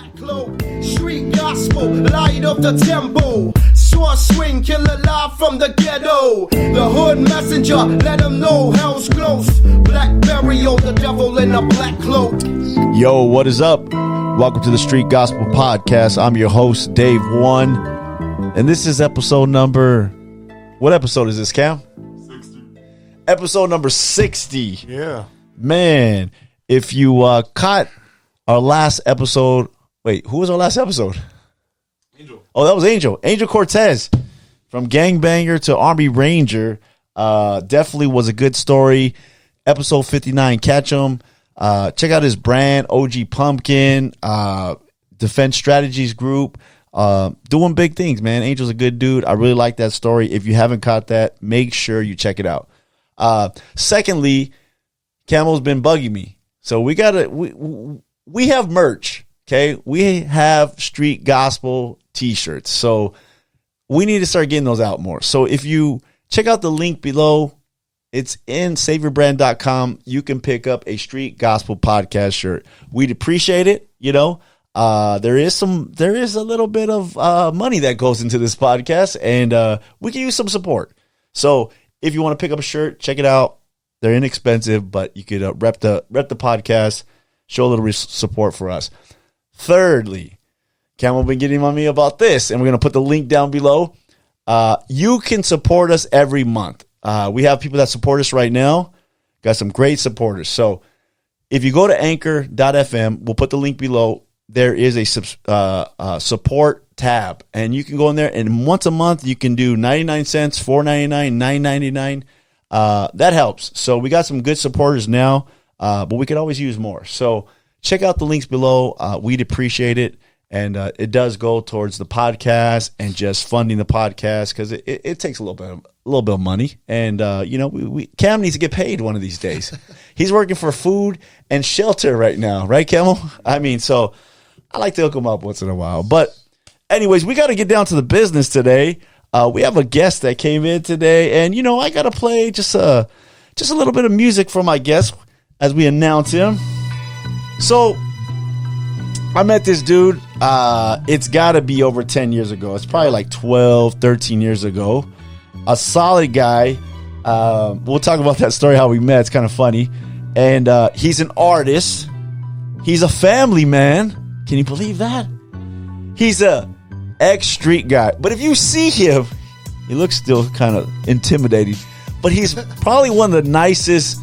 black cloak, street gospel, light of the temple. Sword swing, killer live from the ghetto. The hood messenger, let them know hell's close. Black burial, the devil in a black cloak. Yo, what is up? Welcome to the Street Gospel Podcast. I'm your host, Dave One. And this is episode number... What episode is this, Cam? 60. Episode number 60. Yeah. Man, if you caught our last episode... Wait, who was our last episode? Angel. Oh, that was Angel. Angel Cortez. From gangbanger to Army Ranger. Definitely was a good story. Episode 59, catch him. Check out his brand, OG Pumpkin, Defense Strategies Group. Doing big things, man. Angel's a good dude. I really like that story. If you haven't caught that, make sure you check it out. Secondly, Camel's been bugging me. So we have merch, okay? We have Street Gospel t-shirts. So we need to start getting those out more. So if you check out the link below, it's in saviorbrand.com. You can pick up a Street Gospel Podcast shirt. We'd appreciate it, you know. There is a little bit of money that goes into this podcast, and we can use some support. So if you want to pick up a shirt, check it out. They're inexpensive, but you could rep the podcast, show a little support for us. Thirdly, Camel been getting on me about this, and we're gonna put the link down below. You can support us every month. We have people that support us right now. Got some great supporters. So if you go to anchor.fm, we'll put the link below. There is a support tab, and you can go in there, and once a month you can do 99 cents, $4.99, $9.99. That helps. So we got some good supporters now, but we could always use more. So check out the links below. We'd appreciate it, and it does go towards the podcast and just funding the podcast because it takes a little bit of money, and Cam needs to get paid one of these days. He's working for food and shelter right now, right, Camel? I mean, so I like to hook him up once in a while. But anyways, we got to get down to the business today. We have a guest that came in today, and I got to play just a little bit of music for my guest as we announce him. So I met this dude. It's got to be over 10 years ago. It's probably like 12, 13 years ago. A solid guy. We'll talk about that story, how we met. It's kind of funny. And he's an artist. He's a family man. Can you believe that? He's a ex-street guy. But if you see him, he looks still kind of intimidating. But he's probably one of the nicest,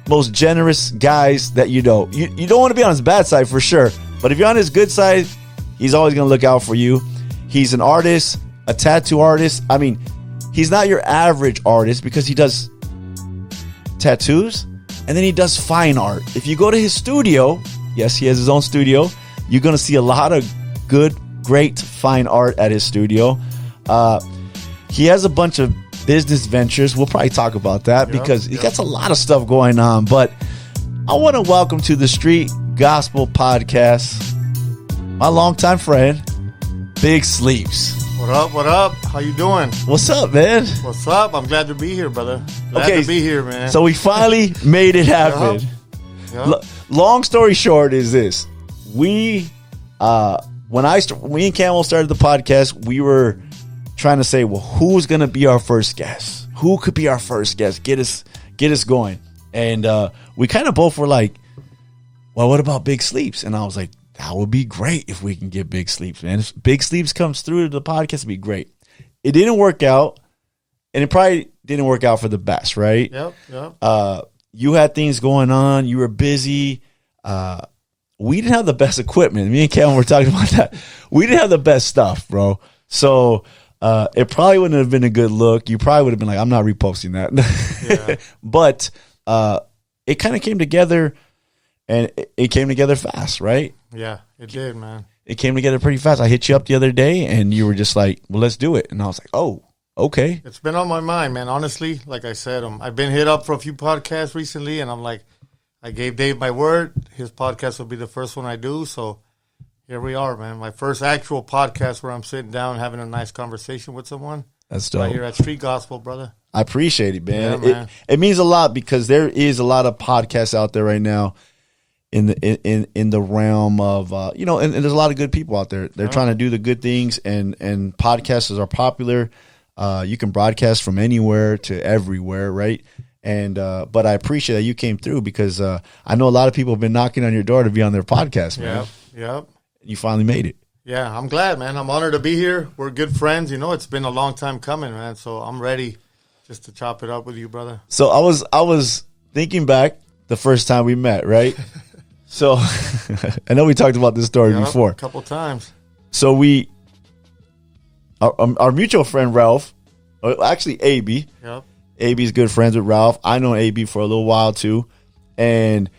most generous guys that you know. You don't want to be on his bad side for sure. But if you're on his good side, he's always going to look out for you. He's an artist, a tattoo artist. I mean, he's not your average artist because he does tattoos and then he does fine art. If you go to his studio, yes, he has his own studio, you're going to see a lot of good, great fine art at his studio. He has a bunch of business ventures. We'll probably talk about that because he got a lot of stuff going on. But I want to welcome to the Street Gospel Podcast my longtime friend, Big Sleeps. What up? What up? How you doing? What's up, man? What's up? I'm glad to be here, brother. Glad to be here, man. So we finally made it happen. Yep. Long story short is this. We and Camel started the podcast, we were trying to say, well, who's going to be our first guest? Who could be our first guest? Get us going. And we kind of both were like, well, what about Big Sleeps? And I was like, that would be great if we can get Big Sleeps, man. If Big Sleeps comes through to the podcast, it'd be great. It didn't work out, and it probably didn't work out for the best, right? Yep. You had things going on. You were busy. We didn't have the best equipment. Me and Kevin were talking about that. We didn't have the best stuff, bro. So it probably wouldn't have been a good look. You probably would have been like, I'm not reposting that. Yeah. But it kind of came together, and it came together fast, right? Yeah, it did, man. It came together pretty fast. I hit you up the other day, and you were just like, well, let's do it. And I was like, oh, okay. It's been on my mind, man. Honestly, like I said, I've been hit up for a few podcasts recently, and I'm like, I gave Dave my word. His podcast will be the first one I do. So here we are, man. My first actual podcast where I'm sitting down having a nice conversation with someone. That's dope. Right here at Street Gospel, brother. I appreciate it, man. Yeah, man. It means a lot because there is a lot of podcasts out there right now. in the realm of and there's a lot of good people out there. They're trying to do the good things, and podcasters are popular. You can broadcast from anywhere to everywhere, right? And but I appreciate that you came through, because I know a lot of people have been knocking on your door to be on their podcast, man. Yep. You finally made it. Yeah, I'm glad, man. I'm honored to be here. We're good friends. It's been a long time coming, man. So I'm ready just to chop it up with you, brother. So I was thinking back the first time we met, right? So I know we talked about this story before a couple times. So our mutual friend Ralph, actually AB. Yep. AB's good friends with Ralph. I know AB for a little while too, and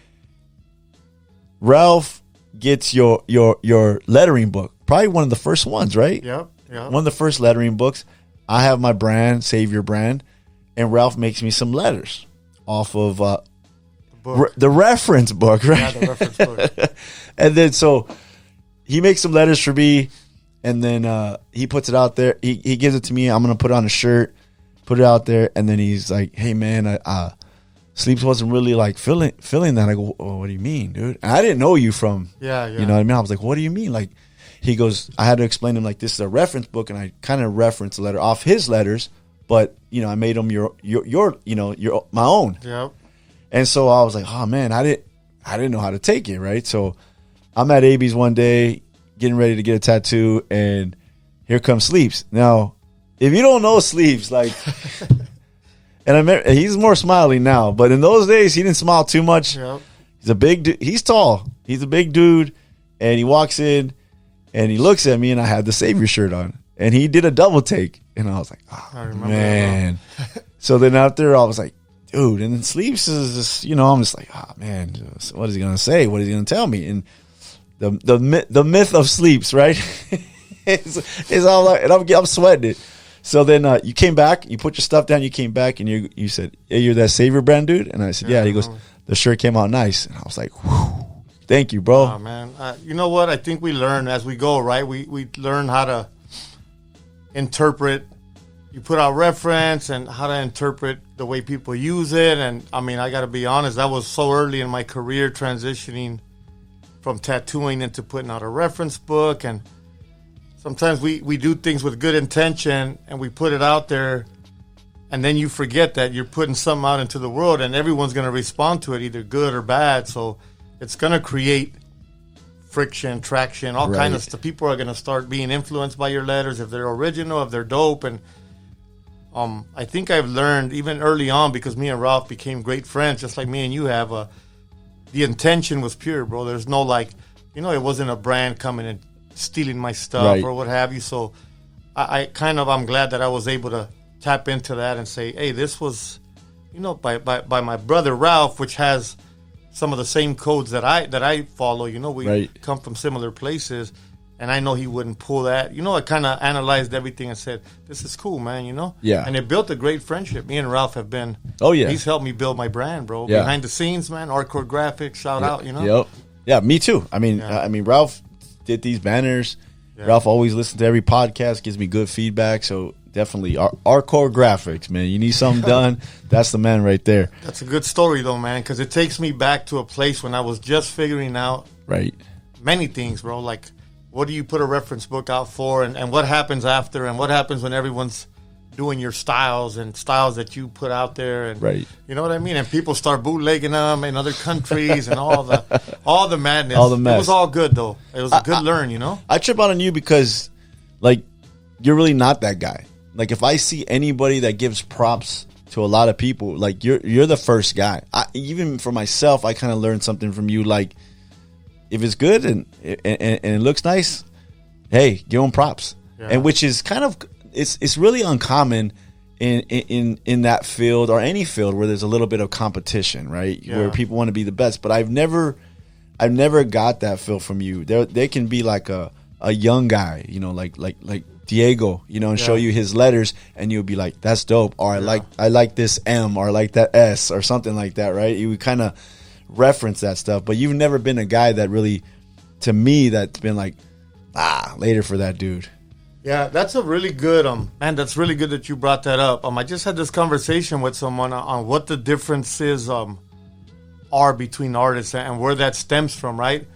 Ralph gets your lettering book, probably one of the first ones, right? Yep. One of the first lettering books. I have my brand, Save Your Brand, and Ralph makes me some letters off of the reference book, right? Yeah, the reference book. And then so he makes some letters for me, and then he puts it out there. He gives it to me. I'm gonna put it on a shirt, put it out there, and then he's like, "Hey man, Sleeps wasn't really like feeling that." I go, "Oh, what do you mean, dude?" And I didn't know you from, you know what I mean? I was like, "What do you mean?" Like, he goes, I had to explain to him, like, this is a reference book, and I kind of reference a letter off his letters, but I made them your my own. Yep. And so I was like, oh man, I didn't know how to take it, right? So I'm at AB's one day getting ready to get a tattoo, and here comes Sleeps. Now, if you don't know Sleeps, like, and he's more smiley now, but in those days he didn't smile too much. Yep. He's a big dude. He's tall. He's a big dude, and he walks in and he looks at me, and I had the Savior shirt on, and he did a double take, and I was like, oh man. So then after I was like, dude, and then Sleeps is just, I'm just like, oh man, what is he gonna say? What is he gonna tell me? And the myth of Sleeps, right? is all like, and I'm sweating it. So then you came back, you put your stuff down, you came back, and you said, hey, you're that Savior Brand dude? And I said, yeah. He goes, the shirt came out nice. And I was like, whew, thank you, bro. Oh man, you know what? I think we learn as we go, right? We learn how to interpret. You put out reference and how to interpret the way people use it. And I mean, I got to be honest, that was so early in my career, transitioning from tattooing into putting out a reference book. And sometimes we do things with good intention and we put it out there, and then you forget that you're putting something out into the world, and everyone's going to respond to it, either good or bad. So it's going to create friction, traction, all kind of stuff. People are going to start being influenced by your letters if they're original, if they're dope. And I think I've learned even early on, because me and Ralph became great friends, just like me and you have. The intention was pure, bro. There's no it wasn't a brand coming and stealing my stuff or what have you. So I'm glad that I was able to tap into that and say, hey, this was, by my brother Ralph, which has some of the same codes that I follow. We come from similar places. And I know he wouldn't pull that. I kind of analyzed everything and said, this is cool, man, Yeah. And it built a great friendship. Me and Ralph have been. Oh, yeah. He's helped me build my brand, bro. Yeah. Behind the scenes, man. Hardcore graphics, shout out, Yep. Yeah, me too. I mean, Ralph did these banners. Yeah. Ralph always listens to every podcast, gives me good feedback. So definitely, Hardcore graphics, man. You need something done, that's the man right there. That's a good story, though, man, because it takes me back to a place when I was just figuring out many things, bro. Like, what do you put a reference book out for, and what happens after, and what happens when everyone's doing your styles and styles that you put out there, and you know what I mean? And people start bootlegging them in other countries and all the madness. All the mess. It was all good, though. It was a good learn, I trip out on you because, like, you're really not that guy. Like, if I see anybody that gives props to a lot of people, like, you're the first guy. Even for myself, I kind of learned something from you, like, if it's good and it looks nice, hey, give them props. And which is kind of, it's really uncommon in that field or any field where there's a little bit of competition, right? Where people want to be the best. But I've never got that feel from you. They can be like a young guy, like Diego, and show you his letters, and you'll be like, that's dope, or I like this M, or I like that S, or something like that, right? You would kind of reference that stuff, but you've never been a guy that really, to me, that's been like, later for that dude. Yeah, that's a really good man. That's really good that you brought that up. I just had this conversation with someone on what the difference is are between artists and where that stems from, right?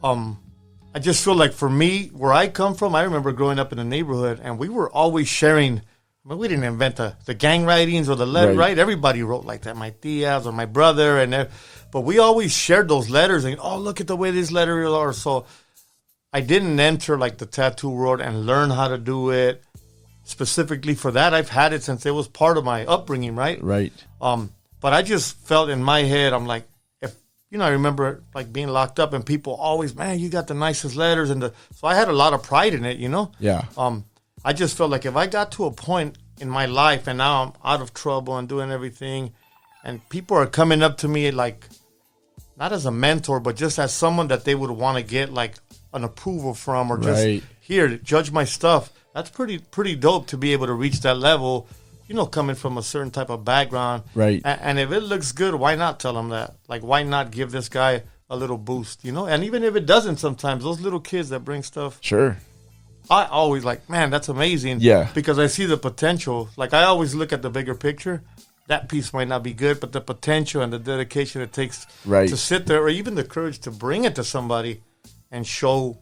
I just feel like for me, where I come from, I remember growing up in the neighborhood, and we were always sharing. I mean, we didn't invent the gang writings or the letter, right? Everybody wrote like that, my tias or my brother, but we always shared those letters and, oh, look at the way these letters are. So I didn't enter like the tattoo world and learn how to do it specifically for that. I've had it since it was part of my upbringing, right? Right. But I just felt in my head, I'm like, I remember like being locked up and people always, man, you got the nicest letters. So I had a lot of pride in it, Yeah. I just felt like if I got to a point in my life and now I'm out of trouble and doing everything and people are coming up to me like, not as a mentor, but just as someone that they would want to get like an approval from or just here, judge my stuff. That's pretty dope to be able to reach that level, coming from a certain type of background. Right. And if it looks good, why not tell them that? Like, why not give this guy a little boost, And even if it doesn't sometimes, those little kids that bring stuff. Sure. I always like, man, that's amazing. Yeah. Because I see the potential. Like, I always look at the bigger picture. That piece might not be good, but the potential and the dedication it takes to sit there, or even the courage to bring it to somebody and show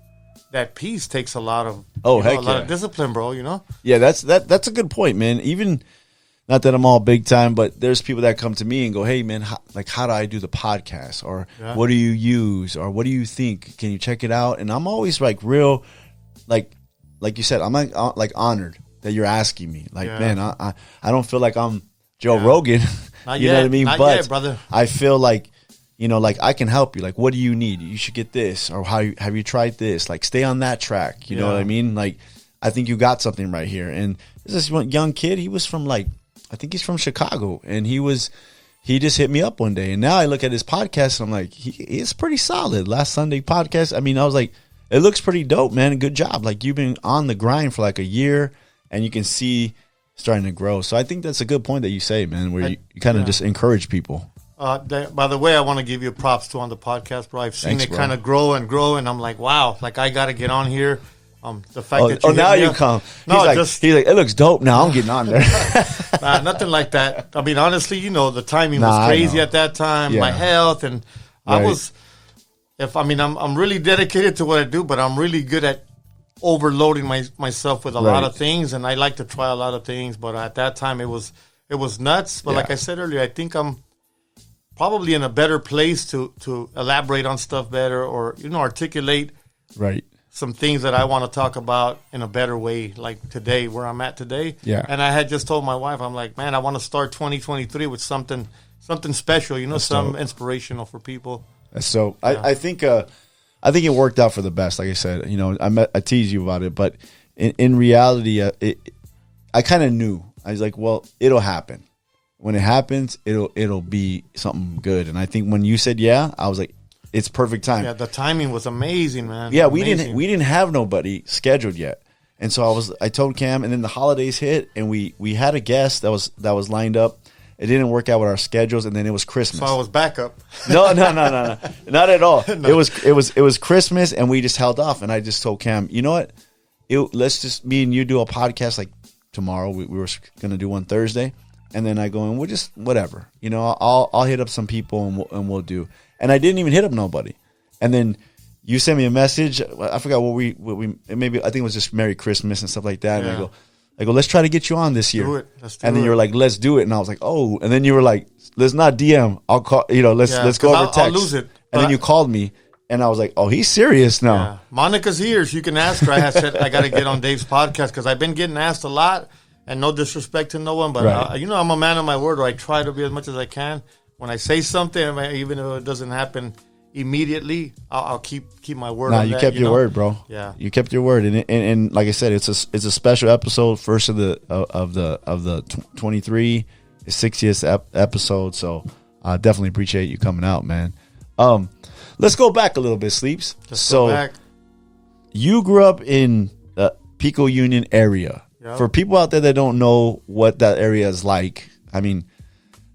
that piece takes a lot of a lot of discipline, bro. Yeah, that's a good point, man. Even not that I'm all big time, but there's people that come to me and go, "Hey, man, how do I do the podcast? Or what do you use? Or what do you think? Can you check it out?" And I'm always like real, like you said, I'm like honored that you're asking me. Like, man, I don't feel like I'm Joe Rogan. Not you yet. know what I mean? Not but yet, brother. I feel like, like I can help you. Like, what do you need? You should get this, or have you tried this? Like, stay on that track. You know what I mean? Like, I think you got something right here. And this one young kid, he was from I think he's from Chicago, and he just hit me up one day, and now I look at his podcast and I'm like, he's pretty solid. Last Sunday podcast, I mean, I was like, it looks pretty dope, man. Good job. Like, you've been on the grind for like a year, and you can see starting to grow. So I think that's a good point that you say, man, where you kind of just encourage people. By the way, I want to give you props too on the podcast, bro. I've seen it kind of grow and grow, and I'm like, wow, like I got to get on here. The fact that now you come. No, he's like, it looks dope. Now I'm getting on there. Nah, nothing like that. I mean, honestly, the timing was crazy at that time. My health, and I was. I'm really dedicated to what I do, but I'm really good at overloading myself with a lot of things, and I like to try a lot of things. But at that time, it was nuts. But like I said earlier, I think I'm probably in a better place to elaborate on stuff better, or articulate some things that I want to talk about in a better way, like today, where I'm at today. Yeah. And I had just told my wife, I'm like, man, I want to start 2023 with something special, That's some dope. Inspirational for people. So I think it worked out for the best. Like I said, I tease you about it, but in reality, I kind of knew. I was like, well, it'll happen. When it happens, it'll be something good. And I think when you said I was like, it's perfect time. Yeah, the timing was amazing, man. Yeah, we didn't have nobody scheduled yet, and so I told Cam, and then the holidays hit, and we had a guest that was lined up. It didn't work out with our schedules, and then it was Christmas. So I was backup. No, not at all. No. It was Christmas, and we just held off. And I just told Cam, you know what? Let's just me and you do a podcast like tomorrow. We were gonna do one Thursday, and then I go and we'll just whatever. I'll hit up some people and we'll do. And I didn't even hit up nobody. And then you sent me a message. I forgot what we maybe I think it was just Merry Christmas and stuff like that. And I go, let's try to get you on this year. Do it. And then you were like, let's do it. And I was like, oh. And then you were like, let's not DM. I'll call. Let's go over text. I'll lose it. And then you called me, and I was like, oh, he's serious now. Yeah. Monica's here. So you can ask her. I said I got to get on Dave's podcast because I've been getting asked a lot. And no disrespect to no one, but I'm a man of my word, or I try to be as much as I can. When I say something, even if it doesn't happen immediately, I'll keep my word. Nah, you kept your word, bro. Yeah, you kept your word, and like I said, it's a special episode, first of the 23, 60th episode. So I definitely appreciate you coming out, man. Let's go back a little bit, Sleeps. Go back. You grew up in the Pico Union area. Yep. For people out there that don't know what that area is like, I mean,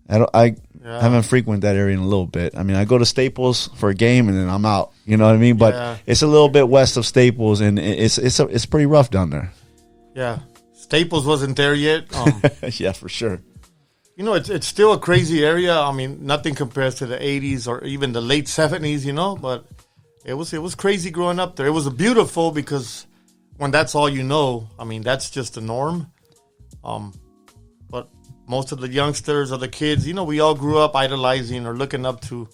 I haven't frequented that area in a little bit. I mean, I go to Staples for a game and then I'm out. You know what I mean? But it's a little bit west of Staples, and it's pretty rough down there. Yeah, Staples wasn't there yet. Yeah, for sure. you know, it's still a crazy area. I mean, nothing compares to the 80s or even the late 70s, you know, but it was crazy growing up there. It was beautiful because when that's all you know, I mean, that's just the norm. But most of the youngsters or the kids, you know, we all grew up idolizing or looking up to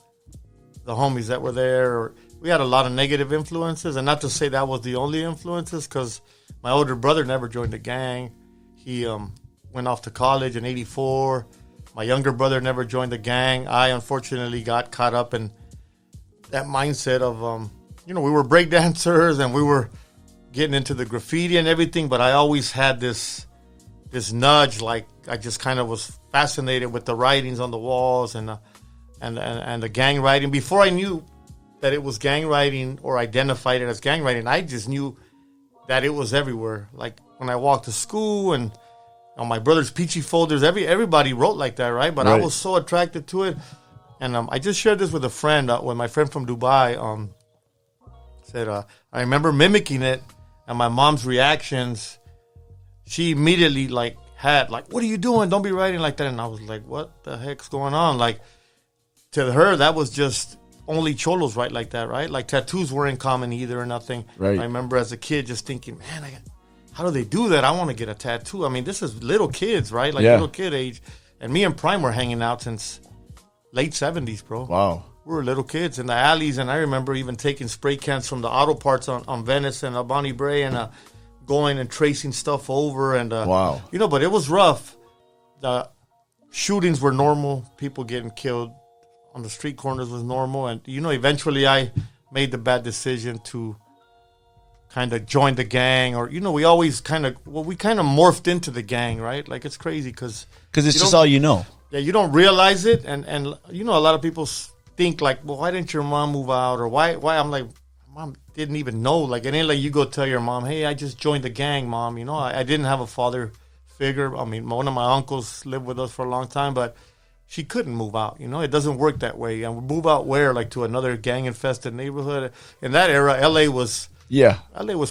the homies that were there. Or we had a lot of negative influences, and not to say that was the only influences, because my older brother never joined the gang. He went off to college in '84. My younger brother never joined the gang. I unfortunately got caught up in that mindset of, you know, we were breakdancers and we were getting into the graffiti and everything, but I always had this nudge, like I just kind of was fascinated with the writings on the walls and the gang writing. Before I knew that it was gang writing or identified it as gang writing, I just knew that it was everywhere. Like when I walked to school and on my brother's peachy folders, everybody wrote like that, right? But I was so attracted to it. And I just shared this with a friend, with my friend from Dubai. Said, I remember mimicking it, and my mom's reactions, she immediately had what are you doing? Don't be writing like that. And I was like, what the heck's going on? Like, to her, that was just only cholos write like that, right? Like, tattoos weren't common either or nothing. Right. I remember as a kid just thinking, man, how do they do that? I want to get a tattoo. I mean, this is little kids, right? Like little kid age. And me and Prime were hanging out since late 70s, bro. Wow. We were little kids in the alleys, and I remember even taking spray cans from the auto parts on Venice and Bonnie Bray and going and tracing stuff over. And wow. You know, but it was rough. The shootings were normal. People getting killed on the street corners was normal. And, you know, eventually I made the bad decision to kind of join the gang, or, you know, we always kind of morphed into the gang, right? Like, it's crazy because it's just all you know. Yeah, you don't realize it, and you know, a lot of people think like, well, why didn't your mom move out, or why? I'm like, mom didn't even know. Like, it ain't like you go tell your mom, hey, I just joined the gang, mom. You know, I didn't have a father figure. I mean, one of my uncles lived with us for a long time, but she couldn't move out. You know, it doesn't work that way. And move out where? Like to another gang-infested neighborhood. In that era, LA was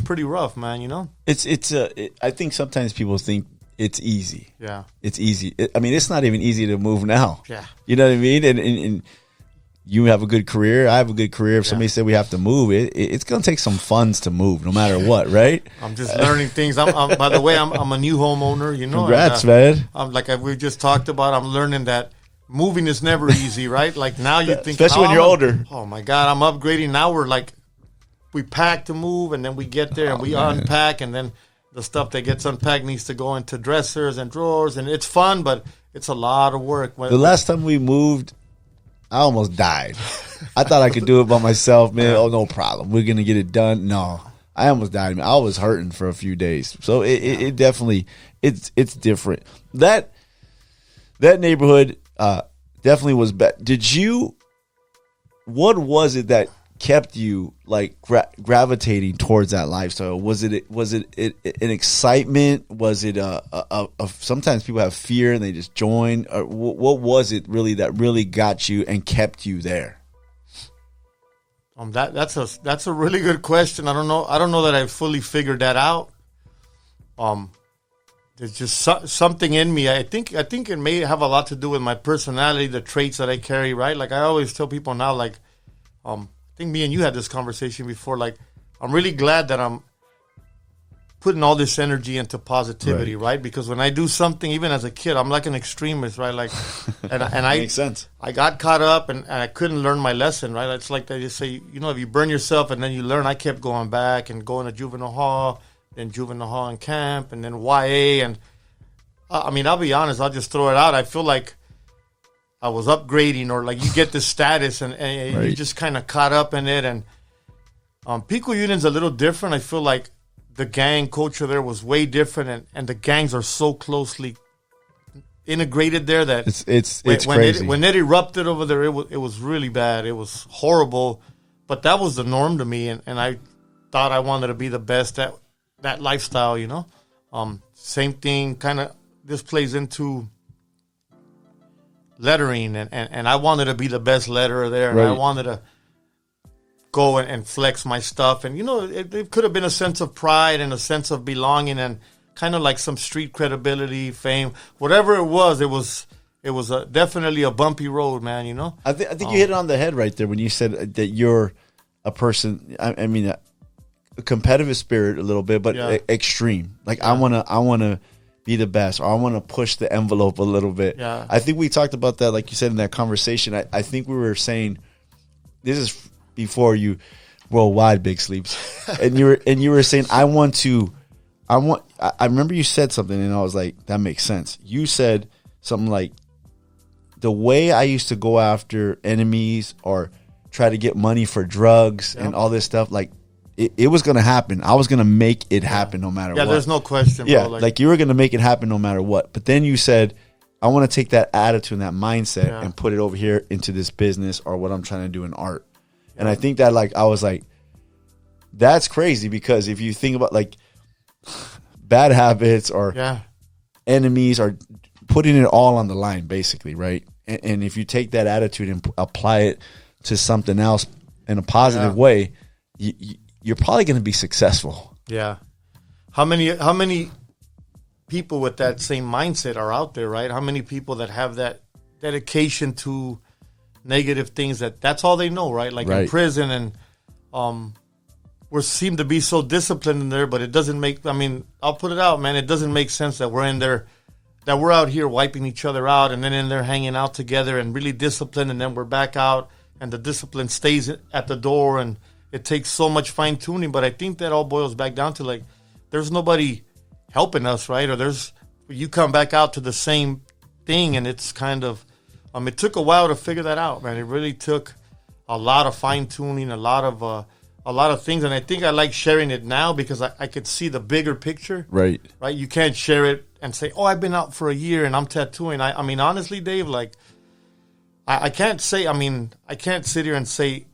pretty rough, man. You know, I think sometimes people think it's easy. Yeah, it's easy. I mean, it's not even easy to move now. Yeah, you know what I mean. And you have a good career. I have a good career. If somebody said we have to move, it's going to take some funds to move, no matter what, right? I'm just learning things. I'm by the way, I'm a new homeowner. You know, congrats, man. I'm like we just talked about. I'm learning that moving is never easy, right? Like now you think, especially when you're older. Oh my God, I'm upgrading. Now we're like, we pack to move, and then we get there and we unpack, and then the stuff that gets unpacked needs to go into dressers and drawers, and it's fun, but it's a lot of work. The last time we moved, I almost died. I thought I could do it by myself, man. Oh, no problem. We're going to get it done. No, I almost died. I was hurting for a few days. So it definitely, it's different. That neighborhood definitely was bad. What was it that kept you like gravitating towards that lifestyle? Was it an excitement? Was it sometimes people have fear and they just join? Or what was it really that really got you and kept you there? That's a really good question. I don't know that I fully figured that out. There's just something in me. I think it may have a lot to do with my personality, the traits that I carry. Right, like I always tell people now, like I think me and you had this conversation before. Like, I'm really glad that I'm putting all this energy into positivity, right? Because when I do something, even as a kid, I'm like an extremist, right? Like, and I makes sense. I got caught up and I couldn't learn my lesson, right? It's like they just say, you know, if you burn yourself and then you learn. I kept going back and going to juvenile hall, then juvenile hall and camp, and then YA. And I mean, I'll be honest, I'll just throw it out. I feel like I was upgrading, or like you get this status and right. You just kind of caught up in it. And Pico Union's a little different. I feel like the gang culture there was way different, and the gangs are so closely integrated there that it's crazy. When it erupted over there, it was really bad. It was horrible, but that was the norm to me, and I thought I wanted to be the best at that lifestyle, you know. Same thing, kind of. This plays into lettering, and I wanted to be the best letterer there, and right. I wanted to go and flex my stuff, and you know, it could have been a sense of pride and a sense of belonging, and kind of like some street credibility, fame, whatever it was it was definitely a bumpy road, man. You know. I think you hit it on the head right there when you said that you're a person. I mean, a competitive spirit a little bit, but extreme. Like I wanna be the best, or I want to push the envelope a little bit. Yeah. I think we talked about that, like you said in that conversation. I think we were saying this is before you worldwide big sleeps, and you were saying I remember you said something, and I was like, that makes sense. You said something like, the way I used to go after enemies or try to get money for drugs and all this stuff, like it was going to happen. I was going to make it happen no matter what. Yeah, there's no question, bro. Yeah, like you were going to make it happen no matter what. But then you said, I want to take that attitude and that mindset and put it over here into this business or what I'm trying to do in art. And I think that, like, I was like, that's crazy, because if you think about like bad habits or enemies, or putting it all on the line, basically, right? And if you take that attitude and apply it to something else in a positive way, you're probably going to be successful. Yeah. How many people with that same mindset are out there, right? How many people that have that dedication to negative things, that's all they know, right? Like in prison, and we seem to be so disciplined in there, but it doesn't make, I mean, I'll put it out, man, it doesn't make sense that we're in there, that we're out here wiping each other out, and then in there hanging out together and really disciplined, and then we're back out and the discipline stays at the door, and it takes so much fine tuning. But I think that all boils back down to, like, there's nobody helping us, right? Or you come back out to the same thing, and it's kind of, it took a while to figure that out, man. It really took a lot of fine tuning, a lot of things, and I think I like sharing it now because I could see the bigger picture. Right. You can't share it and say, "Oh, I've been out for a year and I'm tattooing." I mean, honestly, Dave, like, I can't say. I mean, I can't sit here and say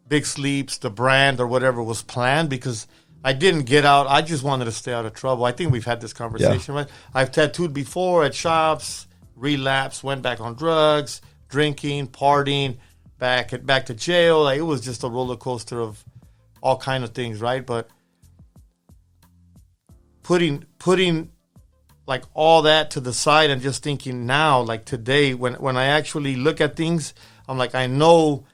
Big Sleeps, the brand or whatever, was planned, because I didn't get out. I just wanted to stay out of trouble. I think we've had this conversation, right? I've tattooed before at shops, relapsed, went back on drugs, drinking, partying, back to jail. Like, it was just a roller coaster of all kind of things, right? But putting like all that to the side and just thinking now, like today, when I actually look at things, I'm like, I know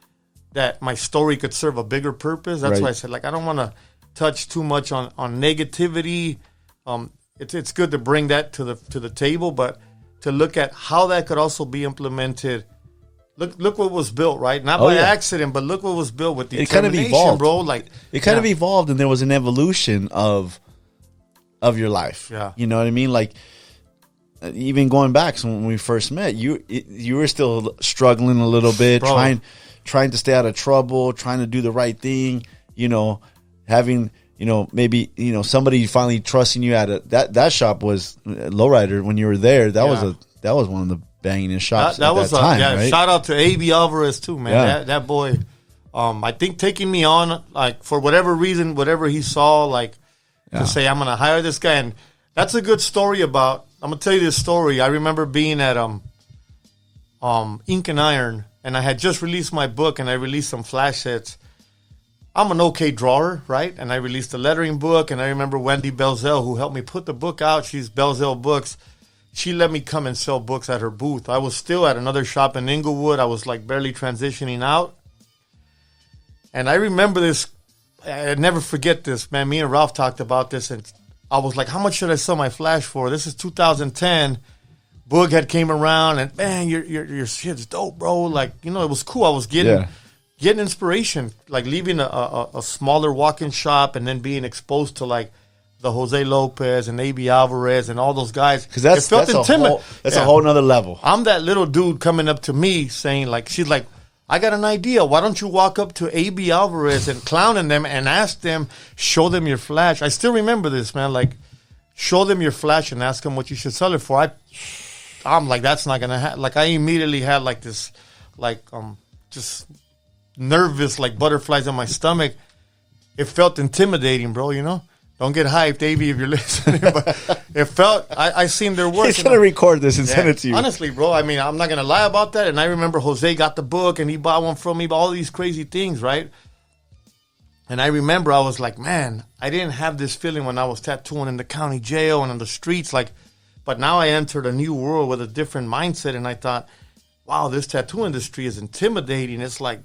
that my story could serve a bigger purpose. That's why I said, like, I don't want to touch too much on negativity. It's good to bring that to the table, but to look at how that could also be implemented. Look what was built, right? Not by accident, but look what was built with determination, it kind of evolved, bro. Like, it kind of evolved, and there was an evolution of your life. Yeah, you know what I mean? Like, even going back, so when we first met, you were still struggling a little bit, trying to stay out of trouble, trying to do the right thing. You know, having, you know, maybe, you know, somebody finally trusting you at that shop was Lowrider when you were there. That was one of the banging shops at that time. Right? Shout out to A.B. Alvarez too, man. Yeah. That boy, I think taking me on, like, for whatever reason, whatever he saw, like, to say, I'm gonna hire this guy. And that's a good story about, I'm gonna tell you this story. I remember being at Ink and Iron, and I had just released my book, and I released some flash sets. I'm an okay drawer, right? And I released a lettering book, and I remember Wendy Belzell, who helped me put the book out. She's Belzell Books. She let me come and sell books at her booth. I was still at another shop in Inglewood. I was, like, barely transitioning out. And I remember this. I never forget this, man. Me and Ralph talked about this, and I was like, how much should I sell my flash for? This is 2010. Boog had came around, and, man, your shit's dope, bro. Like, you know, it was cool. I was getting inspiration, like leaving a smaller walk-in shop and then being exposed to, like, the Jose Lopez and A.B. Alvarez and all those guys. Because that's a whole nother level. I'm that little dude coming up to me saying, like, she's like, I got an idea. Why don't you walk up to A.B. Alvarez and clowning them and ask them, show them your flash. I still remember this, man. Like, show them your flash and ask them what you should sell it for. I'm like, that's not going to happen. Like, I immediately had, like, this, like, just nervous, like, butterflies in my stomach. It felt intimidating, bro, you know? Don't get hyped, A.B., if you're listening. But it felt, I seen their work. He's going to record this and send it to you. Honestly, bro, I mean, I'm not going to lie about that. And I remember Jose got the book and he bought one from me, all these crazy things, right? And I remember I was like, man, I didn't have this feeling when I was tattooing in the county jail and on the streets. Like, But now I entered a new world with a different mindset, and I thought, wow, this tattoo industry is intimidating. It's like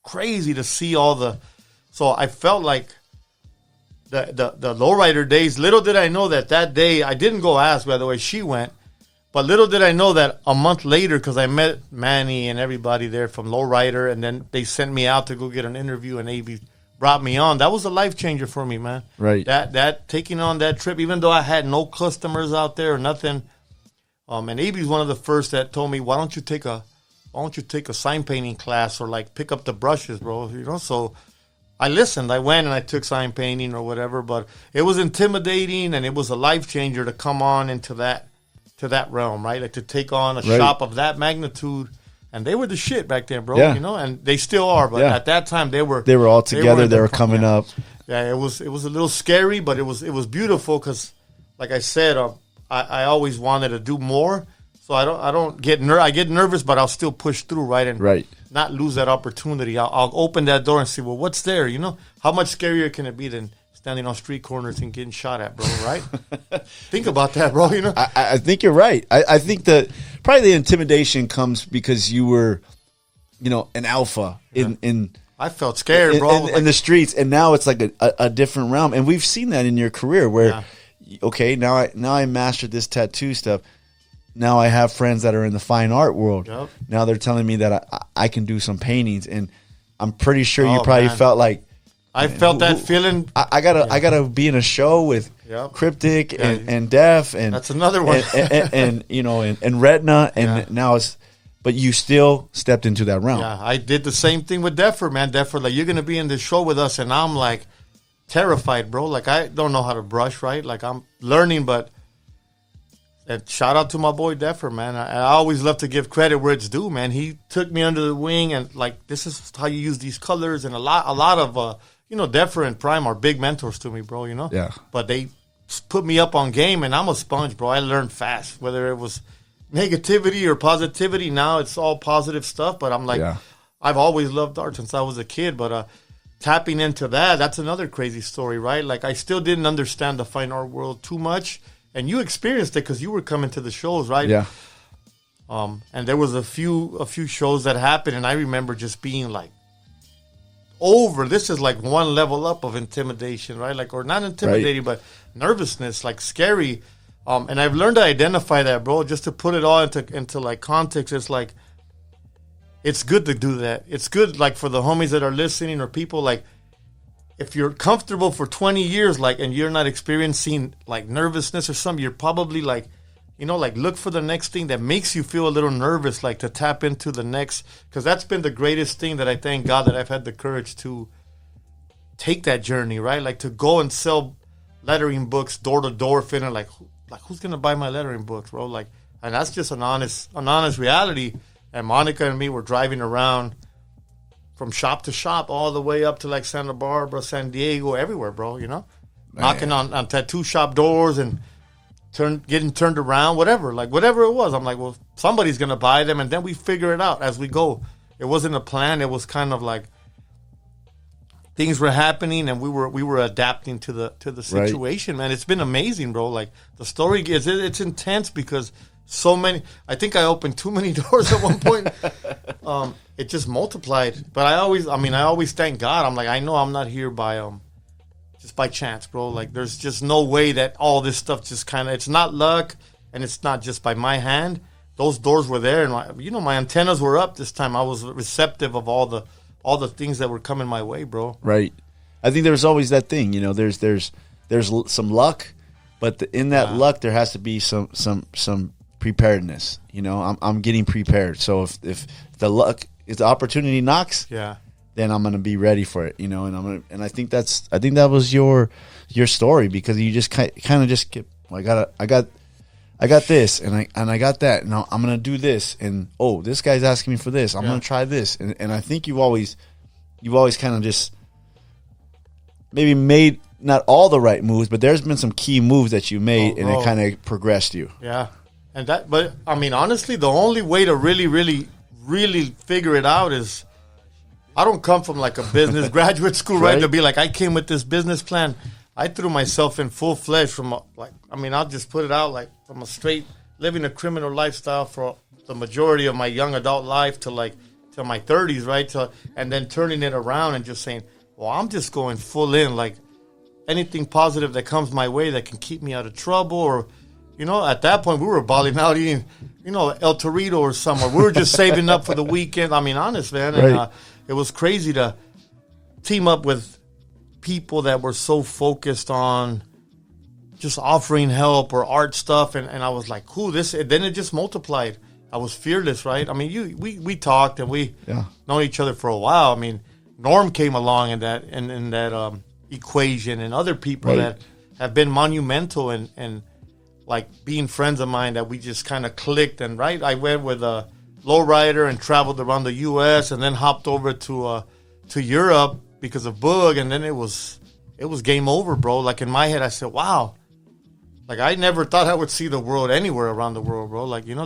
crazy to see all the. So I felt like the lowrider days. Little did I know that day I didn't go ask. By the way, she went. But little did I know that a month later, because I met Manny and everybody there from Lowrider, and then they sent me out to go get an interview, and AB brought me on. That was a life changer for me, man. Right. That taking on that trip, even though I had no customers out there or nothing. And AB's one of the first that told me, why don't you take a sign painting class or like pick up the brushes, bro? You know, so I listened. I went and I took sign painting or whatever, but it was intimidating, and it was a life changer to come on into that realm, right? Like to take on a shop of that magnitude. And they were the shit back then, bro. Yeah. You know, and they still are. But at that time, they were all together. They were coming up. Yeah, it was a little scary, but it was beautiful because, like I said, I always wanted to do more. So I don't get I get nervous, but I'll still push through, right? And not lose that opportunity. I'll open that door and see, well, what's there? You know, how much scarier can it be than standing on street corners and getting shot at, bro, right? Think about that, bro, you know? I think you're right. I think that probably the intimidation comes because you were, you know, an alpha in I felt scared, bro. In the streets, and now it's like a different realm. And we've seen that in your career where, okay, now I mastered this tattoo stuff. Now I have friends that are in the fine art world. Yep. Now they're telling me that I can do some paintings, and I'm pretty sure you probably felt like, I felt that feeling. I gotta be in a show with Cryptic and Def, and that's another one, and you know, and Retina, and now it's. But you still stepped into that realm. Yeah, I did the same thing with Deffer, man. Deffer, like, you're gonna be in this show with us, and I'm like terrified, bro. Like, I don't know how to brush, right? Like, I'm learning, but. And shout out to my boy Deffer, man. I always love to give credit where it's due, man. He took me under the wing, and like, this is how you use these colors, and a lot of you know, Deffer and Prime are big mentors to me, bro, you know? Yeah. But they put me up on game, and I'm a sponge, bro. I learned fast, whether it was negativity or positivity. Now it's all positive stuff, but I'm like, I've always loved art since I was a kid, but tapping into that's another crazy story, right? Like, I still didn't understand the fine art world too much, and you experienced it because you were coming to the shows, right? Yeah. And there was a few shows that happened, and I remember just being like, this is like one level up of intimidation, right? Like, or not intimidating, but nervousness, like scary. And I've learned to identify that, bro. Just to put it all into like context, it's like, it's good to do that. It's good, like, for the homies that are listening or people, like, if you're comfortable for 20 years, like, and you're not experiencing like nervousness or something, you're probably like, you know, like, look for the next thing that makes you feel a little nervous, like to tap into the next, because that's been the greatest thing that I thank God that I've had the courage to take that journey, right? Like, to go and sell lettering books door to door, feeling like who's gonna buy my lettering books, bro? Like, and that's just an honest reality. And Monica and me were driving around from shop to shop, all the way up to like Santa Barbara, San Diego, everywhere, bro. You know, knocking on tattoo shop doors and getting turned around, whatever it was. I'm like, well, somebody's gonna buy them, and then we figure it out as we go. It wasn't a plan. It was kind of like things were happening, and we were adapting to the situation. Man, it's been amazing, bro. Like, the story is it's intense because so many. I think I opened too many doors at one point. It just multiplied. But I always thank God. I'm like, I know I'm not here by just by chance, bro. Like, there's just no way that all this stuff just kind of, it's not luck, and it's not just by my hand. Those doors were there, and my antennas were up this time. I was receptive of all the things that were coming my way, bro. Right. I think there's always that thing, you know, there's some luck, but in that luck there has to be some preparedness. You know, I'm getting prepared. So if the luck, if the opportunity knocks, then I'm gonna be ready for it, you know. And I think that was your story, because you just kind of just get, well, I got this, and I got that, and I'm gonna do this, and this guy's asking me for this, I'm gonna try this, and I think you've always kind of just maybe made not all the right moves, but there's been some key moves that you made, and it kind of progressed you. Yeah, but I mean, honestly, the only way to really, really, really figure it out is, I don't come from like a business graduate school, right? To be like, I came with this business plan. I threw myself in full fledged from I'll just put it out like from a straight living a criminal lifestyle for the majority of my young adult life to my 30s, right? And then turning it around and just saying, well, I'm just going full in, like anything positive that comes my way that can keep me out of trouble. Or, at that point we were balling out eating, El Torito or somewhere. We were just saving up for the weekend. I mean, honest, man. Right. And it was crazy to team up with people that were so focused on just offering help or art stuff, and I was like, "Cool, this." And then it just multiplied. I was fearless, right? I mean, we talked and we known each other for a while. I mean, Norm came along in that equation, and other people that have been monumental and like being friends of mine that we just kind of clicked. And I went with a lowrider and traveled around the U.S. and then hopped over to Europe because of Boog, and then it was game over, bro. Like in my head, I said, wow. Like I never thought I would see the world anywhere around the world, bro. Like, it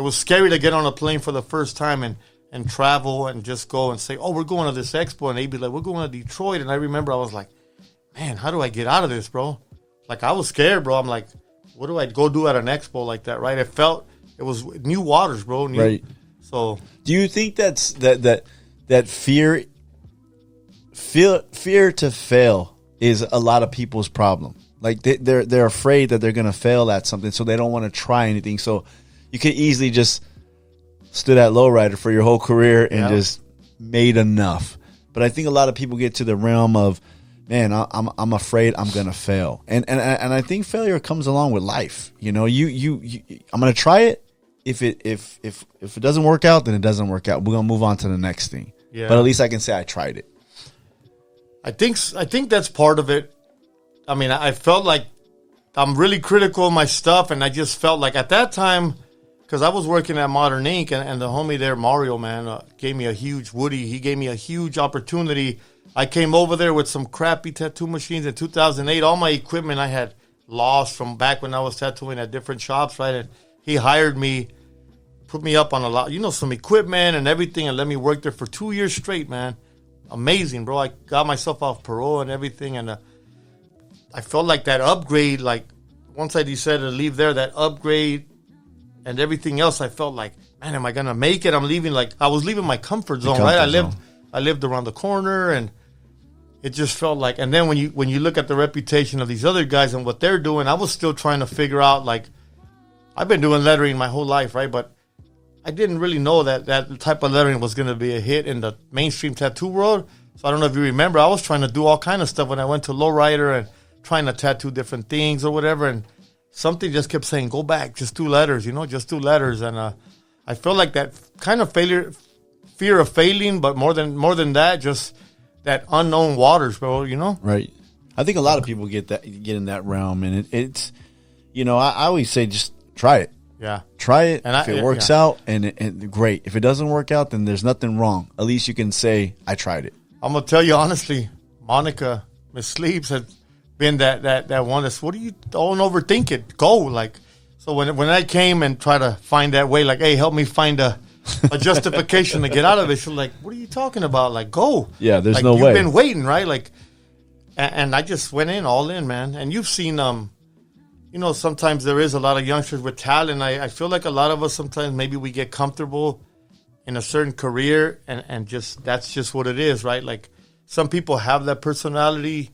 was scary to get on a plane for the first time and travel and just go and say, oh, we're going to this expo. And they'd be like, we're going to Detroit. And I remember I was like, man, how do I get out of this, bro? Like I was scared, bro. I'm like, what do I go do at an expo like that, right? It was new waters, bro. Right. So do you think that fear to fail is a lot of people's problem? Like they're afraid that they're going to fail at something, so they don't want to try anything. So you could easily just stood at lowrider for your whole career and just made enough. But I think a lot of people get to the realm of, man, I'm afraid I'm going to fail, and I think failure comes along with life. I'm going to try it. If it doesn't work out, then it doesn't work out. We're going to move on to the next thing. Yeah. But at least I can say I tried it. I think that's part of it. I mean, I felt like I'm really critical of my stuff, and I just felt like at that time, because I was working at Modern Ink, and the homie there, Mario, man, gave me a huge he gave me a huge opportunity. I came over there with some crappy tattoo machines in 2008. All my equipment I had lost from back when I was tattooing at different shops, right? And he hired me, put me up on a lot, some equipment and everything, and let me work there for 2 years straight, man. Amazing, bro. I got myself off parole and everything, and I felt like that upgrade, like once I decided to leave there, that upgrade and everything else, I felt like, man, am I gonna make it? I'm leaving, like I was leaving my comfort zone, right? I lived around the corner, and it just felt like. And then when you look at the reputation of these other guys and what they're doing, I was still trying to figure out, like, I've been doing lettering my whole life, right? But I didn't really know that type of lettering was going to be a hit in the mainstream tattoo world. So I don't know if you remember, I was trying to do all kind of stuff when I went to lowrider and trying to tattoo different things or whatever. And something just kept saying, go back, just do letters, just do letters. And I felt like that kind of fear of failing, but more than that, just that unknown waters, bro, Right. I think a lot of people get in that realm, and it's, I always say just try it. Yeah. Try it. And if it works out, and great. If it doesn't work out, then there's nothing wrong. At least you can say, I tried it. I'm going to tell you honestly, Monica, Miss Sleeps, has been that one that's, what do you, don't overthink it. Go. Like, so when I came and try to find that way, like, hey, help me find a justification to get out of it. She's like, what are you talking about? Like, go. Yeah, there's like, no way. You've been waiting, right? Like, and I just went all in, man. And you've seen, sometimes there is a lot of youngsters with talent. I feel like a lot of us sometimes maybe we get comfortable in a certain career and just that's just what it is, right? Like some people have that personality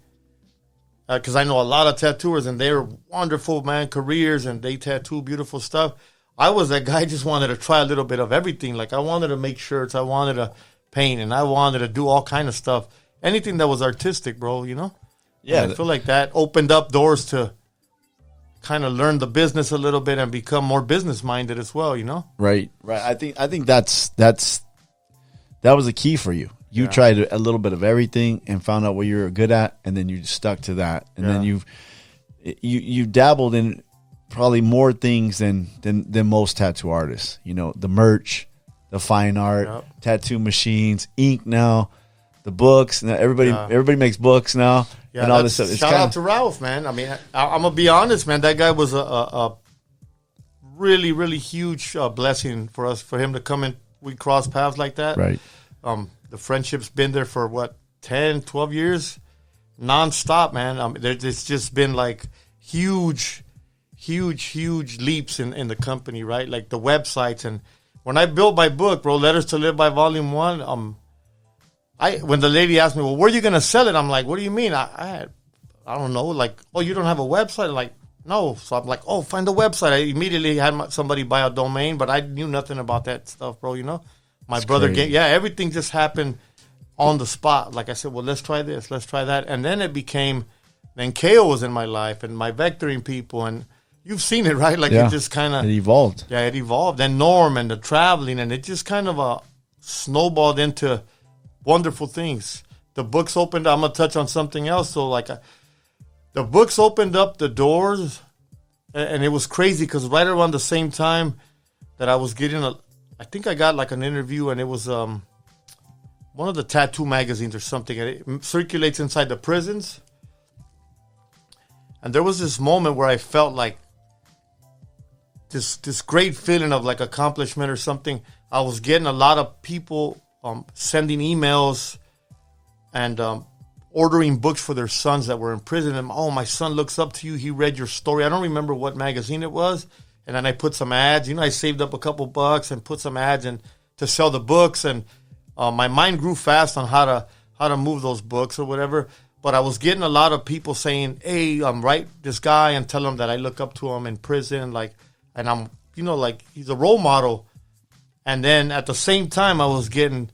because I know a lot of tattooers and they're wonderful, man, careers and they tattoo beautiful stuff. I was that guy, just wanted to try a little bit of everything. Like I wanted to make shirts, I wanted to paint, and I wanted to do all kind of stuff. Anything that was artistic, bro, Yeah, and I feel like that opened up doors to kind of learn the business a little bit and become more business minded as well, Right. I think that was a key for you. You tried a little bit of everything and found out what you were good at, and then you stuck to that. And then you dabbled in probably more things than most tattoo artists. The merch, the fine art, tattoo machines, ink now, the books. Now everybody makes books now. Yeah, and all this stuff. Shout out to Ralph, man. I mean, I'm gonna be honest, man. That guy was a really, really huge blessing for us, for him to come in. We cross paths like that. Right. The friendship's been there for 10, 12 years, nonstop, man. It's just been like huge leaps in the company, right? Like the websites. And when I built my book, bro, Letters to Live by Volume 1, when the lady asked me, well, where are you going to sell it? I'm like, what do you mean? I don't know. Like, oh, you don't have a website? I'm like, no. So I'm like, oh, find the website. I immediately had somebody buy a domain, but I knew nothing about that stuff, bro, you know? My brother everything just happened on the spot. Like I said, well, let's try this, let's try that. And then then Kale was in my life and my vectoring people. And you've seen it, right? Like it just kind of. It evolved. Yeah, it evolved. And Norm and the traveling. And it just kind of snowballed into wonderful things. The books opened. I'm going to touch on something else. So like the books opened up the doors. And it was crazy because right around the same time that I was getting I think I got like an interview, and it was one of the tattoo magazines or something. And it circulates inside the prisons. And there was this moment where I felt like this great feeling of like accomplishment or something. I was getting a lot of people sending emails and ordering books for their sons that were in prison. And, oh, my son looks up to you. He read your story. I don't remember what magazine it was. And then I put some ads. You know, I saved up a couple bucks and put some ads in to sell the books. And my mind grew fast on how to move those books or whatever. But I was getting a lot of people saying, hey, write this guy and tell him that I look up to him in prison. Like, and I'm, you know, like he's a role model. And then at the same time, I was getting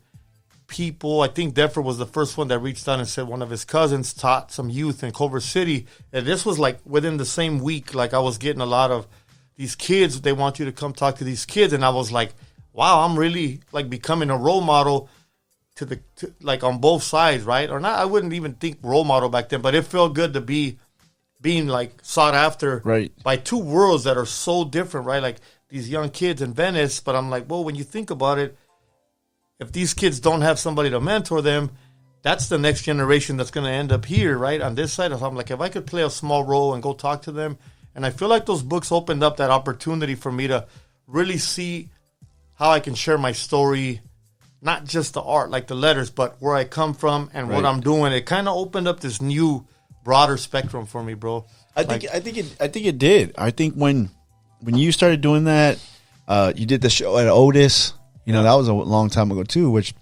people. I think Deffer was the first one that reached out and said one of his cousins taught some youth in Culver City. And this was like within the same week. Like I was getting a lot of these kids. They want you to come talk to these kids. And I was like, wow, I'm really like becoming a role model to like on both sides, right? Or not, I wouldn't even think role model back then, but it felt good to be being like sought after by two worlds that are so different, right? Like these young kids in Venice, but I'm like, well, when you think about it, if these kids don't have somebody to mentor them, that's the next generation that's going to end up here, right? On this side, I'm like, if I could play a small role and go talk to them, and I feel like those books opened up that opportunity for me to really see how I can share my story, not just the art, like the letters, but where I come from and what I'm doing. It kind of opened up this new, broader spectrum for me, bro. I think it did. I think when you started doing that, you did the show at Otis. You know, that was a long time ago too, which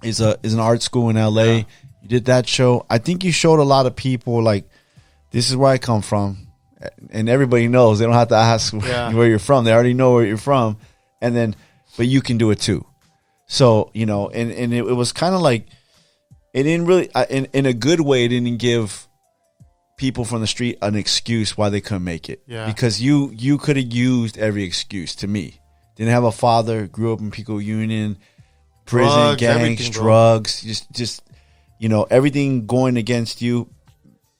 is an art school in LA. Yeah. You did that show. I think you showed a lot of people like, this is where I come from, and everybody knows. They don't have to ask where you're from. They already know where you're from, but you can do it too. So, you know, and it was kind of like, it didn't really, in a good way, it didn't give people from the street an excuse why they couldn't make it. Yeah. Because you could have used every excuse to me. Didn't have a father, grew up in Pico Union, prison, gangs, drugs, just, you know, everything going against you,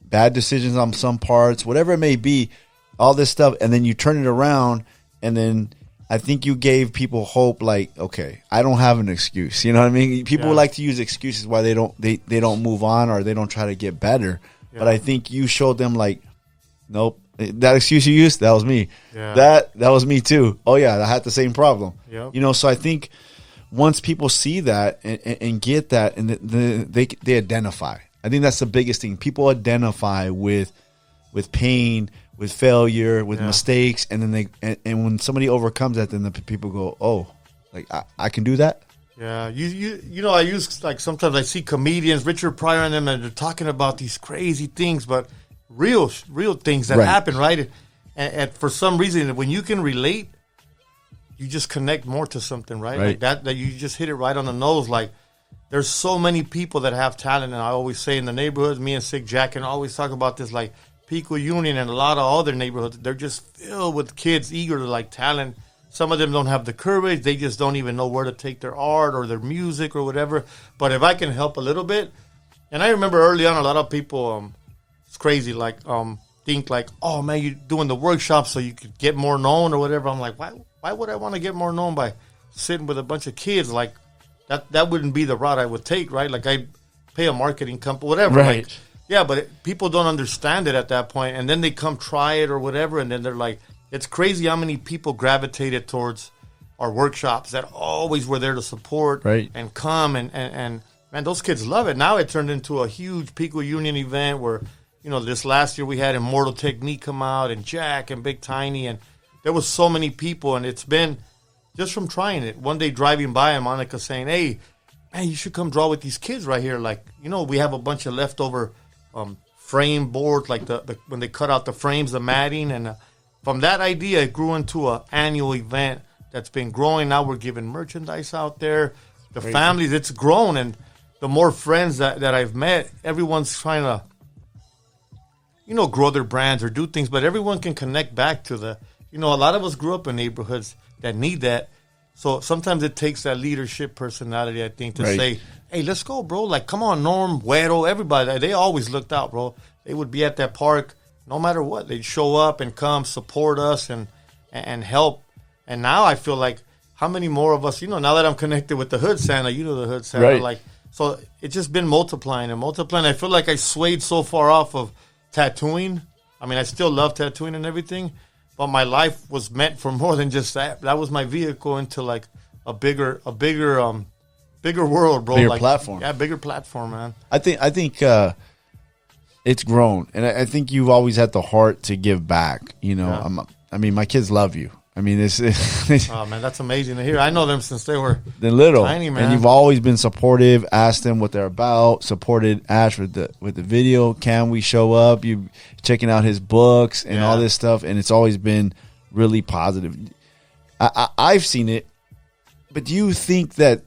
bad decisions on some parts, whatever it may be, all this stuff. And then you turn it around, and then I think you gave people hope, like, okay, I don't have an excuse. You know what I mean? People like to use excuses why they don't move on or they don't try to get better. Yeah. But I think you showed them, like, nope, that excuse you used, that was me. Yeah. That was me too. Oh yeah, I had the same problem. Yep. You know, so I think once people see that and get that, and they identify. I think that's the biggest thing. People identify with pain, with failure, with mistakes, and then and when somebody overcomes that, then the people go, oh, like I can do that. Yeah, you know, I use, like, sometimes I see comedians, Richard Pryor and them, and they're talking about these crazy things, but real things that happen, right? And for some reason, when you can relate, you just connect more to something, right? Like that you just hit it right on the nose. Like, there's so many people that have talent, and I always say in the neighborhoods, me and Sig Jack and always talk about this, like Pico Union and a lot of other neighborhoods, they're just filled with kids eager to, like, talent. Some of them don't have the courage. They just don't even know where to take their art or their music or whatever. But if I can help a little bit, and I remember early on, a lot of people, it's crazy, like, think like, oh man, you're doing the workshop so you could get more known or whatever. I'm like, why would I want to get more known by sitting with a bunch of kids? Like, that wouldn't be the route I would take, right? Like, I'd pay a marketing company, whatever. Right. Like, yeah, but people don't understand it at that point, and then they come try it or whatever, and then they're like, it's crazy how many people gravitated towards our workshops that always were there to support and come and man, those kids love it. Now it turned into a huge Pico Union event where, this last year we had Immortal Technique come out and Jack and Big Tiny, and there was so many people, and it's been just from trying it. One day driving by and Monica saying, hey, man, you should come draw with these kids right here. Like, we have a bunch of leftover frame boards, like the when they cut out the frames, the matting, and from that idea, it grew into an annual event that's been growing. Now we're giving merchandise out there. The families, it's grown, and the more friends that I've met, everyone's trying to, grow their brands or do things, but everyone can connect back to a lot of us grew up in neighborhoods that need that. So sometimes it takes that leadership personality, I think, to say, hey, let's go, bro. Like, come on, Norm, Güero, everybody. They always looked out, bro. They would be at that park no matter what. They'd show up and come support us and help. And now I feel like how many more of us, now that I'm connected with the Hood Santa, the Hood Santa, right. So it's just been multiplying and multiplying. I feel like I swayed so far off of tattooing. I mean, I still love tattooing and everything, but my life was meant for more than just that. That was my vehicle into like a bigger world, bro. Bigger platform. Yeah, bigger platform, man. I think it's grown, and I think you've always had the heart to give back. Yeah. I mean, my kids love you. I mean, it's oh man, that's amazing to hear. I know them since they were little, tiny, man. and you've always been supportive. Asked them what they're about. Supported Ash with the video. Can we show up? You checking out his books and all this stuff, and it's always been really positive. I've seen it, but do you think that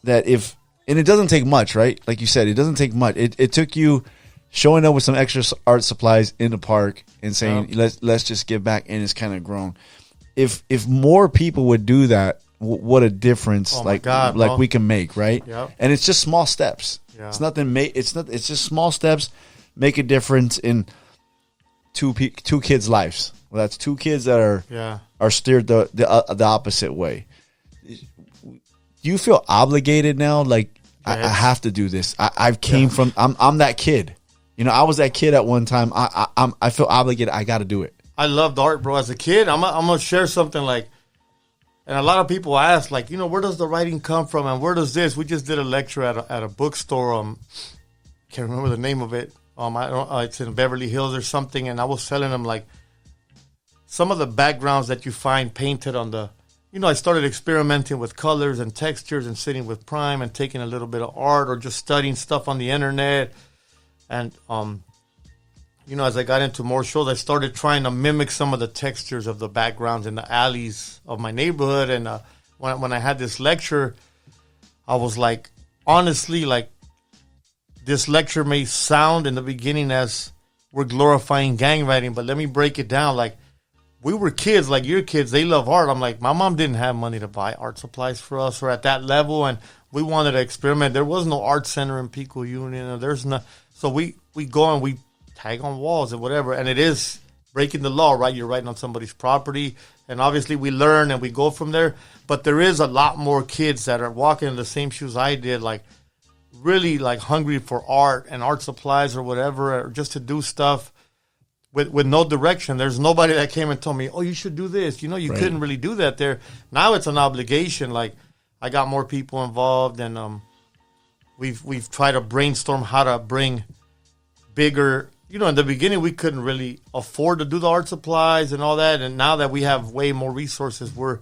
if, and it doesn't take much, right? Like you said, it doesn't take much. It took you showing up with some extra art supplies in the park and saying, let's just give back, and it's kind of grown. If more people would do that, what a difference we can make, right? Yep. And it's just small steps. Yeah. It's nothing. It's just small steps make a difference in two kids' lives. Well, that's two kids that are steered the opposite way. Do you feel obligated now? Like I have to do this. I've came from. I'm that kid. I was that kid at one time. I feel obligated. I got to do it. I loved art, bro. As a kid, I'm gonna share something like, and a lot of people ask, like, where does the writing come from, and where does this? We just did a lecture at a bookstore. Can't remember the name of it. It's in Beverly Hills or something, and I was telling them like some of the backgrounds that you find painted on the. I started experimenting with colors and textures and sitting with Prime and taking a little bit of art or just studying stuff on the internet. And, as I got into more shows, I started trying to mimic some of the textures of the backgrounds in the alleys of my neighborhood. And when I had this lecture, I was like, honestly, like, this lecture may sound in the beginning as we're glorifying gang writing, but let me break it down. Like, we were kids, like your kids, they love art. I'm like, my mom didn't have money to buy art supplies for us or at that level, and we wanted to experiment. There was no art center in Pico Union, or there's no. So we go and we tag on walls and whatever, and it is breaking the law, right? You're writing on somebody's property, and obviously we learn and we go from there. But there is a lot more kids that are walking in the same shoes I did, like really like hungry for art and art supplies or whatever, or just to do stuff with no direction. There's nobody that came and told me, oh, you should do this. You couldn't really do that there. Now it's an obligation. Like, I got more people involved, and we've tried to brainstorm how to bring bigger. In the beginning we couldn't really afford to do the art supplies and all that, and now that we have way more resources, we're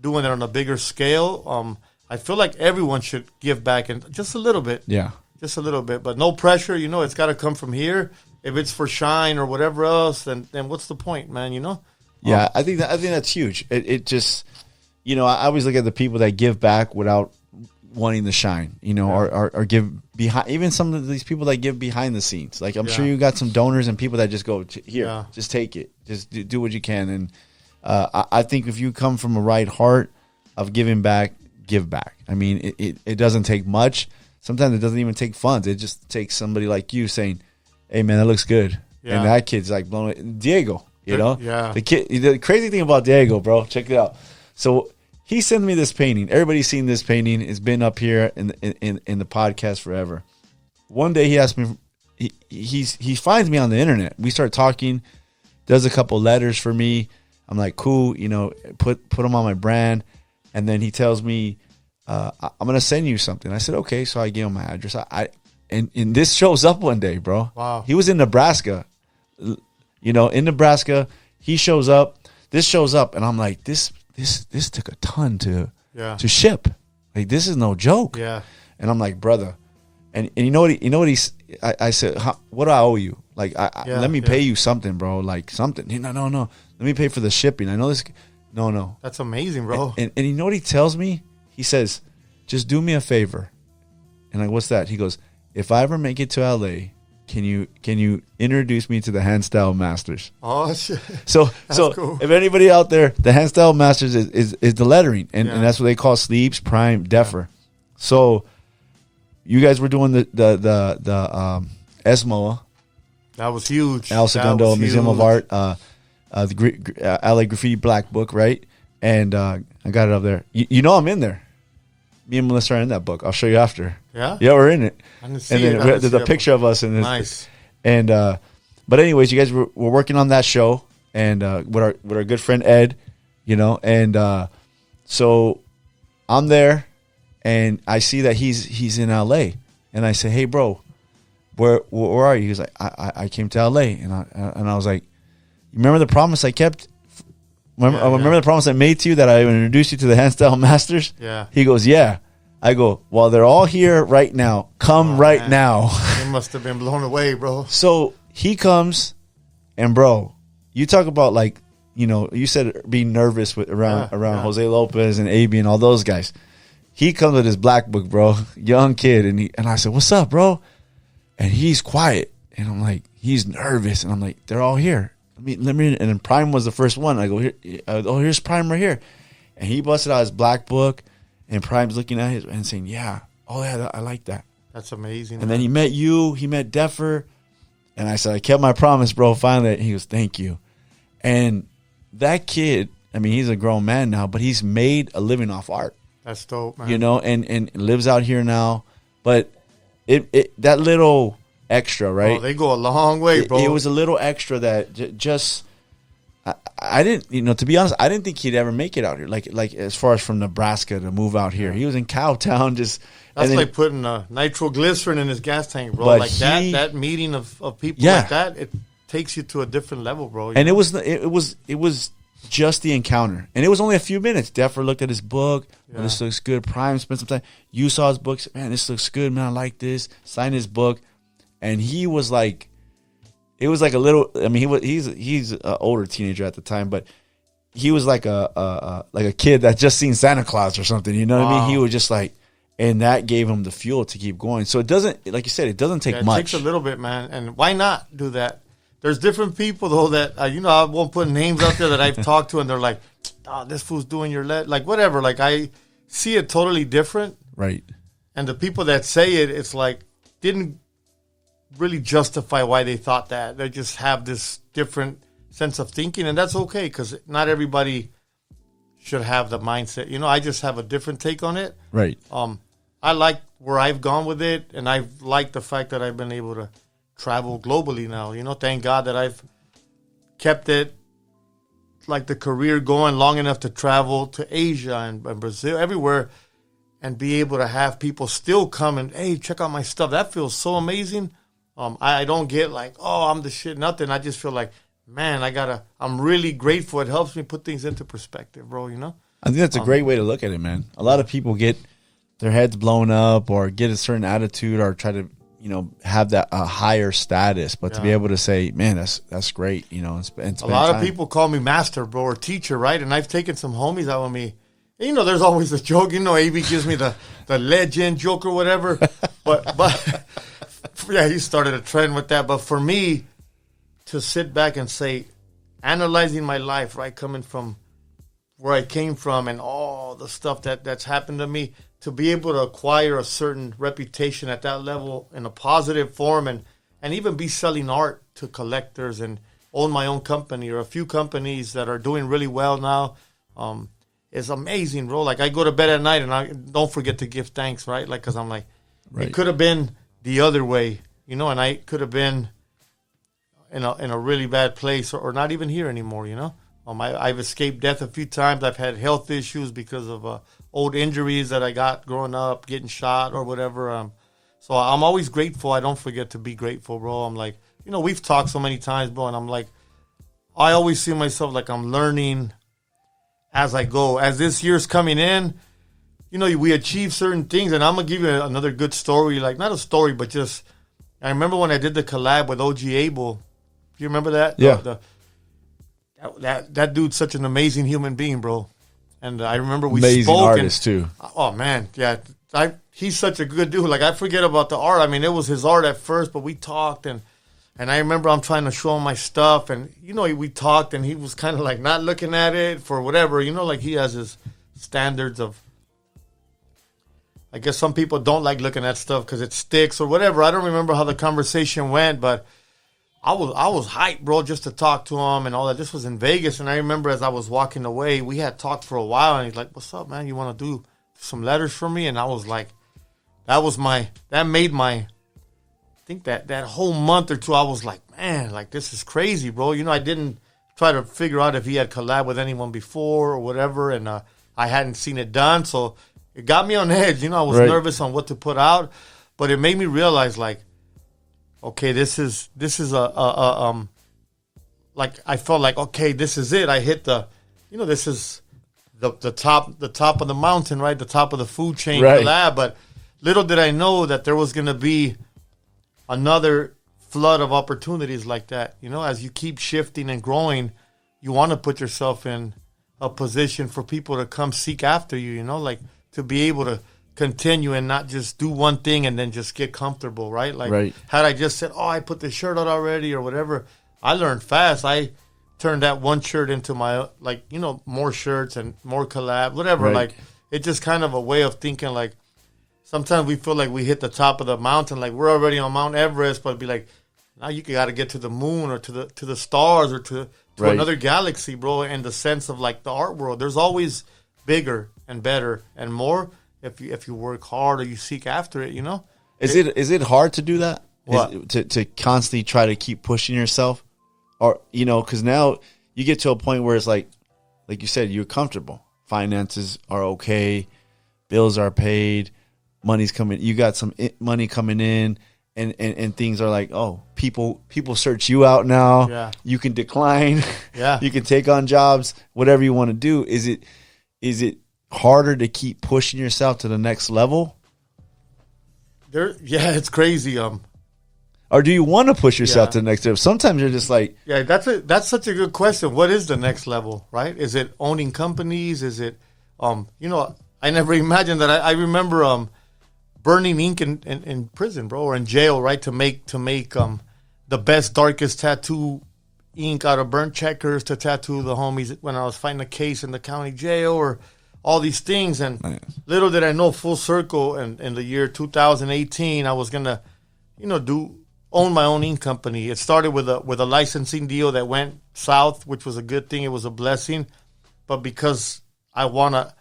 doing it on a bigger scale. I feel like everyone should give back, and just a little bit. Yeah. Just a little bit, but no pressure. It's got to come from here. If it's for shine or whatever else, then what's the point, man? Yeah, I think that's huge. It just, I always look at the people that give back without wanting to shine, or give behind. Even some of these people that give behind the scenes. Like, I'm sure you got some donors and people that just go here, just take it, just do what you can. And I think if you come from a right heart of giving back, give back. I mean, it doesn't take much. Sometimes it doesn't even take funds. It just takes somebody like you saying, hey, man, that looks good. Yeah. And that kid's like blown away. Diego, Yeah. The crazy thing about Diego, bro, check it out. So he sent me this painting. Everybody's seen this painting. It's been up here in the podcast forever. One day he asked me, he finds me on the internet. We start talking, does a couple letters for me. I'm like, cool, put them on my brand. And then he tells me, I'm gonna send you something. I said, okay. So I gave him my address. And this shows up one day, bro. Wow. He was in Nebraska. In Nebraska, he shows up. This shows up, and I'm like, this took a ton to ship. Like, this is no joke. Yeah. And I'm like, brother, and you know what I said, what do I owe you? Like, let me pay you something, bro. Like something. No. Let me pay for the shipping. I know this. No. That's amazing, bro. And you know what he tells me? He says, just do me a favor. And like, what's that? He goes, if I ever make it to LA, can you introduce me to the Handstyle Masters? Oh shit! So cool. If anybody out there, the Handstyle Masters is the lettering, and that's what they call sleeves, prime, defer. So you guys were doing the ESMO. That was huge. El Segundo Museum of Art, the LA Graffiti Black Book, right? And I got it up there. You know I'm in there. Me and Melissa are in that book. I'll show you after. Yeah? Yeah, we're in it. I didn't see and then it. there's a picture of us in this. Nice. And but anyways, you guys were working on that show, and with our good friend Ed, and so I'm there, and I see that he's in LA, and I say, hey bro, where are you? He was like, I came to LA, and I was like, you remember the promise I kept? Remember the promise I made to you that I would introduce you to the Handstyle Masters? Yeah. He goes, yeah. I go, well, they're all here right now. Come right now. He must have been blown away, bro. So he comes, and bro, you talk about like, you said being nervous around Jose Lopez and AB and all those guys. He comes with his black book, bro, young kid, and I said, what's up, bro? And he's quiet, and I'm like, he's nervous, and I'm like, they're all here. Let me, and then Prime was the first one. I go, here's Prime right here, and he busted out his black book, and Prime's looking at his and saying, yeah, I like that. That's amazing. And then he met you, he met Defer, and I said, I kept my promise, bro. Finally, and he goes, thank you. And that kid, he's a grown man now, but he's made a living off art. That's dope, man. And lives out here now, but it that little extra, right? Oh, they go a long way, bro. It was a little extra that just I didn't, to be honest, I didn't think he'd ever make it out here. Like as far as from Nebraska to move out here, he was in Cowtown. That's like putting nitroglycerin in his gas tank, bro. Like that meeting of people like that, it takes you to a different level, bro. And it was just the encounter, and it was only a few minutes. Defer looked at his book. Yeah. This looks good. Prime spent some time. You saw his books. Man, this looks good. Man, I like this. Signed his book. And he was like, it was like a little. He's an older teenager at the time, but he was like a kid that just seen Santa Claus or something. You know what I mean? He was just like, and that gave him the fuel to keep going. So it doesn't, like you said, it doesn't take much. It takes a little bit, man. And why not do that? There's different people though that I won't put names out there that I've talked to, and they're like, "Oh, this fool's doing your like whatever." Like I see it totally different, right? And the people that say it, it's like didn't really justify why they thought that. They just have this different sense of thinking, and that's okay because not everybody should have the mindset. I just have a different take on it. Right. I like where I've gone with it, and I've liked the fact that I've been able to travel globally now. Thank God that I've kept it like the career going long enough to travel to Asia and Brazil, everywhere, and be able to have people still come and, hey, check out my stuff. That feels so amazing. I don't get like, oh, I'm the shit, nothing. I just feel like, man, I'm really grateful. It helps me put things into perspective, bro, I think that's a great way to look at it, man. A lot of people get their heads blown up or get a certain attitude or try to, have that higher status, but to be able to say, man, that's great, and spend a lot time. of people call me master, bro, or teacher, right? And I've taken some homies out with me. And, there's always a joke, AB gives me the legend joke or whatever, but yeah, he started a trend with that. But for me to sit back and say, analyzing my life, right, coming from where I came from and all the stuff that's happened to me, to be able to acquire a certain reputation at that level in a positive form and even be selling art to collectors and own my own company or a few companies that are doing really well now is amazing, bro. Like I go to bed at night and I don't forget to give thanks, right? Like, because I'm like, It could have been the other way, and I could have been in a really bad place or not even here anymore, I've escaped death a few times. I've had health issues because of old injuries that I got growing up, getting shot or whatever. So I'm always grateful. I don't forget to be grateful, bro. I'm like, we've talked so many times, bro, and I'm like, I always see myself like I'm learning as I go. As this year's coming in, we achieve certain things, and I'm going to give you another good story. Like, not a story, but just, I remember when I did the collab with OG Abel. Do you remember that? Yeah. That dude's such an amazing human being, bro. And I remember we amazing spoke. Artist, too. Oh, man. Yeah. He's such a good dude. Like, I forget about the art. I mean, it was his art at first, but we talked, and I remember I'm trying to show him my stuff, and, we talked, and he was kind of like not looking at it for whatever, like he has his standards of, I guess some people don't like looking at stuff because it sticks or whatever. I don't remember how the conversation went, but I was hyped, bro, just to talk to him and all that. This was in Vegas, and I remember as I was walking away, we had talked for a while, and he's like, "What's up, man? You want to do some letters for me?" And I was like, that made my, I think that whole month or two, I was like, man, like, this is crazy, bro. I didn't try to figure out if he had collabed with anyone before or whatever, and I hadn't seen it done, so it got me on edge. I was nervous on what to put out, but it made me realize, like, okay, this is like, I felt like, okay, this is it. I hit this is the top of the mountain, right? The top of the food chain collab. But little did I know that there was going to be another flood of opportunities like that. As you keep shifting and growing, you want to put yourself in a position for people to come seek after you, like to be able to continue and not just do one thing and then just get comfortable, right? Like, had I just said, I put the shirt out already or whatever, I learned fast. I turned that one shirt into my, like, more shirts and more collab, whatever. Like, it's just kind of a way of thinking, like, sometimes we feel like we hit the top of the mountain, like we're already on Mount Everest, but it'd be like, now you got to get to the moon or to the stars or to another galaxy, bro. In the sense of, like, the art world, there's always bigger and better and more if you work hard or you seek after it. Is it hard to do that? What? To constantly try to keep pushing yourself, or because now you get to a point where it's like you said, you're comfortable, finances are okay, bills are paid, money's coming, you got some money coming in. And things are like, people search you out now. Yeah. You can decline. Yeah. You can take on jobs, whatever you want to do. Is it harder to keep pushing yourself to the next level? It's crazy. Or do you want to push yourself to the next level? Sometimes you're just like, that's such a good question. What is the next level, right? Is it owning companies? Is it, I never imagined that. I remember burning ink in prison, bro, or in jail, right, to make the best, darkest tattoo ink out of burnt checkers to tattoo the homies when I was fighting a case in the county jail, or all these things. And little did I know, full circle, in the year 2018, I was gonna, own my own ink company. It started with a licensing deal that went south, which was a good thing. It was a blessing, but because I wanna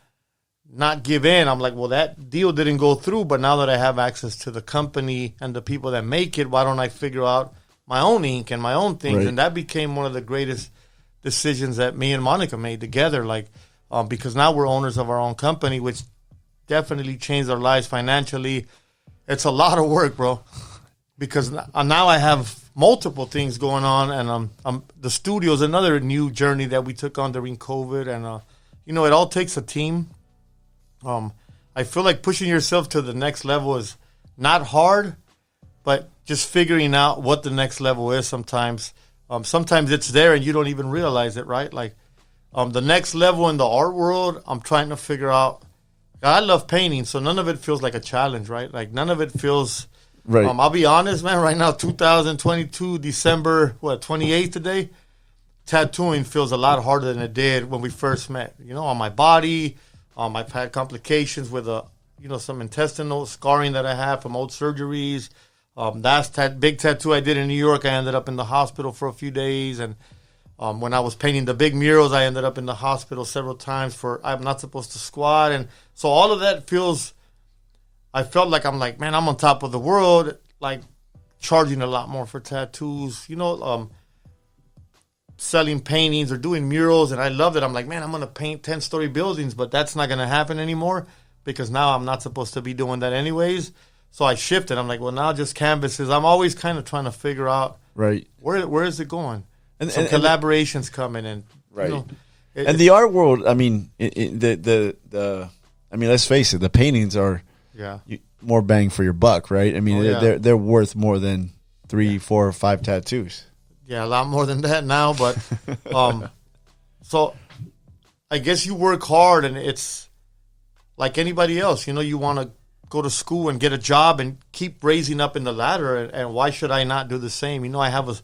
not give in, I'm like, well, that deal didn't go through, but now that I have access to the company and the people that make it, why don't I figure out my own ink and my own things? And that became one of the greatest decisions that me and Monica made together, like, because now we're owners of our own company, which definitely changed our lives financially. It's a lot of work, bro, because now I have multiple things going on, and the studio is another new journey that we took on during COVID, and it all takes a team. I feel like pushing yourself to the next level is not hard, but just figuring out what the next level is sometimes. Sometimes it's there and you don't even realize it, right? Like, the next level in the art world, I'm trying to figure out. I love painting, so none of it feels like a challenge, right? Like, none of it feels... Right. I'll be honest, man, right now, 2022, December, 28th today, tattooing feels a lot harder than it did when we first met, on my body. I've had complications with some intestinal scarring that I have from old surgeries. That big tattoo I did in New York, I ended up in the hospital for a few days. And when I was painting the big murals, I ended up in the hospital several times I'm not supposed to squat. And so all of that I felt like I'm on top of the world, like charging a lot more for tattoos, selling paintings or doing murals, and I loved it. I'm like, man, I'm going to paint 10-story buildings, but that's not going to happen anymore because now I'm not supposed to be doing that anyways. So I shifted. I'm like, well, now just canvases. I'm always kind of trying to figure out where is it going. And collaborations coming in. Right. You know, and the art world, I mean, I mean, let's face it, the paintings are more bang for your buck, right? I mean, they're worth more than 3, 4, or 5 tattoos. Yeah, a lot more than that now, but so I guess you work hard, and it's like anybody else. You know, you want to go to school and get a job and keep raising up in the ladder, and why should I not do the same? You know, I have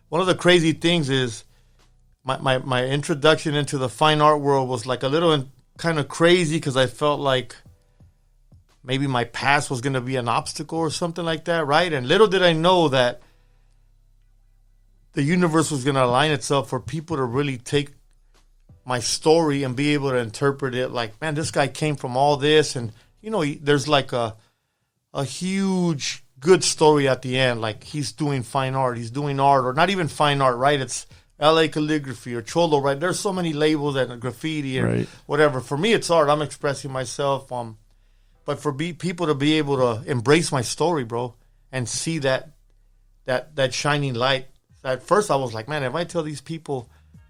one of the crazy things is my introduction into the fine art world was like a little kind of crazy because I felt like maybe my past was going to be an obstacle or something like that, right? And little did I know that the universe was going to align itself for people to really take my story and be able to interpret it like, man, this guy came from all this. And, you know, there's like a huge good story at the end. Like he's doing fine art, he's doing art, or not even fine art, right? It's LA calligraphy or cholo, right? There's so many labels and graffiti and whatever. For me, it's art. I'm expressing myself. But for people to be able to embrace my story, bro, and see that shining light. At first, I was like, man, if I tell these people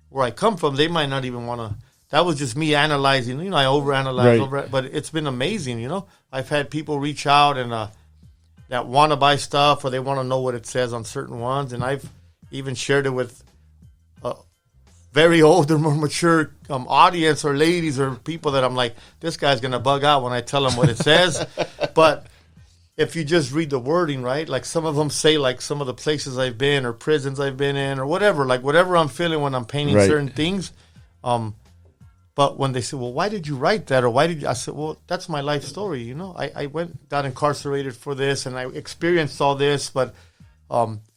where I come from, they might not even want to. That was just me analyzing. You know, I overanalyze, but it's been amazing. You know, I've had people reach out and that want to buy stuff or they want to know what it says on certain ones, and I've even shared it with very older, more mature audience or ladies or people that I'm like, this guy's gonna bug out when I tell him what it says. But if you just read the wording, right? Like some of them say like some of the places I've been or prisons I've been in or whatever, like whatever I'm feeling when I'm painting certain things. But when they say, well, why did you write that? Or why did you? I said, well, that's my life story. You know, I got incarcerated for this and I experienced all this, but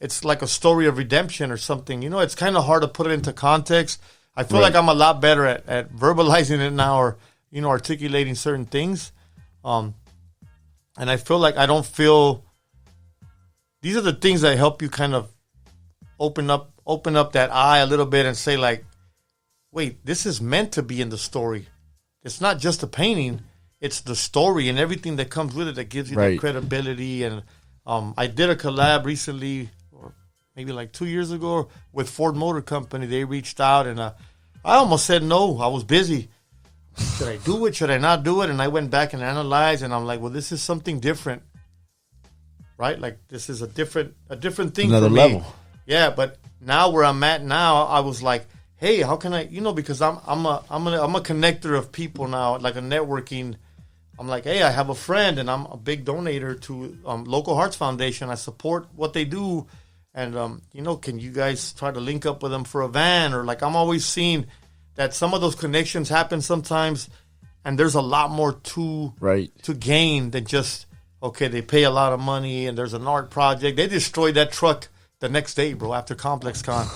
it's like a story of redemption or something. You know, it's kind of hard to put it into context. I feel like I'm a lot better at verbalizing it now or, you know, articulating certain things. And I feel like I don't feel these are the things that help you kind of open up that eye a little bit and say like, wait, this is meant to be in the story. It's not just a painting. It's the story and everything that comes with it that gives you that credibility. And I did a collab recently, or maybe like 2 years ago, with Ford Motor Company. They reached out and I almost said no. I was busy. Should I do it? Should I not do it? And I went back and analyzed, and I'm like, well, this is something different, right? Like this is a different thing. Another for me. level. Yeah, but now where I'm at now, I was like, hey, how can I? You know, because I'm a connector of people now, like a networking. I'm like, hey, I have a friend, and I'm a big donator to Local Hearts Foundation. I support what they do, and you know, can you guys try to link up with them for a van? Or like, I'm always seeing that some of those connections happen sometimes, and there's a lot more to gain than just okay. They pay a lot of money, and there's an art project. They destroyed that truck the next day, bro, after ComplexCon.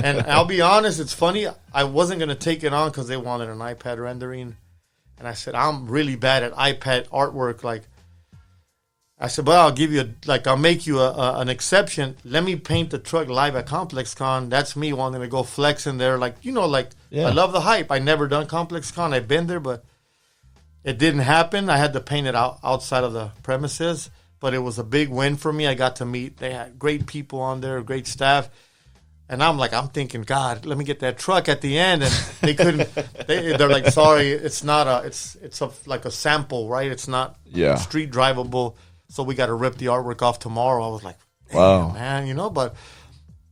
And I'll be honest, it's funny. I wasn't gonna take it on because they wanted an iPad rendering. And I said, I'm really bad at iPad artwork. Like, I said, but I'll give you, I'll make you an exception. Let me paint the truck live at ComplexCon. That's me wanting to go flex in there. Like, you know, I love the hype. I never done ComplexCon. I've been there, but it didn't happen. I had to paint it outside of the premises. But it was a big win for me. I got to meet, they had great people on there, great staff. And I'm thinking, God, let me get that truck at the end. And they couldn't, they're like, sorry, it's not it's like a sample, right? It's not street drivable. So we got to rip the artwork off tomorrow. I was like, wow, man, you know, but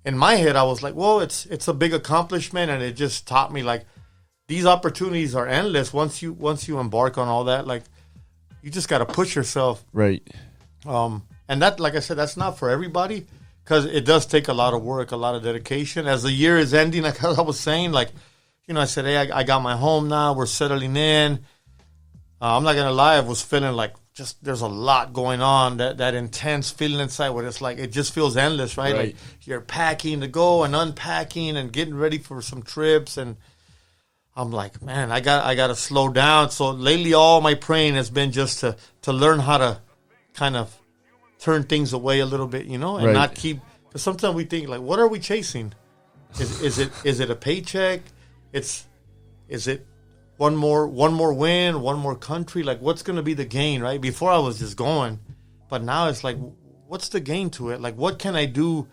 in my head, I was like, well, it's a big accomplishment. And it just taught me like these opportunities are endless. Once you embark on all that, like you just got to push yourself. Right. And that, like I said, that's not for everybody. Because it does take a lot of work, a lot of dedication. As the year is ending, like I was saying, like, you know, I said, hey, I got my home now. We're settling in. I'm not going to lie. I was feeling like just there's a lot going on, that intense feeling inside where it's like it just feels endless, right? Like you're packing to go and unpacking and getting ready for some trips. And I'm like, man, I got to slow down. So lately all my praying has been just to learn how to kind of turn things away a little bit, you know, and not keep, because sometimes we think like, what are we chasing? Is it a paycheck? Is it one more win, one more country? Like, what's going to be the gain, right? Before I was just going, but now it's like, what's the gain to it? Like, what can I do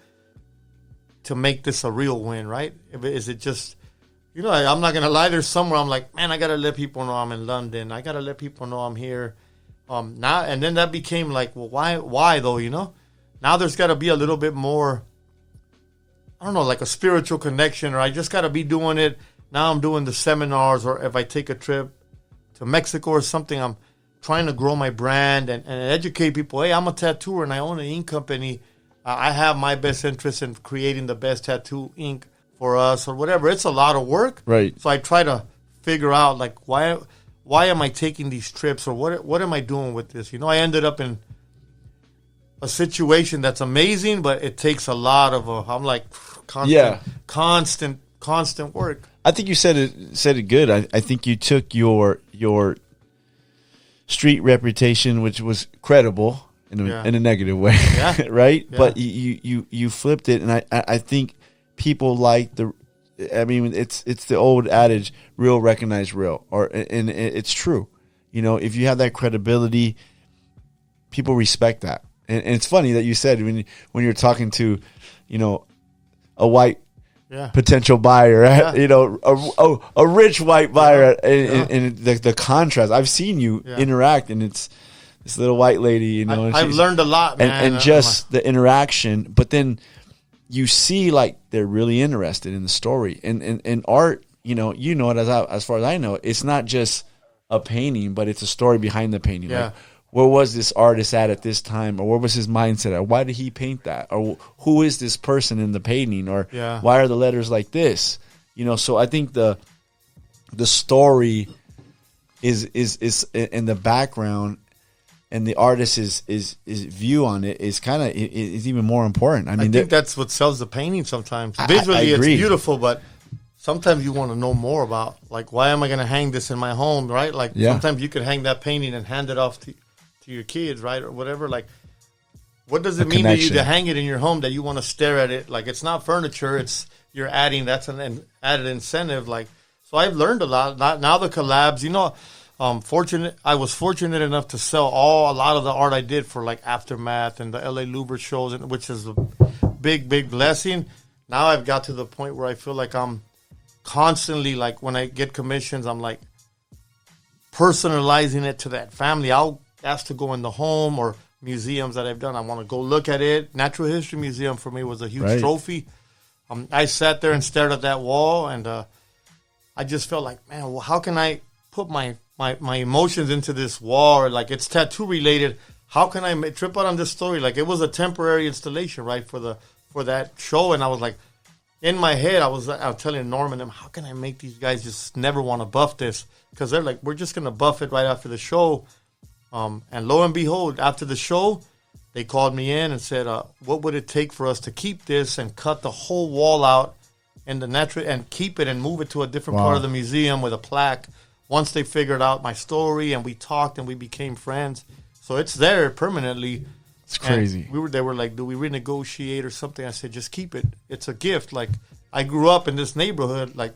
to make this a real win, right? Is it just, I'm not going to lie, there's somewhere I'm like, man, I got to let people know I'm in London. I got to let people know I'm here. Now, and then that became like, well, why though, Now there's got to be a little bit more, I don't know, like a spiritual connection, or I just got to be doing it. Now I'm doing the seminars, or if I take a trip to Mexico or something, I'm trying to grow my brand and educate people. Hey, I'm a tattooer and I own an ink company. I have my best interest in creating the best tattoo ink for us or whatever. It's a lot of work. Right. So I try to figure out, like, why am I taking these trips, or what am I doing with this? I ended up in a situation that's amazing, but it takes a lot of I'm like constant work. I think you said it good. I think you took your street reputation, which was credible in a negative way, right? Yeah. But you flipped it, and I think people like it's the old adage, real recognize real, and it's true. If you have that credibility, people respect that. And it's funny that you said when you're talking to, a white potential buyer, a rich white buyer, and the contrast. I've seen you interact, and it's this little white lady, I've learned a lot, man. And just the interaction, but then you see like they're really interested in the story and art. It as far as I know, it's not just a painting, but it's a story behind the painting. Yeah. Like, where was this artist at this time, or what was his mindset at? Why did he paint that? Or who is this person in the painting? Or why are the letters like this? So I think the story is in the background, and the artist's view on it is kind of is even more important. I think that's what sells the painting sometimes. Visually, it's beautiful, but sometimes you want to know more about, like, why am I going to hang this in my home, right? Like, sometimes you could hang that painting and hand it off to your kids, right, or whatever. Like, what does it mean to you to hang it in your home, that you want to stare at it? Like, it's not furniture, it's you're adding, that's an added incentive. Like, so I've learned a lot. Now the collabs, I was fortunate enough to sell a lot of the art I did for, like, Aftermath and the LA Luber shows, which is a big blessing. Now I've got to the point where I feel like I'm constantly, like, when I get commissions, I'm like personalizing it to that family. I'll ask to go in the home or museums that I've done. I want to go look at it. Natural History Museum for me was a huge trophy. I sat there and stared at that wall, and I just felt like, man, well, how can I put my emotions into this wall? Or, like, it's tattoo related. How can I trip out on this story? Like, it was a temporary installation, right, for that show, and I was like, in my head, I was telling Norm and them, how can I make these guys just never want to buff this? Because they're like, we're just going to buff it right after the show. And lo and behold, after the show, they called me in and said, what would it take for us to keep this and cut the whole wall out in the natural and keep it and move it to a different part of the museum with a plaque? Once they figured out my story and we talked and we became friends. So it's there permanently. It's crazy. And they were like, do we renegotiate or something? I said, just keep it. It's a gift. Like, I grew up in this neighborhood. Like,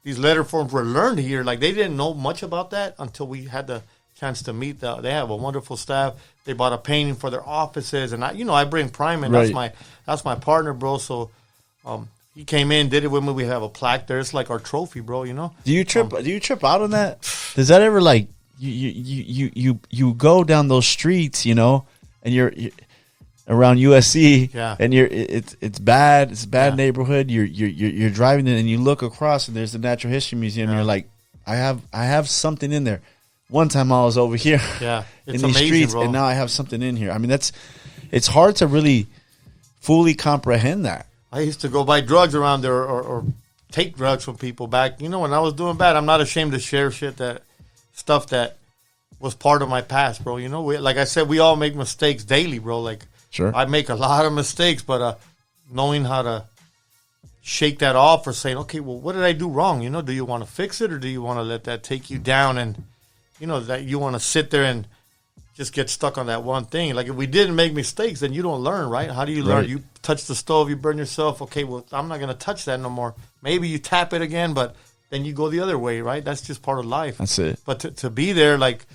these letter forms were learned here. Like, they didn't know much about that until we had the chance to meet. They have a wonderful staff. They bought a painting for their offices, and I bring Prime in. That's my partner, bro. So he came in, did it with me. We have a plaque there. It's like our trophy, bro. Do you trip out on that? Does that ever, like, you go down those streets, and you're around USC, and it's bad. It's a bad neighborhood. You're driving in and you look across and there's the Natural History Museum. And you're like, I have something in there. One time I was over here in these amazing, streets, bro. And now I have something in here. I mean, it's hard to really fully comprehend that. I used to go buy drugs around there or take drugs from people back. When I was doing bad, I'm not ashamed to share stuff that was part of my past, bro. Like I said, we all make mistakes daily, bro. Like, sure, I make a lot of mistakes, but knowing how to shake that off or saying, okay, well, what did I do wrong? Do you want to fix it, or do you want to let that take you down and, that you want to sit there and just get stuck on that one thing. Like if we didn't make mistakes, then you don't learn, right? How do you learn? Right. You touch the stove, you burn yourself. Okay, well, I'm not going to touch that no more. Maybe you tap it again, but then you go the other way, right? That's just part of life. That's it. But to be there, like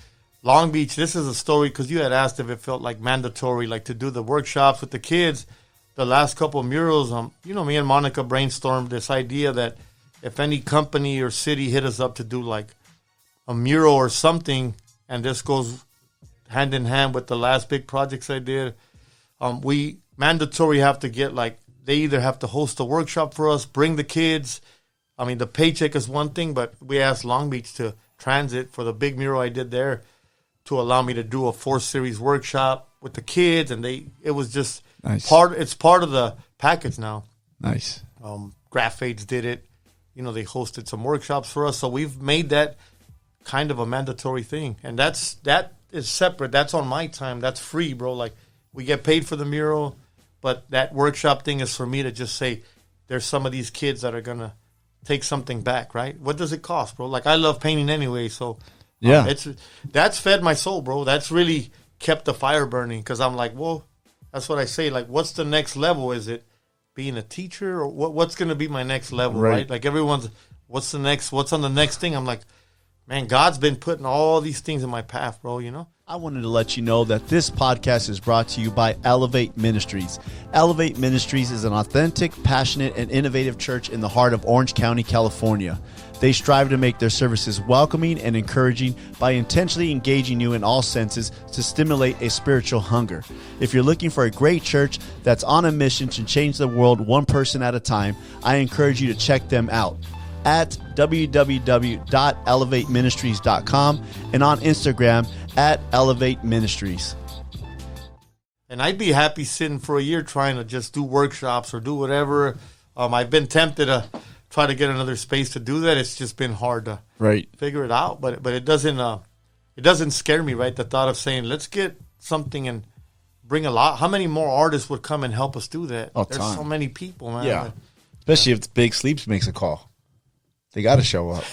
Long Beach, this is a story because you had asked if it felt like mandatory, like to do the workshops with the kids. The last couple of murals, me and Monica brainstormed this idea that if any company or city hit us up to do like a mural or something, and this goes hand in hand with the last big projects I did, we mandatory have to get like, they either have to host a workshop for us, bring the kids. I mean, the paycheck is one thing, but we asked Long Beach to transit for the big mural I did there to allow me to do a 4-series workshop with the kids, and it was just nice. It's part of the package now. Nice. Graph-Aids did it. They hosted some workshops for us, so we've made that kind of a mandatory thing, and that is separate. That's on my time. That's free, bro. Like we get paid for the mural, but that workshop thing is for me to just say, there's some of these kids that are gonna take something back, right? What does it cost, bro? Like I love painting anyway, so yeah, that's fed my soul, bro. That's really kept the fire burning because I'm like, well, that's what I say. Like, what's the next level? Is it being a teacher or what's going to be my next level, right? Like everyone's, what's on the next thing? I'm like, man, God's been putting all these things in my path, bro, I wanted to let you know that this podcast is brought to you by Elevate Ministries. Elevate Ministries is an authentic, passionate, and innovative church in the heart of Orange County, California. They strive to make their services welcoming and encouraging by intentionally engaging you in all senses to stimulate a spiritual hunger. If you're looking for a great church that's on a mission to change the world one person at a time, I encourage you to check them out at www.elevateministries.com and on Instagram at Elevate Ministries. And I'd be happy sitting for a year trying to just do workshops or do whatever. I've been tempted to try to get another space to do that. It's just been hard to figure it out. But it doesn't scare me, right? The thought of saying, let's get something and bring a lot. How many more artists would come and help us do that? There's so many people, man. Yeah. Especially if Big Sleeps makes a call. They got to show up.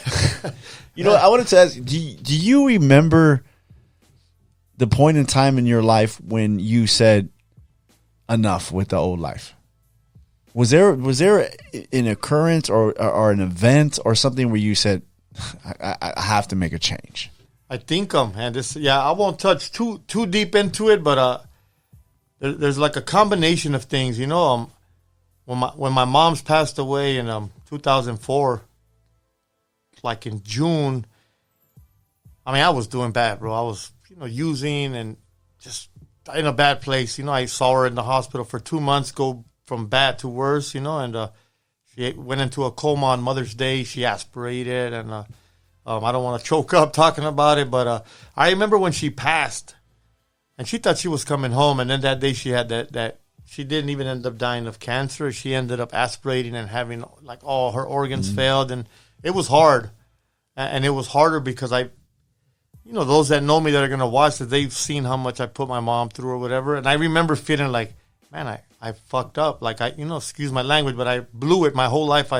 I wanted to ask, do you remember the point in time in your life when you said enough with the old life? Was there an occurrence or an event or something where you said, I have to make a change? I think man, I won't touch too deep into it, but there's like a combination of things. When my mom's passed away in 2004, like in June, I mean, I was doing bad, bro. I was using and just in a bad place. I saw her in the hospital for 2 months, go from bad to worse, and she went into a coma on Mother's Day. She aspirated, and I don't want to choke up talking about it, but I remember when she passed, and she thought she was coming home, and then that day she had that she didn't even end up dying of cancer. She ended up aspirating and having like all her organs failed, and it was hard, and it was harder because those that know me that are gonna watch that, they've seen how much I put my mom through or whatever, and I remember feeling like, man, I fucked up. Like excuse my language, but I blew it my whole life.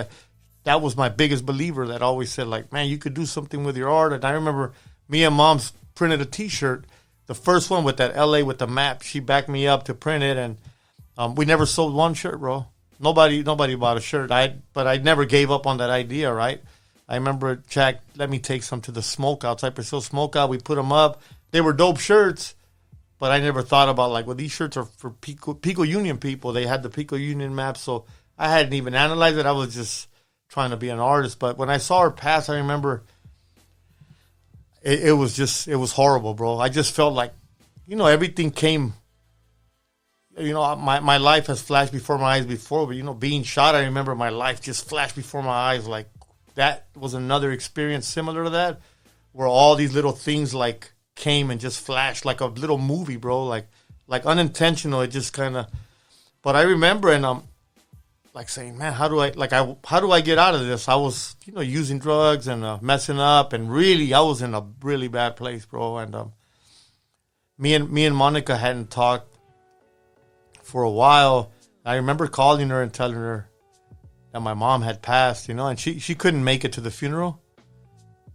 That was my biggest believer that always said like, man, you could do something with your art. And I remember me and Mom's printed a T-shirt, the first one with that LA with the map. She backed me up to print it, and we never sold one shirt, bro. Nobody bought a shirt. But I never gave up on that idea, right? I remember Jack let me take some to the Smokeout, Cypress Hill Smokeout. We put them up. They were dope shirts. But I never thought about, like, well, these shirts are for Pico Union people. They had the Pico Union map, so I hadn't even analyzed it. I was just trying to be an artist. But when I saw her pass, I remember it was horrible, bro. I just felt like, everything came, my life has flashed before my eyes before. But, being shot, I remember my life just flashed before my eyes. Like, that was another experience similar to that, where all these little things, like, came and just flashed like a little movie, bro, like unintentional. It just kind of, but I remember, and I'm like saying, man, how do I get out of this? I was, using drugs and messing up, and really, I was in a really bad place, bro. And me and Monica hadn't talked for a while. I remember calling her and telling her that my mom had passed, and she couldn't make it to the funeral.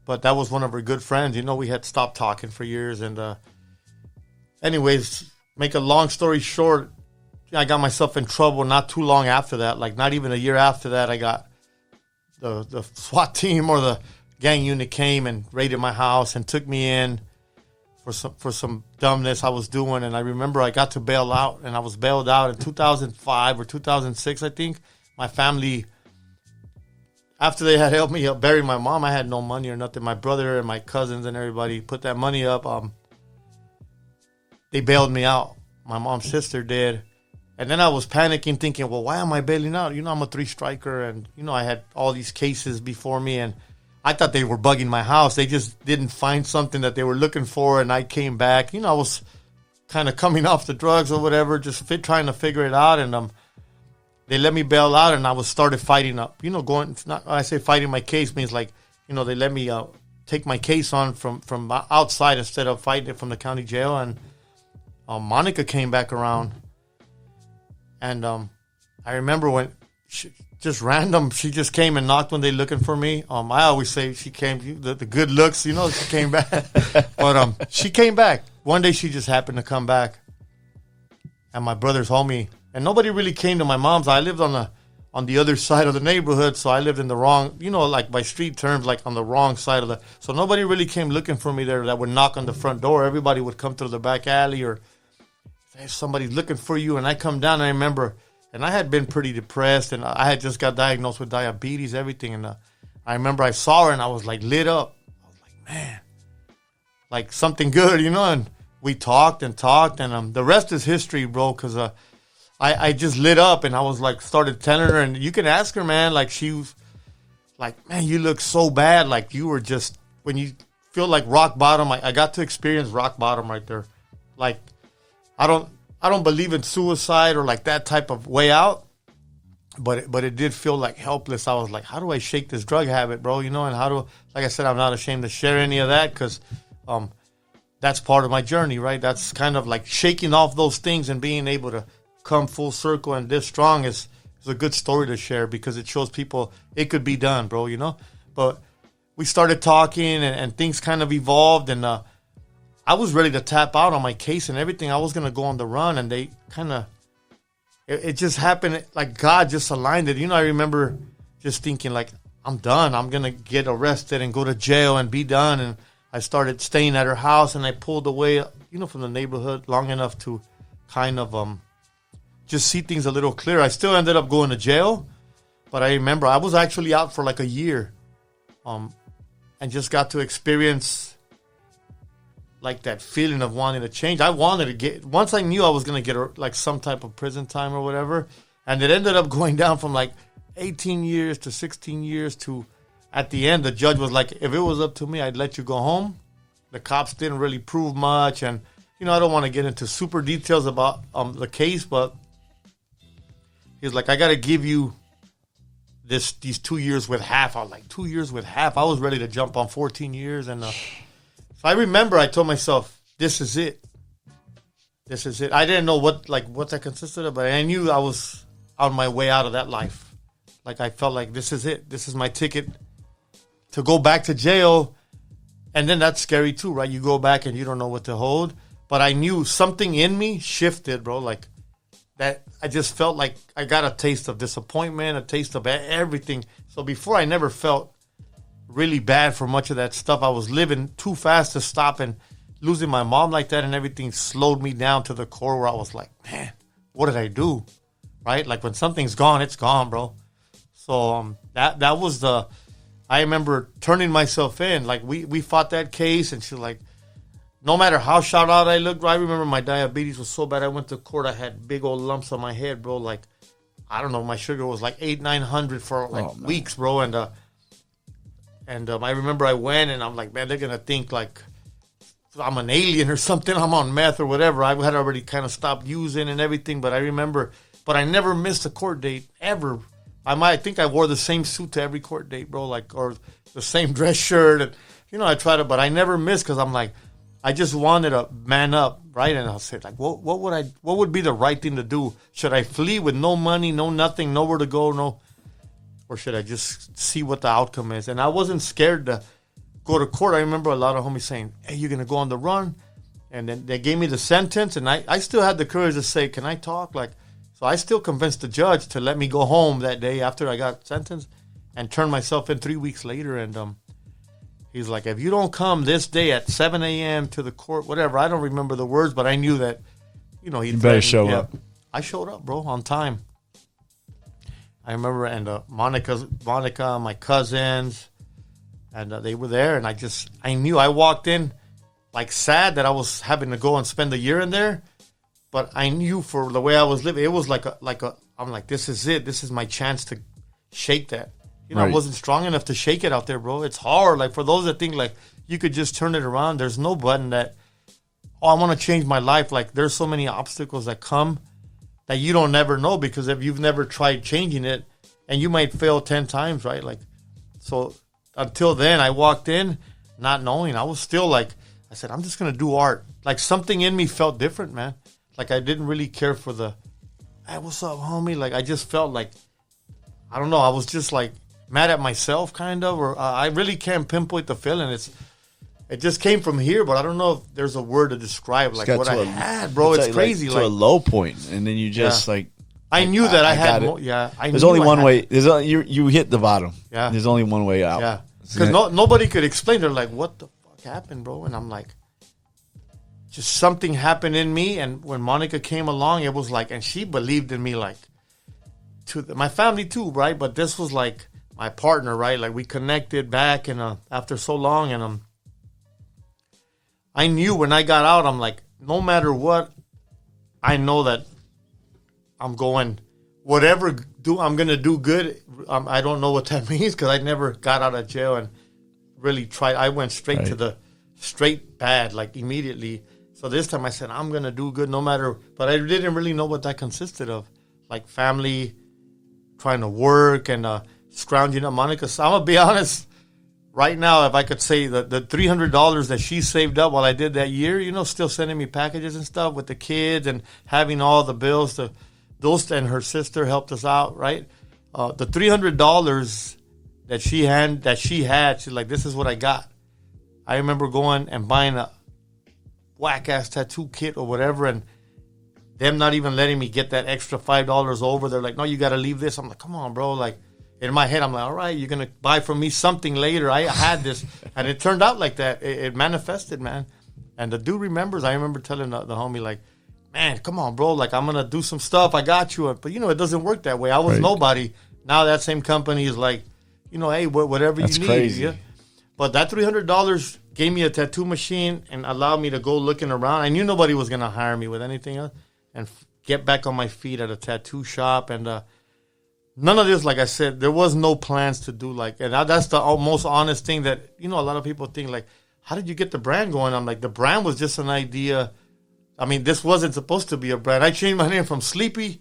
But that was one of her good friends. We had stopped talking for years. And anyways, make a long story short, I got myself in trouble not too long after that. Like, not even a year after that, I got the SWAT team or the gang unit came and raided my house and took me in for some dumbness I was doing. And I remember I got to bail out, and I was bailed out in 2005 or 2006, I think. My family, after they had helped me bury my mom, I had no money or nothing. My brother and my cousins and everybody put that money up. They bailed me out. My mom's sister did. And then I was panicking, thinking, well, why am I bailing out? You know, I'm a 3-striker, and, you know, I had all these cases before me, and I thought they were bugging my house. They just didn't find something that they were looking for, and I came back. You know, I was kind of coming off the drugs or whatever, just trying to figure it out, and they let me bail out, and I started fighting up. You know, when I say fighting my case means, like, you know, they let me take my case on from outside instead of fighting it from the county jail, and Monica came back around. And I remember when she just came and knocked when they looking for me. I always say she came, the good looks, you know, she came back. But she came back. One day she just happened to come back. And my brothers told me, and nobody really came to my mom's. I lived on the other side of the neighborhood, so I lived in the wrong, you know, like by street terms, like on the wrong side of so nobody really came looking for me there that would knock on the front door. Everybody would come through the back alley or hey, somebody's looking for you. And I come down, and I remember, and I had been pretty depressed, and I had just got diagnosed with diabetes, everything. And I remember I saw her, and I was like lit up. I was like, man, like something good, you know. And we talked, and the rest is history, bro, because I just lit up, and I was like, started telling her, and you can ask her, man, like she was like, man, you look so bad. Like you were just, when you feel like rock bottom, I got to experience rock bottom right there. Like, I don't believe in suicide or like that type of way out, but it did feel like helpless. I was like, how do I shake this drug habit, bro? You know, and like I said, I'm not ashamed to share any of that because that's part of my journey, right? That's kind of like shaking off those things and being able to come full circle and this strong is a good story to share because it shows people it could be done, bro, you know? But we started talking and things kind of evolved, and I was ready to tap out on my case and everything. I was going to go on the run, and they kind of, it just happened, like God just aligned it. You know, I remember just thinking, like, I'm done. I'm going to get arrested and go to jail and be done. And I started staying at her house, and I pulled away, you know, from the neighborhood long enough to kind of just see things a little clearer. I still ended up going to jail, but I remember I was actually out for like a year and just got to experience like that feeling of wanting to change. I wanted to get, once I knew I was going to get like some type of prison time or whatever, and it ended up going down from like 18 years to 16 years to, at the end, the judge was like, if it was up to me, I'd let you go home. The cops didn't really prove much, and, you know, I don't want to get into super details about the case, but he was like, I got to give you these 2 years with half. I was like, 2 years with half? I was ready to jump on 14 years, and I remember I told myself, this is it. This is it. I didn't know what that consisted of, but I knew I was on my way out of that life. Like, I felt like this is it. This is my ticket to go back to jail. And then that's scary too, right? You go back and you don't know what to hold. But I knew something in me shifted, bro. Like, that I just felt like I got a taste of disappointment, a taste of everything. So before, I never felt really bad for much of that stuff. I was living too fast to stop, and losing my mom like that and everything slowed me down to the core where I was like, man, what did I do? Right? Like, when something's gone, it's gone, bro. So that was I remember turning myself in. Like, we fought that case, and she's like, no matter how shot out I looked, I remember my diabetes was so bad. I went to court, I had big old lumps on my head, bro. Like, I don't know, my sugar was like 800-900 for like weeks, bro. And I remember I went, and I'm like, man, they're going to think like I'm an alien or something. I'm on meth or whatever. I had already kind of stopped using and everything. But I remember, but I never missed a court date ever. I think I wore the same suit to every court date, bro, like, or the same dress shirt. And, you know, I tried to, but I never missed because I'm like, I just wanted to man up, right? And I'll say, like, what would be the right thing to do? Should I flee with no money, no nothing, nowhere to go, no? Or should I just see what the outcome is? And I wasn't scared to go to court. I remember a lot of homies saying, hey, you're going to go on the run? And then they gave me the sentence, and I still had the courage to say, can I talk? Like, so I still convinced the judge to let me go home that day after I got sentenced and turn myself in 3 weeks later. And he's like, if you don't come this day at 7 a.m. to the court, whatever, I don't remember the words, but I knew that, you know, You better show up. I showed up, bro, on time. I remember, and Monica, my cousins, and they were there, and I knew. I walked in like sad that I was having to go and spend a year in there, but I knew for the way I was living, it was I'm like, this is it. This is my chance to shake that. You know, Right. I wasn't strong enough to shake it out there, bro. It's hard. Like, for those that think like you could just turn it around, there's no button that, I want to change my life. Like, there's so many obstacles that come that you don't never know, because if you've never tried changing it, and you might fail 10 times, right? Like, so until then, I walked in not knowing. I was still like, I said, I'm just going to do art. Like, something in me felt different, man. Like, I didn't really care for the, hey, what's up, homie? Like, I just felt like, I don't know, I was just like mad at myself, kind of, or I really can't pinpoint the feeling. It just came from here, but I don't know if there's a word to describe like got what to I a- had, bro. It's crazy. To a low point, and then you just like. I knew that I had. got it. I There's knew only I one had- way. You hit the bottom. Yeah. There's only one way out. Yeah, because nobody could explain. They're like, "What the fuck happened, bro?" And I'm like, just something happened in me. And when Monica came along, it was like, and she believed in me, like, my family too, right? But this was like my partner, right? Like, we connected back, and after so long, and I knew when I got out, I'm like, no matter what, I know that I'm going, whatever I'm going to do good. I don't know what that means, because I never got out of jail and really tried. I went straight to the straight bad, like, immediately. So this time I said, I'm going to do good no matter, but I didn't really know what that consisted of. Like, family, trying to work, and scrounging up Monica. So I'm going to be honest, right now, if I could say that the $300 that she saved up while I did that year, you know, still sending me packages and stuff with the kids and having all the bills to, those, and her sister helped us out, right? The $300 that she had, she's like, this is what I got. I remember going and buying a whack-ass tattoo kit or whatever, and them not even letting me get that extra $5 over. They're like, no, you got to leave this. I'm like, come on, bro. Like, in my head, I'm like, all right, you're going to buy from me something later. I had this. And it turned out like that. It manifested, man. And the dude remembers. I remember telling the homie, like, man, come on, bro. Like, I'm going to do some stuff. I got you. But, you know, it doesn't work that way. I was nobody. Now that same company is like, you know, hey, whatever you need. Crazy. Yeah? But that $300 gave me a tattoo machine and allowed me to go looking around. I knew nobody was going to hire me with anything else, and get back on my feet at a tattoo shop. And none of this, like I said, there was no plans to do like, and that's the most honest thing that, you know, a lot of people think like, how did you get the brand going? I'm like, the brand was just an idea. I mean, this wasn't supposed to be a brand. I changed my name from Sleepy,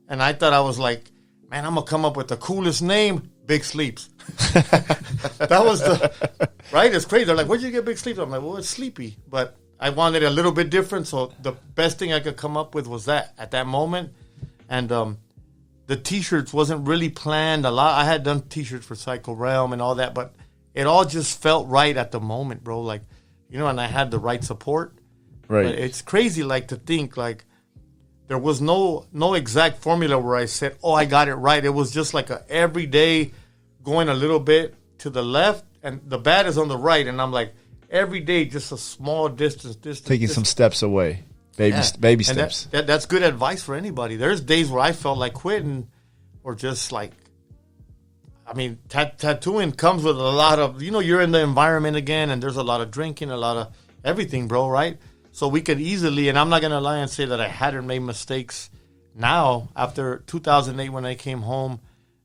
and I thought I was like, man, I'm going to come up with the coolest name, Big Sleeps. That was right? It's crazy. They're like, where'd you get Big Sleeps? I'm like, well, it's Sleepy. But I wanted it a little bit different, so the best thing I could come up with was that at that moment. And the T-shirts wasn't really planned a lot. I had done T-shirts for Psycho Realm and all that, but it all just felt right at the moment, bro. Like, you know, and I had the right support. Right. But it's crazy, like, to think, like, there was no exact formula where I said, oh, I got it right. It was just like a everyday going a little bit to the left, and the bat is on the right, and I'm like, every day just a small distance. Taking some steps away. Baby And steps. That's good advice for anybody. There's days where I felt like quitting, or just like, I mean, tattooing comes with a lot of, you know, you're in the environment again, and there's a lot of drinking, a lot of everything, bro, right? So we could easily, and I'm not going to lie and say that I hadn't made mistakes now after 2008 when I came home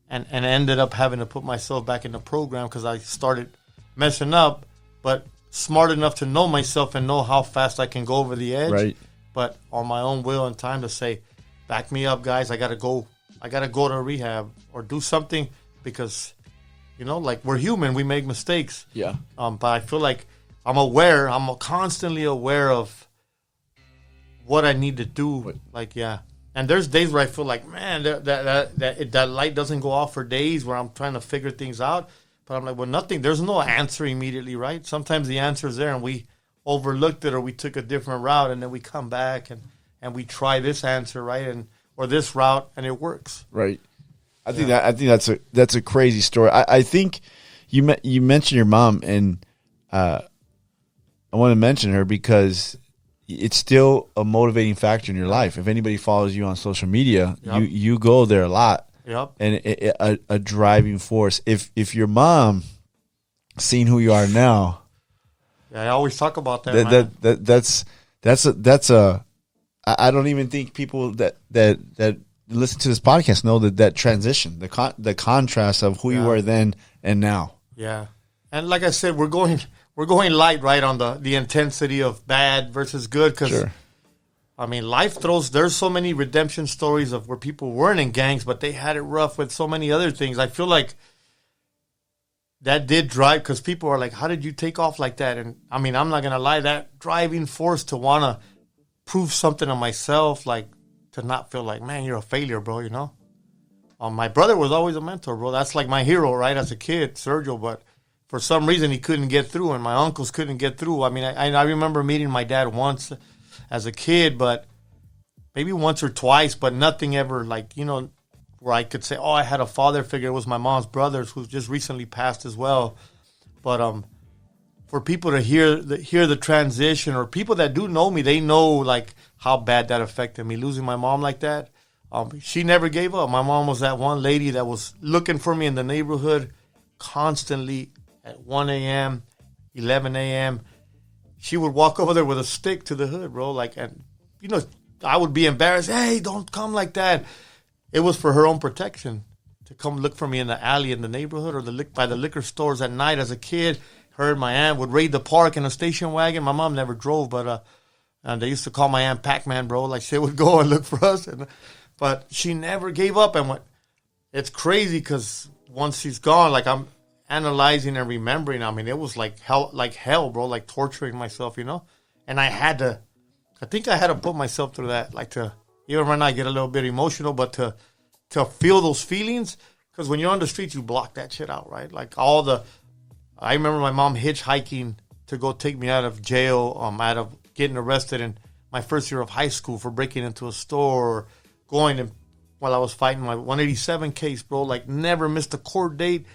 and ended up having to put myself back in the program because I started messing up, but smart enough to know myself and know how fast I can go over the edge. Right. But on my own will and time to say, back me up, guys. I got to go to rehab or do something because, you know, like, we're human. We make mistakes. Yeah. But I feel like I'm constantly aware of what I need to do. Like, yeah. And there's days where I feel like, man, that light doesn't go off for days where I'm trying to figure things out. But I'm like, well, nothing. There's no answer immediately, right? Sometimes the answer is there, and we overlooked it or we took a different route, and then we come back and we try this answer, right, and or this route, and it works. Right. I think that's a crazy story. I think you mentioned your mom, and I want to mention her because it's still a motivating factor in your life. If anybody follows you on social media, you go there a lot. Yep. And a driving force. If your mom seen who you are now, I always talk about that. That's a. I don't even think people that listen to this podcast know that transition, the contrast of who you were then and now. Yeah, and like I said, we're going light, right, on the intensity of bad versus good, because Sure. I mean, there's so many redemption stories of where people weren't in gangs, but they had it rough with so many other things. I feel like that did drive, because people are like, how did you take off like that? And I mean, I'm not going to lie, that driving force to want to prove something to myself, like to not feel like, man, you're a failure, bro, you know? My brother was always a mentor, bro. That's like my hero, right, as a kid, Sergio, but for some reason he couldn't get through, and my uncles couldn't get through. I mean, I remember meeting my dad once as a kid, but maybe once or twice, but nothing ever like, you know, where I could say, oh, I had a father figure. It was my mom's brothers, who just recently passed as well. But for people to hear the transition, or people that do know me, they know like how bad that affected me, losing my mom like that. She never gave up. My mom was that one lady that was looking for me in the neighborhood constantly at 1 a.m., 11 a.m., she would walk over there with a stick to the hood, bro. Like, and you know, I would be embarrassed. Hey, don't come like that. It was for her own protection to come look for me in the alley in the neighborhood, or by the liquor stores at night as a kid. Her and my aunt would raid the park in a station wagon. My mom never drove, but and they used to call my aunt Pac-Man, bro. Like, she would go and look for us, but she never gave up. And it's crazy, because once she's gone, like, I'm analyzing and remembering. I mean, it was like hell, bro, like torturing myself, you know? And I think I had to put myself through that, like, to, even right now I get a little bit emotional, but to feel those feelings, because when you're on the streets, you block that shit out, right? Like, I remember my mom hitchhiking to go take me out of jail, out of getting arrested in my first year of high school for breaking into a store, or going while I was fighting my 187 case, bro, like, never missed a court date.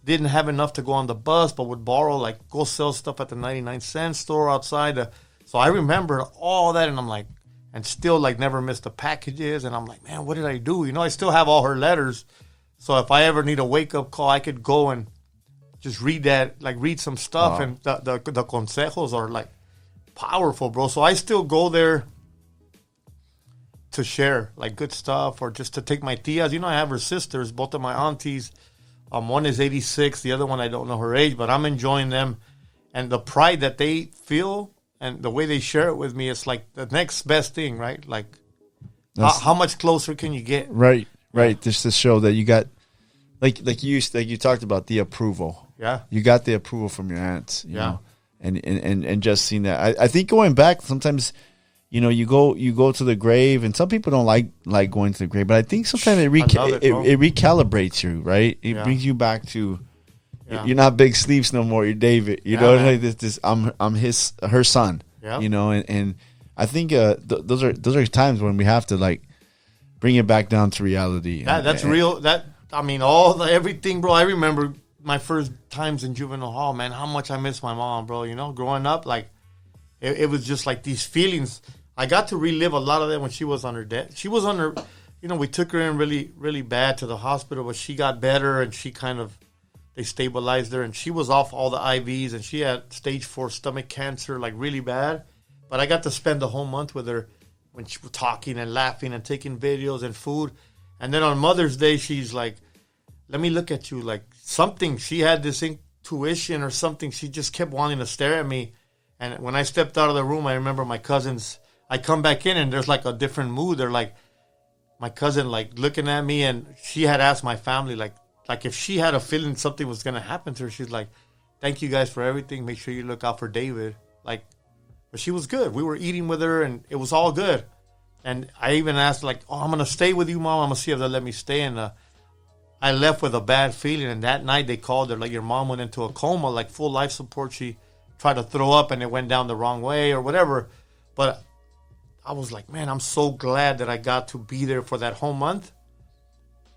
Didn't have enough to go on the bus, but would borrow, like, go sell stuff at the 99-cent store outside. So I remember all that, and I'm like, and still, like, never missed the packages. And I'm like, man, what did I do? You know, I still have all her letters. So if I ever need a wake-up call, I could go and just read that, like, read some stuff. Wow. And the consejos are, like, powerful, bro. So I still go there to share, like, good stuff, or just to take my tias. You know, I have her sisters, both of my aunties. One is 86, the other one I don't know her age, but I'm enjoying them. And the pride that they feel and the way they share it with me, it's like the next best thing, right? Like, how much closer can you get? Right. Just to show that you got, like you talked about, the approval. Yeah. You got the approval from your aunts, you know, and just seeing that. I think going back, sometimes, you know, you go to the grave, and some people don't like going to the grave, but I think sometimes it recalibrates you, right? It brings you back to, you're not Big Sleeves no more. You're David. You know, like this. I'm her son. Yeah. You know, and I think those are times when we have to, like, bring it back down to reality. That's real. I mean, everything, bro. I remember my first times in juvenile hall, man. How much I miss my mom, bro. You know, growing up, like, it was just like these feelings. I got to relive a lot of that when she was on her death. She was on her, you know, we took her in really, really bad to the hospital, but she got better, and they stabilized her, and she was off all the IVs, and she had stage 4 stomach cancer, like, really bad. But I got to spend the whole month with her when she was talking and laughing and taking videos and food. And then on Mother's Day, she's like, let me look at you, like, something. She had this intuition or something. She just kept wanting to stare at me. And when I stepped out of the room, I remember my cousins. I come back in, and there's, like, a different mood. They're like, my cousin, like, looking at me, and she had asked my family, like if she had a feeling something was going to happen to her, she's like, thank you guys for everything. Make sure you look out for David. Like, but she was good. We were eating with her, and it was all good. And I even asked, like, oh, I'm going to stay with you, Mom. I'm going to see if they'll let me stay. And I left with a bad feeling. And that night they called her, like, your mom went into a coma, like, full life support. She try to throw up and it went down the wrong way or whatever. But I was like, man, I'm so glad that I got to be there for that whole month.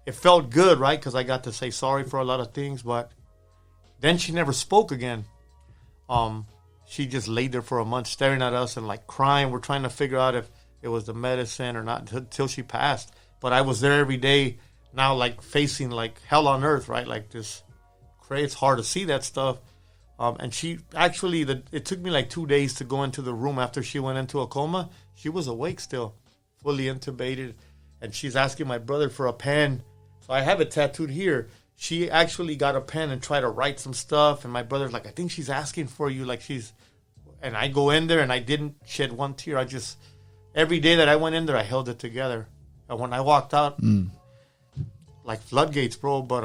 It felt good, right? Because I got to say sorry for a lot of things. But then she never spoke again. She just laid there for a month staring at us and like crying. We're trying to figure out if it was the medicine or not until she passed. But I was there every day now, like facing like hell on earth, right? Like this crazy. It's hard to see that stuff. And she actually, it took me like 2 days to go into the room after she went into a coma. She was awake still, fully intubated. And she's asking my brother for a pen. So I have it tattooed here. She actually got a pen and tried to write some stuff. And my brother's like, I think she's asking for you. Like and I go in there and I didn't shed one tear. Every day that I went in there, I held it together. And when I walked out, like floodgates, bro. But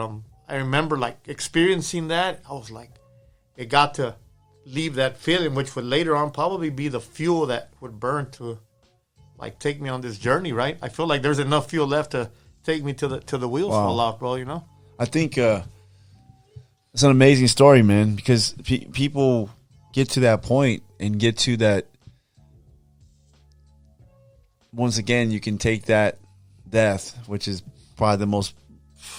I remember like experiencing that. I was like, it got to leave that feeling, which would later on probably be the fuel that would burn to like take me on this journey, right? I feel like there's enough fuel left to take me to the wheels fall off, bro, you know? I think it's an amazing story, man, because people get to that point and get to that. Once again, you can take that death, which is probably the most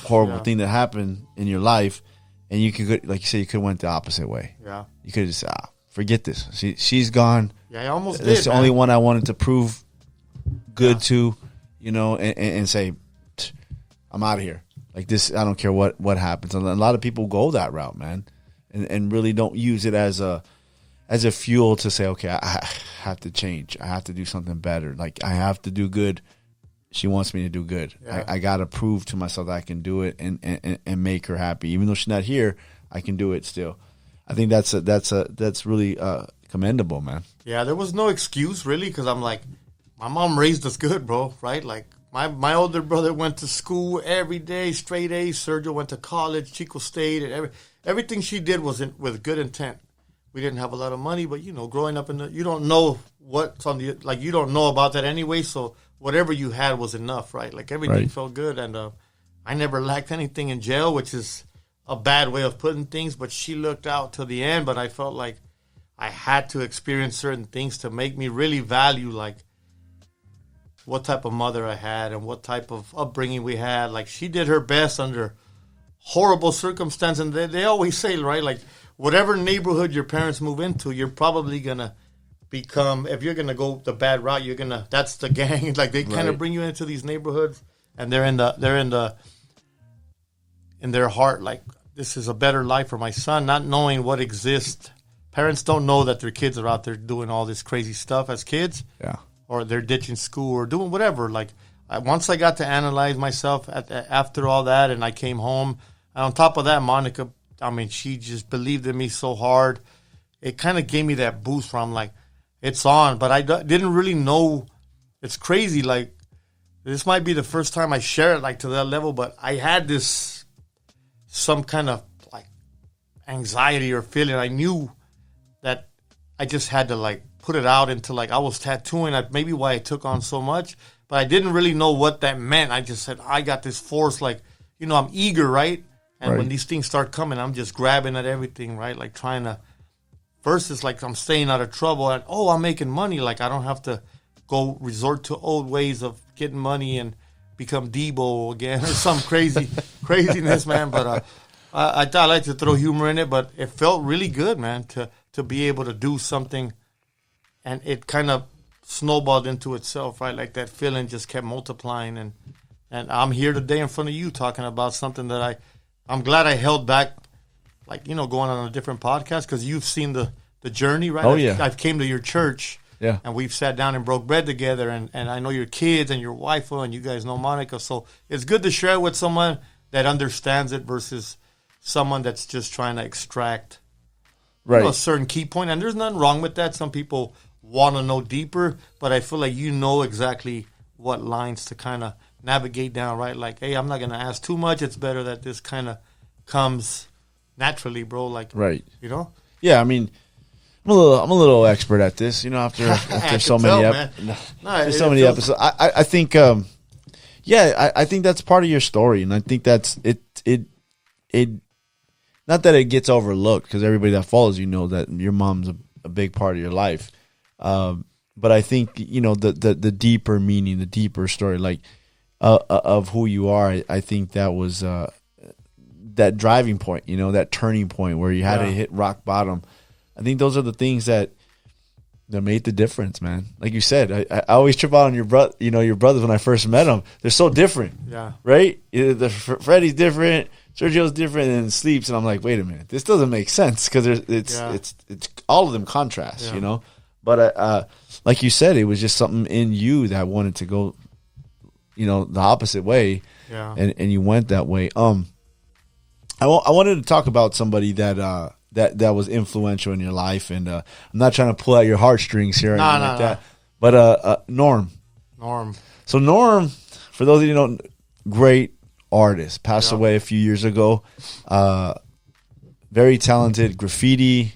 horrible thing that happened in your life, and you could, like you said, you could have went the opposite way. Yeah, you could have just said, forget this. She's gone. Yeah, I almost did. It's the only one I wanted to prove good to, you know, and say, I'm out of here. Like this, I don't care what happens. And a lot of people go that route, man, and really don't use it as a fuel to say, okay, I have to change. I have to do something better. Like I have to do good. She wants me to do good. Yeah. I got to prove to myself that I can do it and make her happy. Even though she's not here, I can do it still. I think that's really commendable, man. Yeah, there was no excuse really, because I'm like, my mom raised us good, bro. Right? Like my older brother went to school every day, straight A's. Sergio went to college, Chico State, and everything she did was with good intent. We didn't have a lot of money, but you know, growing up you don't know what's on you don't know about that anyway. So whatever you had was enough, right? Like everything felt good, and I never lacked anything in jail, which is a bad way of putting things. But she looked out till the end. But I felt like I had to experience certain things to make me really value like what type of mother I had and what type of upbringing we had. Like she did her best under horrible circumstances, and they always say, right, like whatever neighborhood your parents move into, you're probably gonna become, if you're gonna go the bad route, that's the gang. Like they kind of bring you into these neighborhoods, and they're in their heart, like this is a better life for my son, not knowing what exists. Parents don't know that their kids are out there doing all this crazy stuff as kids, or they're ditching school or doing whatever. Like once I got to analyze myself after all that, and I came home, and on top of that, Monica, I mean, she just believed in me so hard. It kind of gave me that boost from like, it's on. But I didn't really know. It's crazy. Like, this might be the first time I share it like to that level, but I had some kind of like anxiety or feeling. I knew that I just had to like put it out into like, I was tattooing. Maybe why I took on so much, but I didn't really know what that meant. I just said, I got this force, like, you know, I'm eager, right? And when these things start coming, I'm just grabbing at everything, right? Like trying to, first it's like I'm staying out of trouble. And, I'm making money. Like I don't have to go resort to old ways of getting money and become Debo again or some craziness, man. But I thought I like to throw humor in it, but it felt really good, man, to be able to do something. And it kind of snowballed into itself, right? Like that feeling just kept multiplying. And I'm here today in front of you talking about something that I'm glad I held back, like, you know, going on a different podcast, because you've seen the journey, right? I've came to your church, and we've sat down and broke bread together, and I know your kids and your wife, and you guys know Monica, so it's good to share with someone that understands it versus someone that's just trying to extract a certain key point, and there's nothing wrong with that. Some people want to know deeper, but I feel like you know exactly what lines to kind of navigate down, right? Like, hey, I'm not going to ask too much. It's better that this kind of comes naturally, bro. Like, you know? Yeah, I mean, I'm a little expert at this, you know, after so many episodes. I think, I think that's part of your story, and I think that's it not that it gets overlooked, because everybody that follows you know that your mom's a big part of your life. But I think, the deeper meaning, the deeper story, like of who you are, I think that was that driving point, that turning point where you had to hit rock bottom. I think those are the things that made the difference, man. Like you said, I always trip out on your brothers when I first met them. They're so different. Yeah. Right? Freddie's different, Sergio's different, and Sleeps, and I'm like, wait a minute, this doesn't make sense, because it's all of them contrast, But like you said, it was just something in you that wanted to go, the opposite way, and you went that way. I wanted to talk about somebody that was influential in your life, and I'm not trying to pull out your heartstrings here, that. But Norm. So Norm, for those of you who don't, great artist, passed away a few years ago. Very talented graffiti,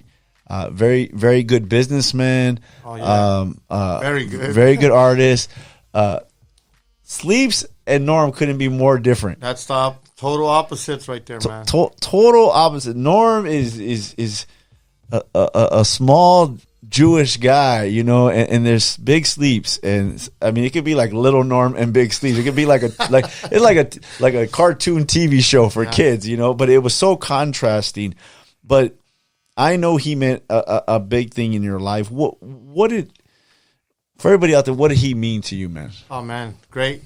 very, very good businessman. Very good, very good artist. Sleeps and Norm couldn't be more different. That's the total opposites right there, man. Total opposite. Norm is a small Jewish guy, and there's Big Sleeps, and I mean, it could be like Little Norm and Big Sleeps. It could be like a cartoon TV show for kids, But it was so contrasting. But I know he meant a big thing in your life. For everybody out there, what did he mean to you, man? Oh man, great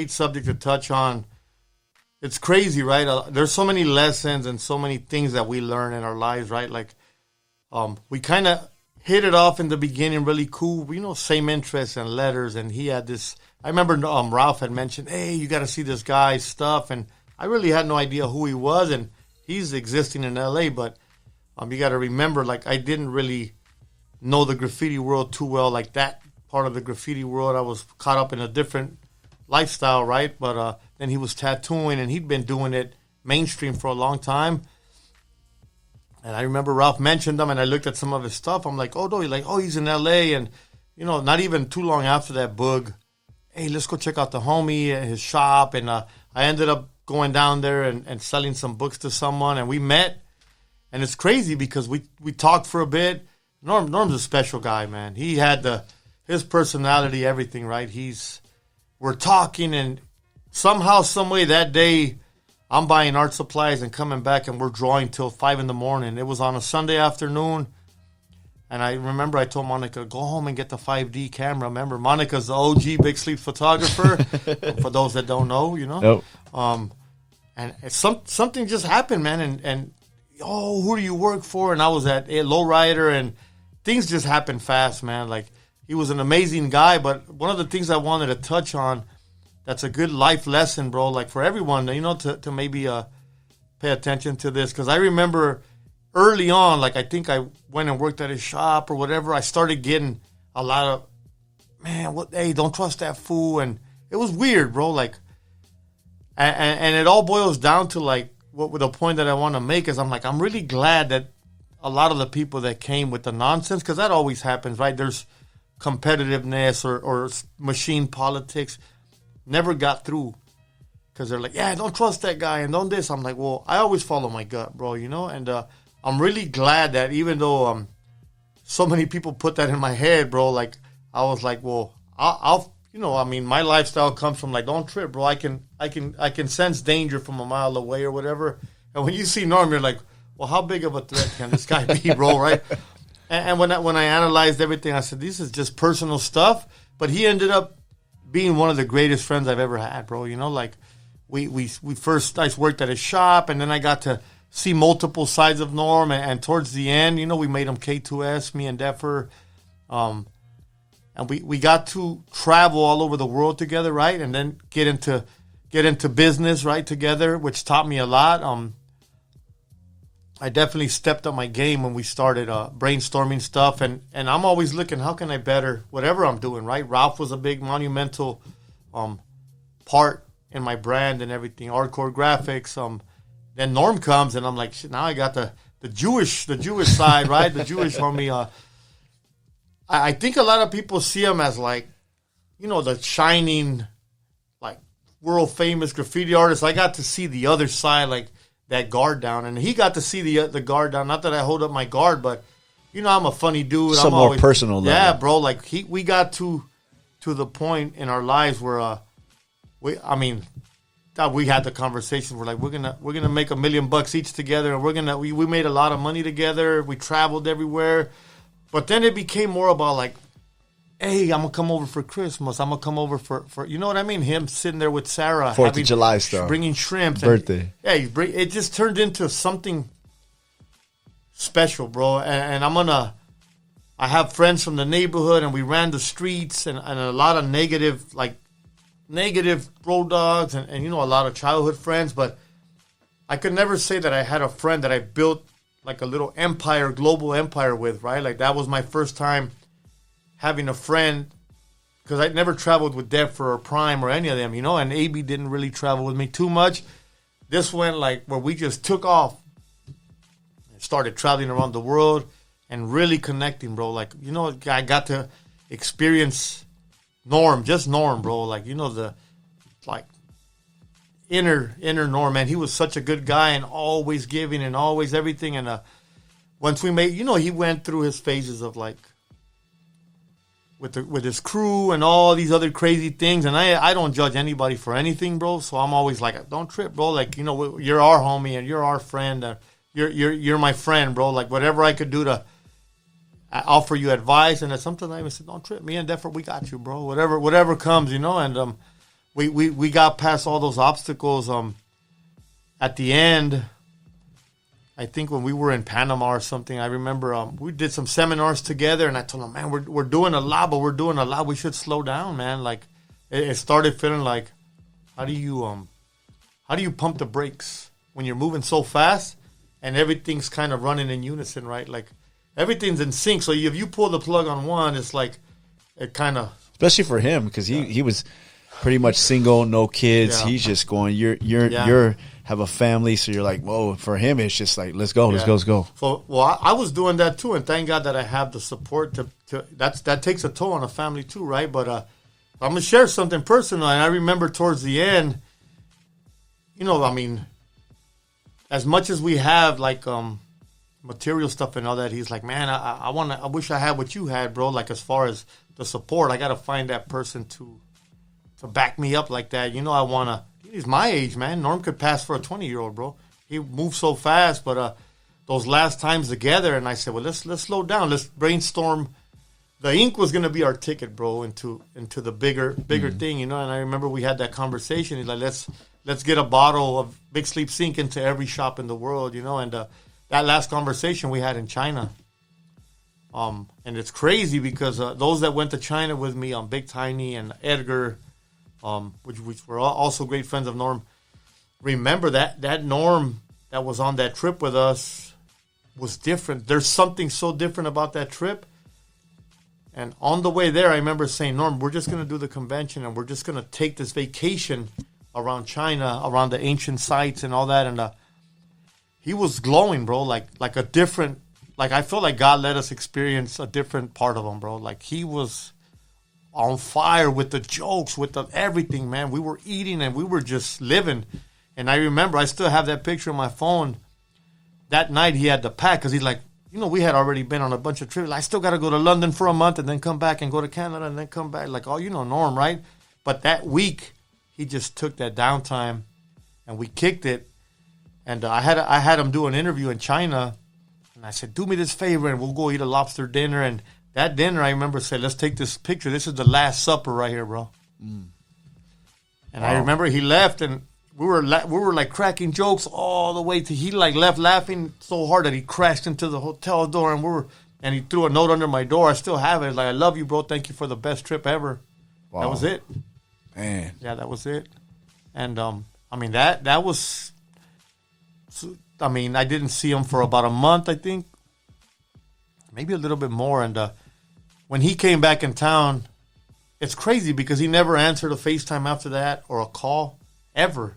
subject to touch on. It's crazy, right? There's so many lessons and so many things that we learn in our lives, right? Like, we kind of hit it off in the beginning really cool, same interests and letters. And he had this, I remember Ralph had mentioned, hey, you got to see this guy's stuff. And I really had no idea who he was. And he's existing in LA, but you got to remember, like, I didn't really know the graffiti world too well, like that part of the graffiti world. I was caught up in a different lifestyle, right? But then he was tattooing, and he'd been doing it mainstream for a long time. And I remember Ralph mentioned him, and I looked at some of his stuff. I'm like, he's in L.A. And, not even too long after that, Boog, hey, let's go check out the homie at his shop. And I ended up going down there and selling some books to someone, and we met. And it's crazy because we talked for a bit. Norm's a special guy, man. He had his personality, everything, right? We're talking, and somehow, some way that day, I'm buying art supplies and coming back, and we're drawing till 5 a.m. It was on a Sunday afternoon, and I remember I told Monica, go home and get the 5D camera. Remember, Monica's the OG Big Sleep photographer, for those that don't know, Nope. And something just happened, man, and who do you work for? And I was at Lowrider, and things just happened fast, man. Like, he was an amazing guy, but one of the things I wanted to touch on that's a good life lesson, bro, like for everyone, to maybe pay attention to this. Because I remember early on, like I think I went and worked at his shop or whatever, I started getting a lot of, man, hey, don't trust that fool. And it was weird, bro. Like, and it all boils down to like, the point that I want to make is I'm really glad that a lot of the people that came with the nonsense, because that always happens, right? There's competitiveness or machine politics, never got through because they're like, yeah, don't trust that guy and don't this. I'm like, well, I always follow my gut, bro, and I'm really glad that even though so many people put that in my head, bro, like I was like, well, I'll my lifestyle comes from like, don't trip, bro. I can sense danger from a mile away or whatever. And when you see Norm, you're like, well, how big of a threat can this guy be, bro, right? And when I analyzed everything, I said, this is just personal stuff. But he ended up being one of the greatest friends I've ever had, bro. Like we first, I worked at his shop, and then I got to see multiple sides of Norm. And towards the end, we made him K2S, me and Deffer. And we got to travel all over the world together, right? And then get into business, right, together, which taught me a lot. I definitely stepped up my game when we started brainstorming stuff. And I'm always looking, how can I better whatever I'm doing, right? Ralph was a big monumental part in my brand and everything, hardcore graphics. Then Norm comes, and I'm like, shit, now I got the Jewish side, right? The Jewish homie. I think a lot of people see him as like, the shining, like world famous graffiti artist. I got to see the other side, like that guard down, and he got to see the guard down. Not that I hold up my guard, but you know I'm a funny dude. Some I'm more always, personal level. Yeah, bro. Like we got to the point in our lives where we had the conversation. We're like we're gonna make $1 million each together, and we made a lot of money together. We traveled everywhere, but then it became more about like, hey, I'm gonna come over for Christmas. I'm gonna come over for you know what I mean. Him sitting there with Sarah, 4th of July stuff, bringing shrimps, birthday. It just turned into something special, bro. And I have friends from the neighborhood, and we ran the streets, and a lot of negative road dogs, and you know, a lot of childhood friends. But I could never say that I had a friend that I built like a little empire, global empire with, right? Like that was my first time having a friend, because I'd never traveled with Def or Prime or any of them, you know, and AB didn't really travel with me too much. This went like where we just took off and started traveling around the world and really connecting, bro. Like, you know, I got to experience Norm, bro. Like, you know, the like inner Norm, man. He was such a good guy and always giving and always everything. And once we made, you know, he went through his phases of like, with his crew and all these other crazy things, and I don't judge anybody for anything, bro. So I'm always like, don't trip, bro. Like, you know, you're our homie and you're our friend. You're my friend, bro. Like whatever I could do to offer you advice, and sometimes I even said, don't trip. Me and Deffer, we got you, bro. Whatever comes, you know. And we got past all those obstacles. At the end, I think when we were in Panama or something, I remember we did some seminars together, and I told him, man, we're doing a lot, but we're doing a lot. We should slow down, man. Like it started feeling like, how do you pump the brakes when you're moving so fast and everything's kind of running in unison, right? Like everything's in sync. So if you pull the plug on one, it's like it kind of, especially for him, because he was pretty much single, no kids. Yeah. He's just going, you're have a family, so you're like, whoa. For him, it's just like, let's go. So, well, I was doing that too, and thank God that I have the support to that takes a toll on a family too, right? But I'm gonna share something personal, and I remember towards the end, you know, I mean, as much as we have like material stuff and all that, he's like, man, I wish I had what you had, bro. Like as far as the support, I gotta find that person to back me up like that. You know, he's my age, man. Norm could pass for a 20-year-old, bro. He moves so fast, but those last times together, and I said, well, let's slow down. Let's brainstorm. The ink was going to be our ticket, bro, into the bigger thing, you know. And I remember we had that conversation. He's like, let's get a bottle of Big Sleep Sink into every shop in the world, you know. And that last conversation we had in China. And it's crazy because those that went to China with me, Big Tiny and Edgar, which were also great friends of Norm, remember that Norm that was on that trip with us was different. There's something so different about that trip. And on the way there, I remember saying, Norm, we're just going to do the convention, and we're just going to take this vacation around China, around the ancient sites and all that. And he was glowing, bro, like a different, like I feel like God let us experience a different part of him, bro. Like he was on fire with the jokes, with the everything, man. We were eating and we were just living. And I remember, I still have that picture on my phone. That night he had to pack because he's like, you know, we had already been on a bunch of trips. I still got to go to London for a month and then come back and go to Canada and then come back. Like, oh, you know, Norm, right? But that week, he just took that downtime and we kicked it. And I had him do an interview in China. And I said, do me this favor and we'll go eat a lobster dinner. And that dinner, I remember, said, let's take this picture. This is the Last Supper right here, bro. And wow. I remember he left and we were like cracking jokes all the way to he like left laughing so hard that he crashed into the hotel door and he threw a note under my door. I still have it. It's like, I love you, bro. Thank you for the best trip ever. Wow. That was it. Man. Yeah, that was it. And I mean that was, I mean, I didn't see him for about a month, I think. Maybe a little bit more. And when he came back in town, it's crazy because he never answered a FaceTime after that or a call ever.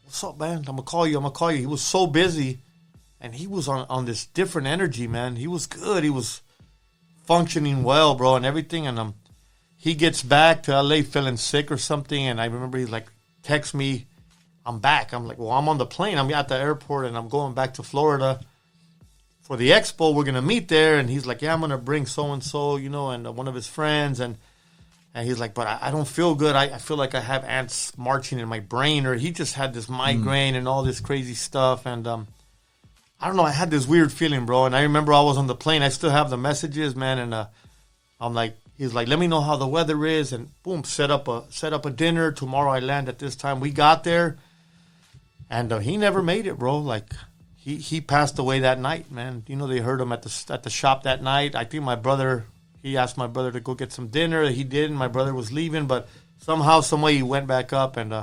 What's up, man? I'm going to call you. He was so busy, and he was on this different energy, man. He was good. He was functioning well, bro, and everything. And he gets back to L.A. feeling sick or something, and I remember he, like, texts me. I'm back. I'm like, well, I'm on the plane. I'm at the airport, and I'm going back to Florida for the expo. We're going to meet there. And he's like, yeah, I'm going to bring so-and-so, and one of his friends. And he's like, but I don't feel good. I feel like I have ants marching in my brain. Or he just had this migraine and all this crazy stuff. And I don't know. I had this weird feeling, bro. And I remember I was on the plane. I still have the messages, man. And I'm like, he's like, let me know how the weather is. And boom, set up a dinner. Tomorrow I land at this time. We got there. And he never made it, bro. Like, he passed away that night, man. They heard him at the shop that night. I think he asked my brother to go get some dinner. He didn't. My brother was leaving, but somehow, some way, he went back up, and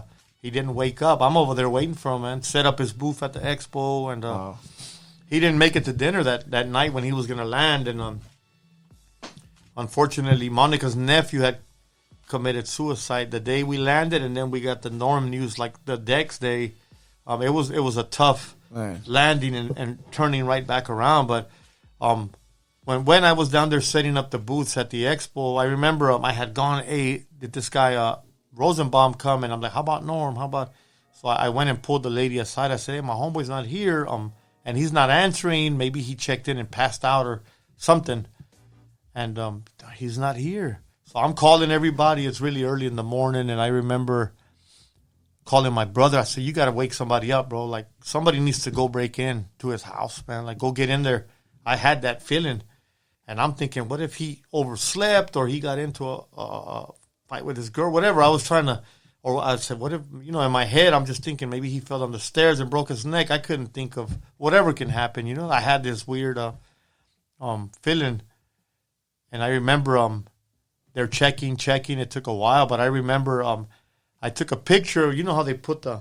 he didn't wake up. I'm over there waiting for him, man. Set up his booth at the expo, and he didn't make it to dinner that night when he was going to land. And unfortunately, Monica's nephew had committed suicide the day we landed, and then we got the Norm news like the next day. It was a tough landing and turning right back around. But when I was down there setting up the booths at the expo, I remember I had gone, hey, did this guy Rosenbaum come? And I'm like, how about Norm? How about? So I went and pulled the lady aside. I said, hey, my homeboy's not here, and he's not answering. Maybe he checked in and passed out or something, and he's not here. So I'm calling everybody. It's really early in the morning, and I remember calling my brother. I said, you got to wake somebody up, bro. Like, somebody needs to go break in to his house, man. Like, go get in there. I had that feeling. And I'm thinking, what if he overslept or he got into a fight with his girl, whatever. I was trying to, or I said, what if, in my head, I'm just thinking maybe he fell on the stairs and broke his neck. I couldn't think of whatever can happen, I had this weird feeling. And I remember they're checking. It took a while, but I remember I took a picture. You know how they put the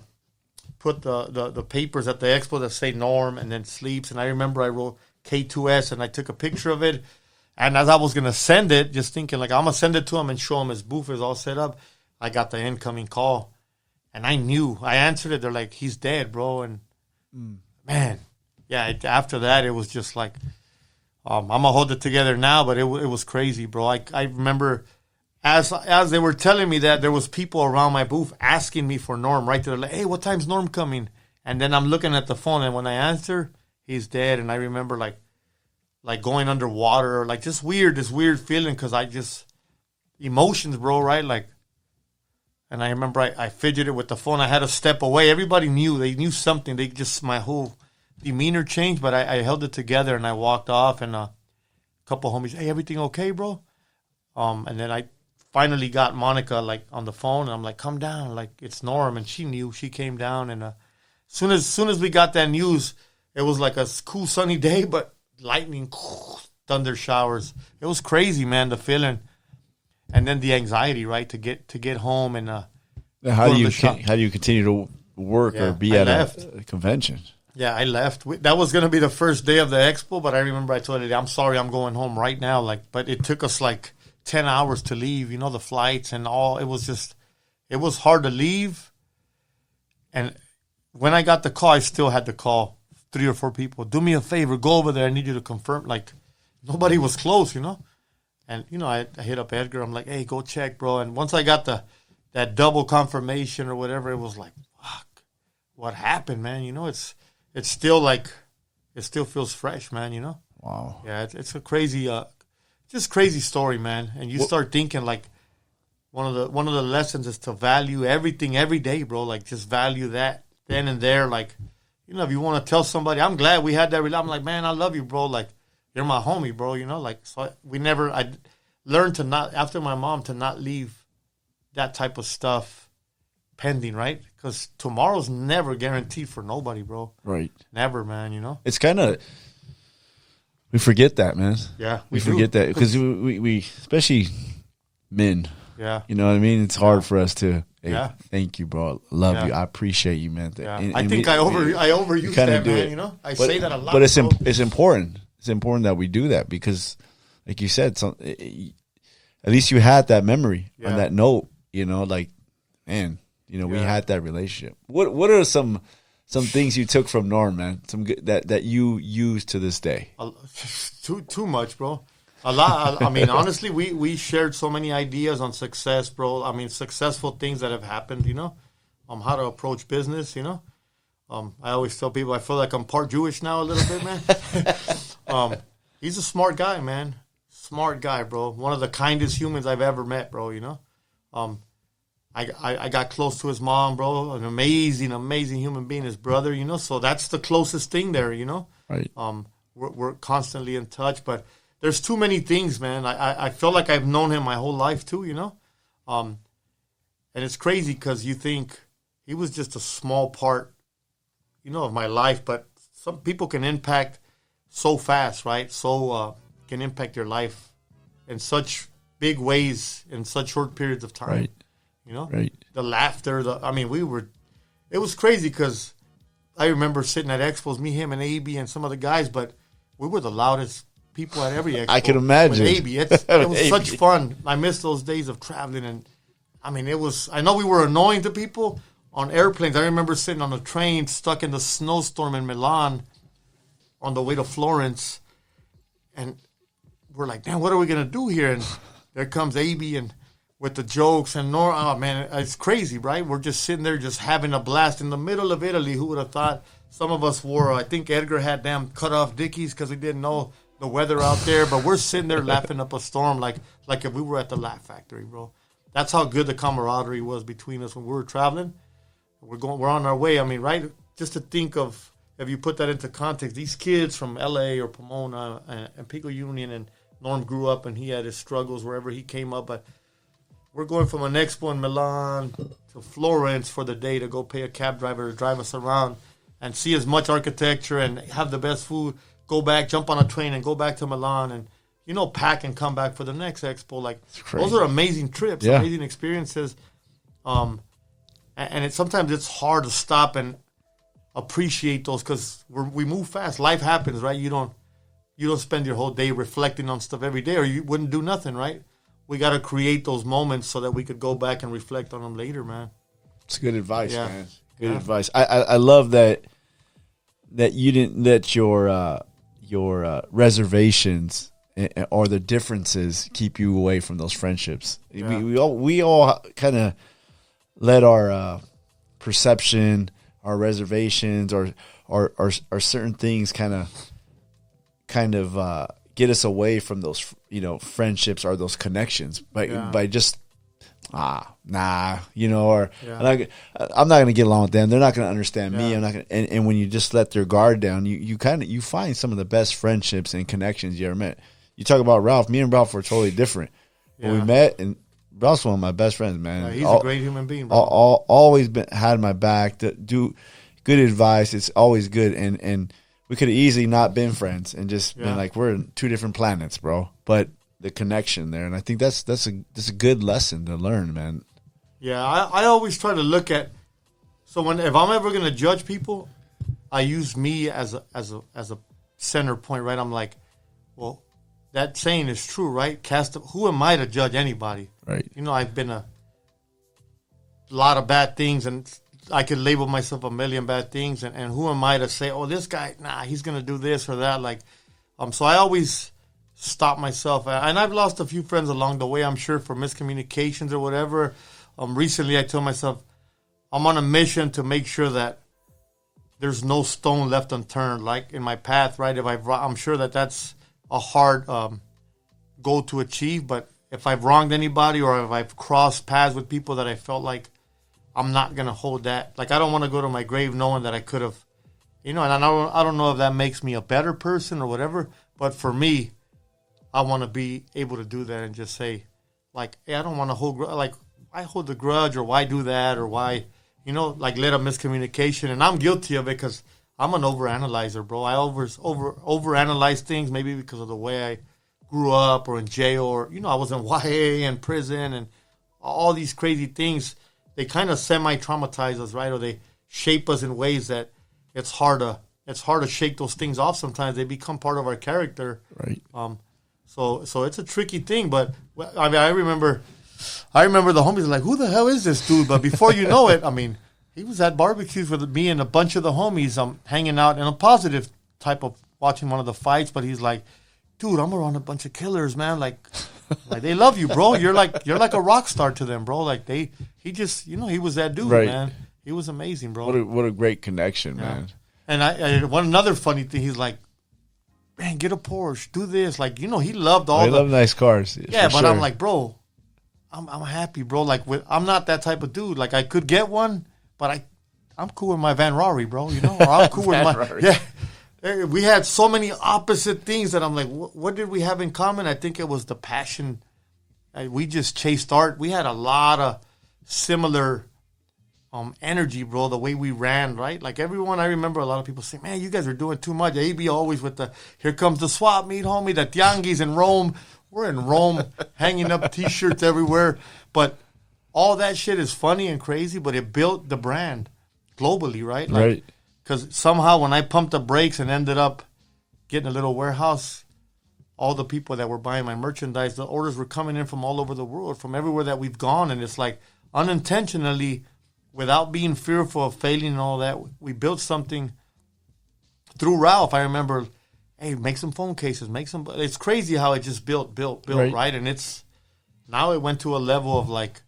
papers at the expo that say Norm and then sleeps. And I remember I wrote K2S and I took a picture of it. And as I was going to send it, just thinking like, I'm going to send it to him and show him his booth is all set up, I got the incoming call. And I knew. I answered it. They're like, he's dead, bro. And man, yeah, after that, it was just like, I'm going to hold it together now. But it was crazy, bro. I remember as they were telling me that, there was people around my booth asking me for Norm right there. Like, hey, what time's Norm coming? And then I'm looking at the phone, and when I answer, he's dead. And I remember like going underwater, like this weird feeling, because emotions, bro, right? Like, and I remember I fidgeted with the phone. I had to step away. Everybody knew. They knew something. My whole demeanor changed, but I held it together, and I walked off, and a couple homies, hey, everything okay, bro? And then I finally got Monica like on the phone, and I'm like, come down, like it's Norm. And she knew. She came down, and soon as we got that news, it was like a cool sunny day, but lightning, thunder showers. It was crazy, man, the feeling, and then the anxiety, right, to get home. And how do you continue to work or be at a convention? Yeah, I left. That was going to be the first day of the expo, but I remember I told her, I'm sorry, I'm going home right now. Like, but it took us like 10 hours to leave, the flights and all. It was hard to leave. And when I got the call, I still had to call 3 or 4 people. Do me a favor, go over there. I need you to confirm. Like, nobody was close, And, I hit up Edgar. I'm like, hey, go check, bro. And once I got that double confirmation or whatever, it was like, fuck, what happened, man? It's still like, it still feels fresh, man, Wow. Yeah, it's a crazy, just crazy story, man. And you start thinking like, one of the lessons is to value everything every day, bro. Like, just value that then and there. Like, if you want to tell somebody, I'm glad we had that. I'm like, man, I love you, bro. Like, you're my homie, bro. Like, so I learned to not, after my mom, to not leave that type of stuff pending, right? Because tomorrow's never guaranteed for nobody, bro. Right. Never, man, It's kind of, we forget that, man. Yeah. We forget that because we, especially men, yeah. You know what I mean? It's hard for us to, hey, Yeah. Thank you, bro. Love you. I appreciate you, man. Yeah. And I think I overuse that, man, I say that a lot. But it's important. It's important that we do that because, like you said, at least you had that memory on that note, like, man, we had that relationship. What are some things you took from Norm, man? Some good, that you use to this day? Too much, bro. A lot. I mean, honestly, we shared so many ideas on success, bro. I mean, successful things that have happened, how to approach business, you know. I always tell people I feel like I'm part Jewish now a little bit, man. He's a smart guy, man. Smart guy, bro. One of the kindest humans I've ever met, bro, you know. I got close to his mom, bro. An amazing human being, his brother, you know. So that's the closest thing there, you know. Right. We're constantly in touch, but there's too many things, man. I feel like I've known him my whole life too, you know. And it's crazy because you think he was just a small part, you know, of my life, but some people can impact so fast, right? So can impact your life in such big ways in such short periods of time. Right. You know, Right. The laughter. It was crazy because I remember sitting at expos, me, him, and AB, and some of the guys, but we were the loudest people at every expo. I can imagine. With AB, it was such fun. I miss those days of traveling, and I mean, it was. I know we were annoying to people on airplanes. I remember sitting on a train stuck in the snowstorm in Milan on the way to Florence, and we're like, damn, what are we gonna do here? And there comes AB and with the jokes and oh man, it's crazy, right? We're just sitting there just having a blast in the middle of Italy. Who would have thought? Some of us wore, I think Edgar had damn cut off Dickies because we didn't know the weather out there, but we're sitting there laughing up a storm like if we were at the Laugh Factory, bro. That's how good the camaraderie was between us when we were traveling. We're on our way. I mean, right? Just to think of, if you put that into context, these kids from LA or Pomona and Pico Union, and Norm grew up and he had his struggles wherever he came up, but we're going from an expo in Milan to Florence for the day to go pay a cab driver to drive us around and see as much architecture and have the best food, go back, jump on a train and go back to Milan and, you know, pack and come back for the next expo. Like, those are amazing trips, amazing experiences. And sometimes it's hard to stop and appreciate those because we move fast. Life happens, right? You don't spend your whole day reflecting on stuff every day, or you wouldn't do nothing, right? We got to create those moments so that we could go back and reflect on them later, man. It's good advice, Yeah. man. Good advice. I love that you didn't let your reservations or the differences keep you away from those friendships. Yeah. We all kind of let our perception, our reservations, or certain things kind of get us away from those, you know, friendships or those connections by just you know, or I'm not gonna get along with them. They're not gonna understand me. I'm not gonna. And when you just let their guard down, you find some of the best friendships and connections you ever met. You talk about Ralph. Me and Ralph were totally different when we met, and Ralph's one of my best friends, man. He's a great human being, bro. Always had my back to do good advice. It's always good, and we could have easily not been friends and just been like, we're in two different planets, bro. But the connection there, and I think that's a good lesson to learn, man. Yeah, I always try to look at. So if I'm ever gonna judge people, I use me as a center point, right? I'm like, well, that saying is true, right? Who am I to judge anybody? Right. You know, I've been a lot of bad things, and I could label myself a million bad things, and who am I to say, oh, this guy, he's gonna do this or that? Like, so I always stop myself, and I've lost a few friends along the way, I'm sure, for miscommunications or whatever. Recently, I told myself I'm on a mission to make sure that there's no stone left unturned, like in my path, right? I'm sure that's a hard goal to achieve, but if I've wronged anybody or if I've crossed paths with people that I felt like I'm not gonna hold that, like I don't want to go to my grave knowing that I could have, you know. And I don't know if that makes me a better person or whatever, but for me, I want to be able to do that and just say, like, hey, I don't want to hold, like, why hold the grudge or why do that or why, you know, like let a miscommunication. And I'm guilty of it because I'm an overanalyzer, bro. I overanalyze things, maybe because of the way I grew up or in jail, or, you know, I was in YA and prison and all these crazy things. They kind of semi-traumatize us, right? Or they shape us in ways that it's hard to shake those things off sometimes. They become part of our character. Right. So it's a tricky thing, but I mean, I remember the homies like, who the hell is this dude? But before you know it, I mean, he was at barbecues with me and a bunch of the homies, hanging out in a positive type of watching one of the fights. But he's like, dude, I'm around a bunch of killers, man. Like they love you, bro. You're like a rock star to them, bro. Like he just, you know, he was that dude, Right. man. He was amazing, bro. What a great connection, man. And one another funny thing, he's like, man, get a Porsche, do this. Like, he loved all He loved nice cars. Yeah, but sure. I'm like, bro, I'm happy, bro. Like, I'm not that type of dude. Like, I could get one, but I'm cool with my Van Rari, bro. Or I'm cool with my Rari. Yeah. We had so many opposite things that I'm like, what did we have in common? I think it was the passion. We just chased art. We had a lot of similar energy, bro, the way we ran, right? Like everyone, I remember a lot of people say, man, you guys are doing too much. AB always with here comes the swap meet, homie, the tianguis in Rome. We're in Rome, hanging up T-shirts everywhere. But all that shit is funny and crazy, but it built the brand globally, right? Like, right. Because somehow when I pumped the brakes and ended up getting a little warehouse, all the people that were buying my merchandise, the orders were coming in from all over the world, from everywhere that we've gone. And it's like unintentionally, without being fearful of failing and all that, we built something through Ralph. I remember, hey, make some phone cases, it's crazy how it just built, right? And now it went to a level of like,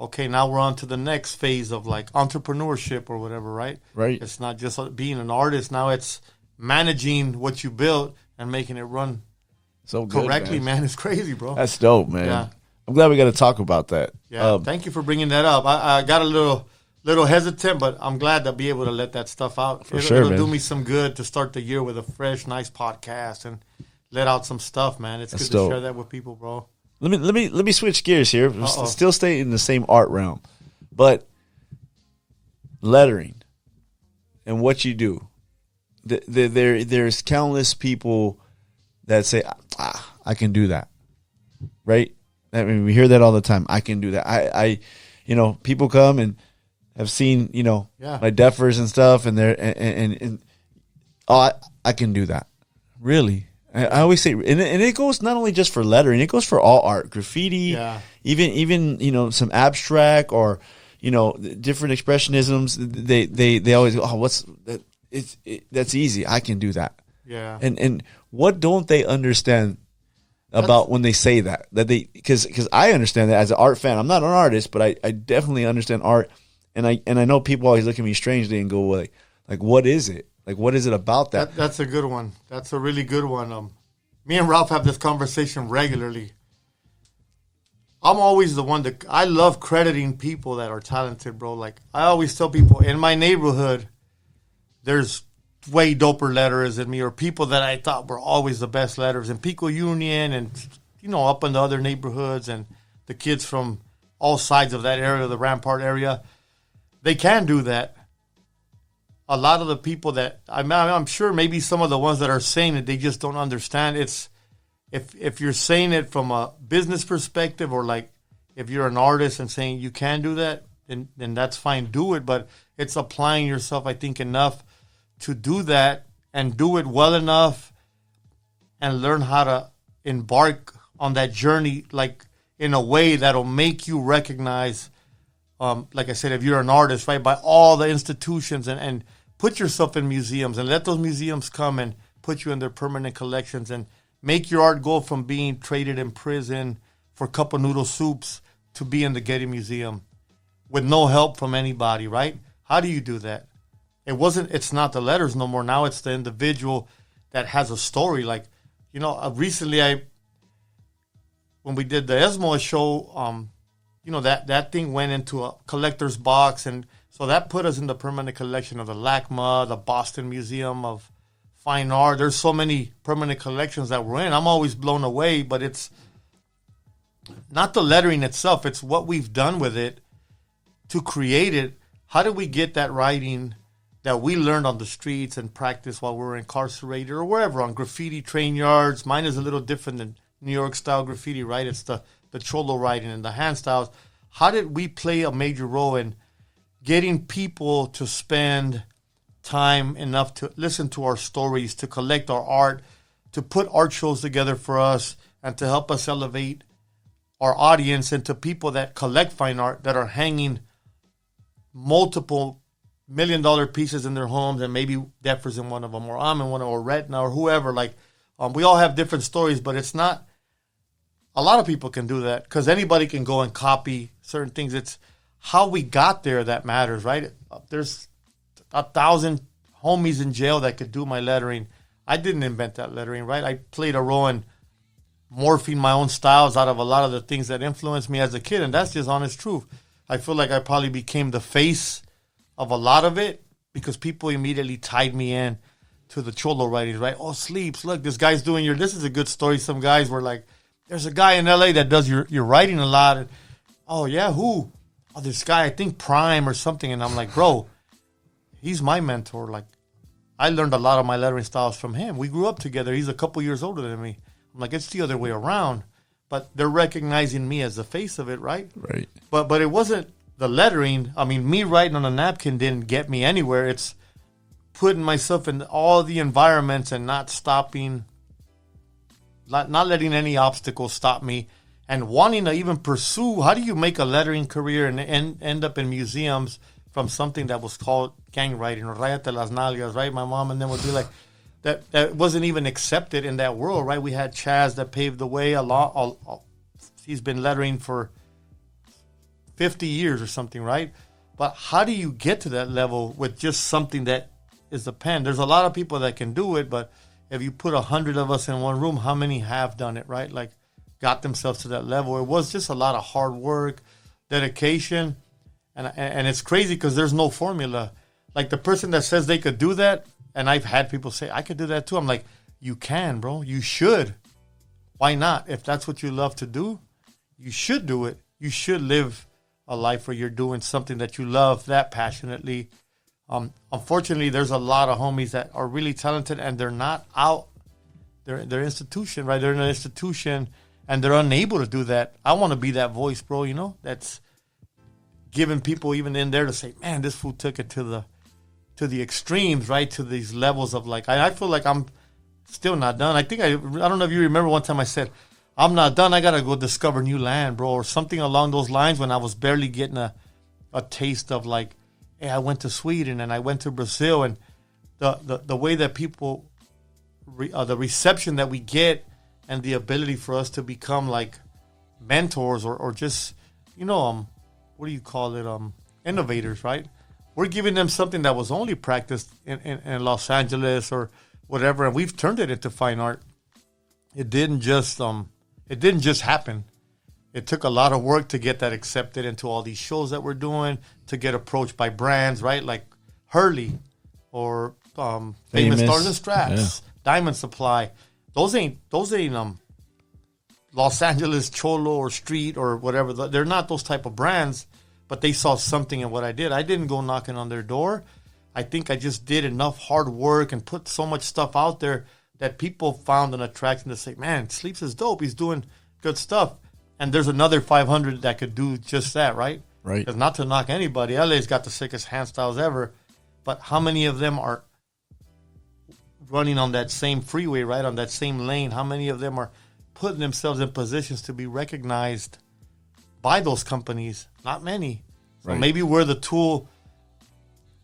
okay, now we're on to the next phase of like entrepreneurship or whatever, right? Right. It's not just being an artist. Now it's managing what you built and making it run so good, correctly, man. It's crazy, bro. That's dope, man. Yeah. I'm glad we got to talk about that. Yeah, thank you for bringing that up. I got a little hesitant, but I'm glad to be able to let that stuff out. It'll do me some good to start the year with a fresh, nice podcast and let out some stuff, man. It's good to share that with people, bro. Let me switch gears here. Still stay in the same art realm, but lettering and what you do. There's countless people that say, I can do that, right? I mean, we hear that all the time. I can do that. I people come and have seen, my deafers and stuff, and they're and I can do that. Really, I always say, and it goes not only just for lettering, it goes for all art, graffiti, even some abstract or different expressionisms. They always go, what's that? That's easy. I can do that. Yeah. And what don't they understand about when they say that they because I understand that as an art fan. I'm not an artist, but I definitely understand art, and I know people always look at me strangely and go like what is it? Like what is it about that? That's a good one. That's a really good one. Me and Ralph have this conversation regularly. I'm always the one I love crediting people that are talented, bro. Like I always tell people in my neighborhood, there's way doper letterers than me, or people that I thought were always the best letterers in Pico Union and up in the other neighborhoods, and the kids from all sides of that area, the Rampart area, they can do that. A lot of the people that I'm sure maybe some of the ones that are saying it, they just don't understand. It's if you're saying it from a business perspective, or like if you're an artist and saying you can do that, then that's fine, do it. But it's applying yourself, I think, enough to do that and do it well enough and learn how to embark on that journey, like in a way that'll make you recognize, like I said, if you're an artist, right, by all the institutions, and put yourself in museums and let those museums come and put you in their permanent collections and make your art go from being traded in prison for cup of noodle soups to be in the Getty Museum with no help from anybody, right? How do you do that? It's not the letters no more. Now it's the individual that has a story. Like, recently when we did the ESMO show, that thing went into a collector's box. And so that put us in the permanent collection of the LACMA, the Boston Museum of Fine Art. There's so many permanent collections that we're in. I'm always blown away, but it's not the lettering itself. It's what we've done with it to create it. How did we get that writing that we learned on the streets and practice while we were incarcerated or wherever, on graffiti train yards? Mine is a little different than New York style graffiti, right? It's the cholo writing and the hand styles. How did we play a major role in getting people to spend time enough to listen to our stories, to collect our art, to put art shows together for us, and to help us elevate our audience into people that collect fine art, that are hanging multiple $1 million pieces in their homes, and maybe Deffer's in one of them, or I'm in one of them, or Retna, or whoever. Like, we all have different stories, but it's not. A lot of people can do that because anybody can go and copy certain things. It's how we got there that matters, right? There's 1,000 homies in jail that could do my lettering. I didn't invent that lettering, right? I played a role in morphing my own styles out of a lot of the things that influenced me as a kid, and that's just honest truth. I feel like I probably became the face of a lot of it because people immediately tied me in to the cholo writings, right? Oh, Sleeps, look, this guy's doing this is a good story. Some guys were like, there's a guy in LA that does your writing a lot. And, oh, yeah, who? Oh, this guy, I think Prime or something. And I'm like, bro, he's my mentor. Like, I learned a lot of my lettering styles from him. We grew up together. He's a couple years older than me. I'm like, it's the other way around. But they're recognizing me as the face of it, right? Right. But it wasn't the lettering. I mean, me writing on a napkin didn't get me anywhere. It's putting myself in all the environments and not stopping, not letting any obstacles stop me, and wanting to even pursue. How do you make a lettering career and end up in museums from something that was called gang writing or Rayate las Nalgas, right? My mom and them would be like, that wasn't even accepted in that world, right? We had Chaz that paved the way a lot. He's been lettering for 50 years or something, right? But how do you get to that level with just something that is a pen? There's a lot of people that can do it, but if you put 100 of us in one room, how many have done it, right? Like, got themselves to that level. It was just a lot of hard work, dedication, and it's crazy because there's no formula. Like, the person that says they could do that, and I've had people say, I could do that too. I'm like, you can, bro. You should. Why not? If that's what you love to do, you should do it. You should live a life where you're doing something that you love that passionately. Unfortunately, there's a lot of homies that are really talented and they're not out. They're institution, right? They're in an institution and they're unable to do that. I want to be that voice, bro, you know, that's giving people even in there to say, man, this fool took it to the extremes, right? To these levels of like, I feel like I'm still not done. I think I don't know if you remember one time I said, I'm not done. I got to go discover new land, bro, or something along those lines when I was barely getting a taste of like, hey, I went to Sweden and I went to Brazil, and the way that people, the reception that we get and the ability for us to become like mentors or just, you know, what do you call it? Innovators, right? We're giving them something that was only practiced in Los Angeles or whatever, and we've turned it into fine art. It didn't just happen. It took a lot of work to get that accepted into all these shows that we're doing, to get approached by brands, right? Like Hurley or Famous Stars and Straps, Diamond Supply. Those ain't Los Angeles Cholo or Street or whatever. They're not those type of brands, but they saw something in what I did. I didn't go knocking on their door. I think I just did enough hard work and put so much stuff out there that people found an attraction to say, man, Sleeps is dope. He's doing good stuff. And there's another 500 that could do just that, right? Right. Because not to knock anybody, LA's got the sickest hand styles ever. But how many of them are running on that same freeway, right, on that same lane? How many of them are putting themselves in positions to be recognized by those companies? Not many. So Right. maybe we're the tool.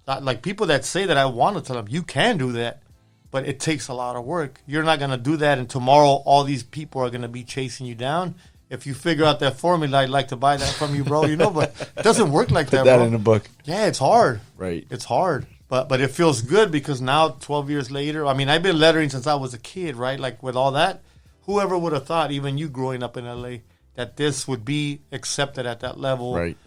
Like people that say that, I want to tell them, you can do that, but it takes a lot of work. You're not going to do that, and tomorrow all these people are going to be chasing you down. If you figure out that formula, I'd like to buy that from you, bro. You know, but it doesn't work like that, Put that bro. in a book. Yeah, it's hard. Right. It's hard. But it feels good because now, 12 years later, I mean, I've been lettering since I was a kid, right? Like with all that, whoever would have thought, even you growing up in LA, that this would be accepted at that level. Right.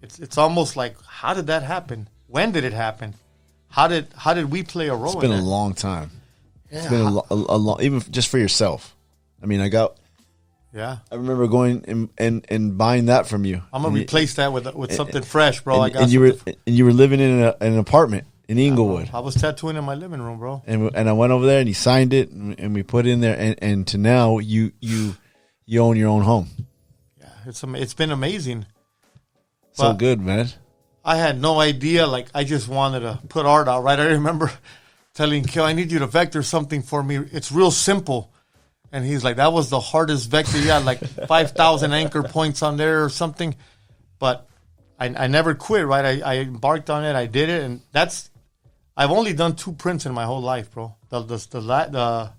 It's almost like, how did that happen? When did it happen? How did we play a role It's been in a that? long time. Yeah. It's been a long, even just for yourself. I mean, Yeah. I remember going and buying that from you. I'm gonna replace that with something fresh, bro. I got and you were living in an apartment in Inglewood. I was tattooing in my living room, bro. And I went over there and you signed it and we put it in there and to now you own your own home. Yeah, it's been amazing. So But good, man. I had no idea. Like, I just wanted to put art out, right? I remember telling Kill, I need you to vector something for me. It's real simple. And he's like, that was the hardest vector. You had like 5,000 anchor points on there or something. But I never quit, right? I embarked on it. I did it. And I've only done 2 prints in my whole life, bro. The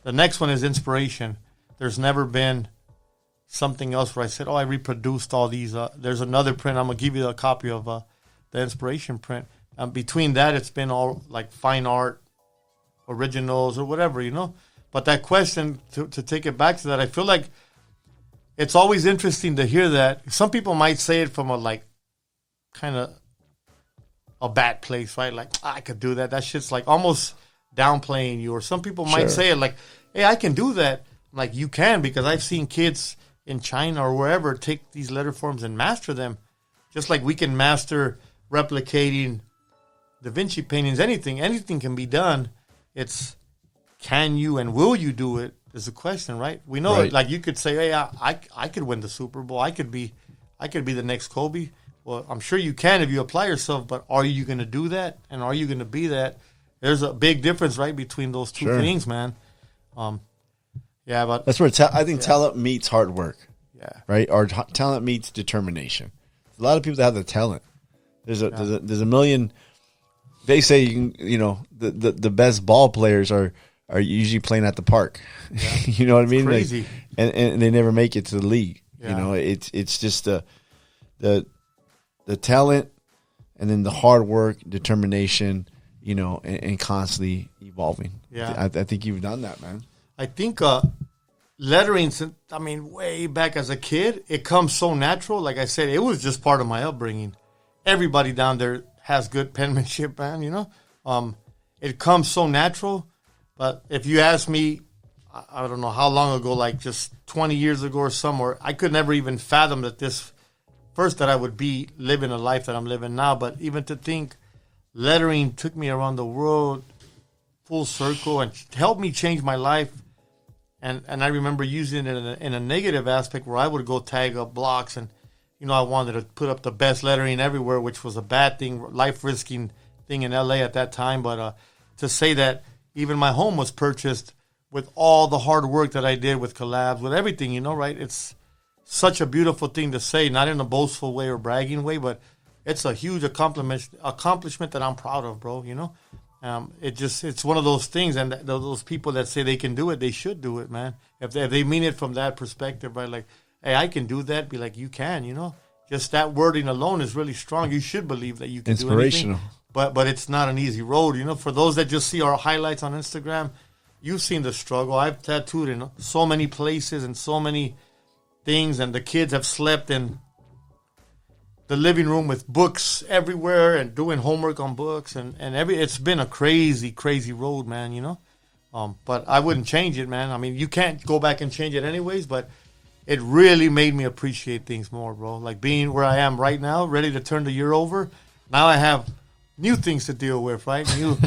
next one is Inspiration. There's never been something else where I said, oh, I reproduced all these. There's another print. I'm going to give you a copy of the inspiration print. Between that, it's been all like fine art, originals, or whatever, you know. But that question, to take it back to that, I feel like it's always interesting to hear that. Some people might say it from a like kind of a bad place, right? Like, I could do that. That shit's like almost downplaying you. Or some people might say it like, hey, I can do that. Like, you can, because I've seen kids in China or wherever take these letter forms and master them. Just like we can master replicating Da Vinci paintings. Anything can be done. It's, can you and will you do it is the question, right? We know it. Like, you could say, hey, I could win the Super Bowl. I could be the next Kobe. Well, I'm sure you can if you apply yourself, but are you going to do that? And are you going to be that? There's a big difference, right, between those two things, man. Yeah, but that's where I think talent meets hard work. Yeah. Right? Or talent meets determination. A lot of people that have the talent. There's a million. They say the best ball players are usually playing at the park. Yeah. You know what I mean? Crazy. Like, and they never make it to the league. Yeah. You know, it's just the talent, and then the hard work, determination, you know, and constantly evolving. Yeah. I think you've done that, man. I think lettering, I mean, way back as a kid, it comes so natural. Like I said, it was just part of my upbringing. Everybody down there has good penmanship, man, you know. It comes so natural. But if you ask me, I don't know how long ago, like just 20 years ago or somewhere, I could never even fathom that that I would be living a life that I'm living now. But even to think lettering took me around the world full circle and helped me change my life. And I remember using it in a negative aspect where I would go tag up blocks and, you know, I wanted to put up the best lettering everywhere, which was a bad thing, life-risking thing in L.A. at that time. But to say that even my home was purchased with all the hard work that I did with collabs, with everything, you know, right? It's such a beautiful thing to say, not in a boastful way or bragging way, but it's a huge accomplishment that I'm proud of, bro, you know? It's one of those things, and those people that say they can do it, they should do it, man. If they mean it from that perspective, right? Like, hey, I can do that. Be like, you can, you know. Just that wording alone is really strong. You should believe that you can do anything. Inspirational. But it's not an easy road, you know. For those that just see our highlights on Instagram, you've seen the struggle. I've tattooed in so many places and so many things, and the kids have slept in the living room with books everywhere and doing homework on books and it's been a crazy, crazy road, man, you know. But I wouldn't change it, man. I mean, you can't go back and change it anyways, but it really made me appreciate things more, bro. Like being where I am right now, ready to turn the year over. Now I have new things to deal with, right? New.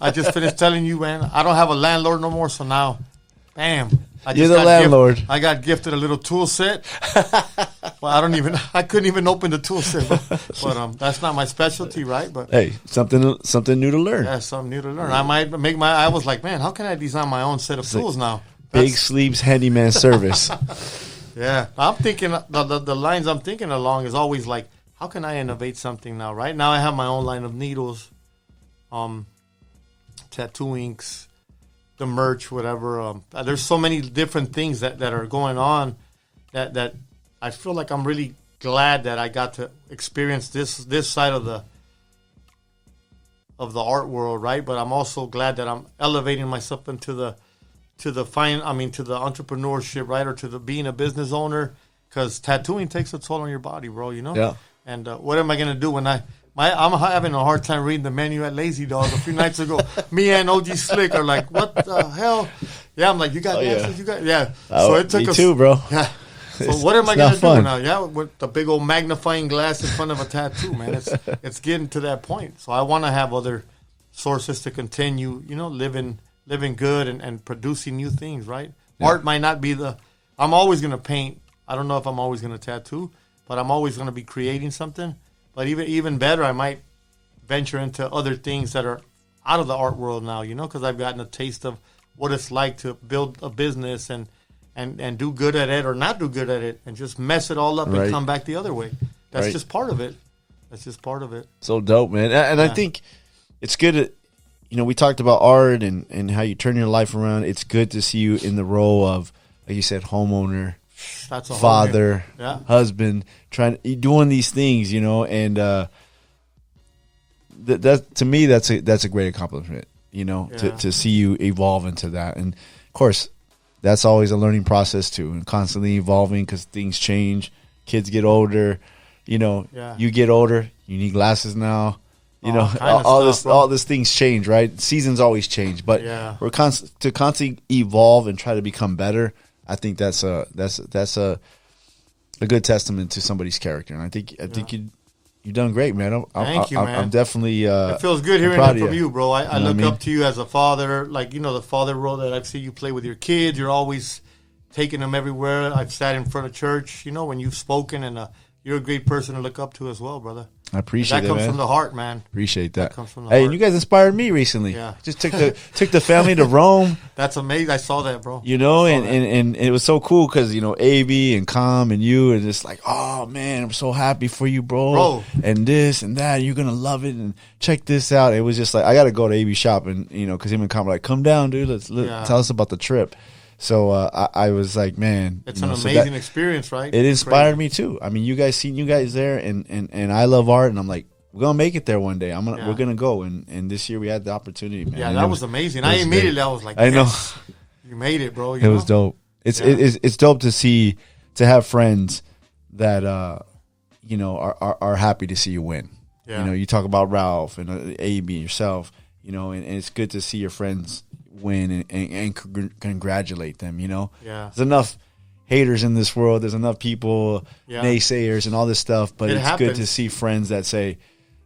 I just finished telling you, man, I don't have a landlord no more, so now, bam. You're the landlord. I got gifted a little tool set. Well, I couldn't even open the tool set. But that's not my specialty, right? But hey, something new to learn. Yeah, something new to learn. I might I was like, man, how can I design my own set of tools now? Big Sleeves handyman service. Yeah. I'm thinking, the lines I'm thinking along is always like, how can I innovate something now? Right now I have my own line of needles, tattoo inks, the merch, whatever. There's so many different things that are going on that I feel like I'm really glad that I got to experience this side of the art world, right? But I'm also glad that I'm elevating myself into the entrepreneurship, right? Or to the being a business owner, because tattooing takes a toll on your body, bro, you know? Yeah. And what am I going to do when I'm having a hard time reading the menu at Lazy Dog a few nights ago. Me and OG Slick are like, what the hell? Yeah, I'm like, you got glasses? Yeah. You got, yeah. So it took me too, bro. Yeah. So what am I going to do now? Yeah, with the big old magnifying glass in front of a tattoo, man. It's getting to that point. So I want to have other sources to continue, you know, living good and producing new things, right? Yeah. Art might not be I'm always going to paint. I don't know if I'm always going to tattoo, but I'm always going to be creating something. But even better, I might venture into other things that are out of the art world now, you know, because I've gotten a taste of what it's like to build a business and do good at it or not do good at it and just mess it all up and come back the other way. That's just part of it. That's just part of it. So dope, man. And I think it's good to, you know, we talked about art and how you turn your life around. It's good to see you in the role of, like you said, homeowner, That's a whole father, yeah. husband, doing these things, you know, and that to me that's a great accomplishment, you know, Yeah. to see you evolve into that. And of course, that's always a learning process too, and constantly evolving because things change. Kids get older, you know. Yeah. You get older, you need glasses now. You know, kind of all stuff, bro. all these things change, right? Seasons always change, but Yeah. we're to constantly evolve and try to become better. I think that's a good testament to somebody's character, and I think you've done great, man. Thank you, man. I'm definitely. It feels good hearing proud that of from you, bro. I You know look what I mean? up to you as a father. Like, you know, the father role that I've seen you play with your kids. You're always taking them everywhere. I've sat in front of church, you know, when you've spoken, and you're a great person to look up to as well, brother. I appreciate that it, comes man. from the heart, man. Appreciate that. comes from the Hey, heart. and you guys inspired me recently. Yeah. Just took the family to Rome. That's amazing. I saw that, bro. You know, I saw and, that. and it was so cool because, you know, AB and Com and you, and just like, oh, man, I'm so happy for you, bro. And this and that, you're going to love it, and check this out. It was just like, I got to go to AB shop, and, you know, because him and Com were like, come down, dude, tell us about the trip. So I was like, man. It's you know, an so amazing experience, right? It inspired me, too. I mean, you guys there, and I love art, and I'm like, we're gonna make it there one day. We're gonna go, and this year we had the opportunity, man. Yeah, And that it was amazing. it I was immediately great. I was like, I know. yes, you made it, bro. It was dope. It's Yeah. it's dope to have friends that you know are happy to see you win. Yeah. You know, you talk about Ralph and AB and yourself. You know, and it's good to see your friends win and congratulate them. You know, Yeah. there's enough haters in this world. There's enough people, naysayers, and all this stuff. But it's good to see friends that say,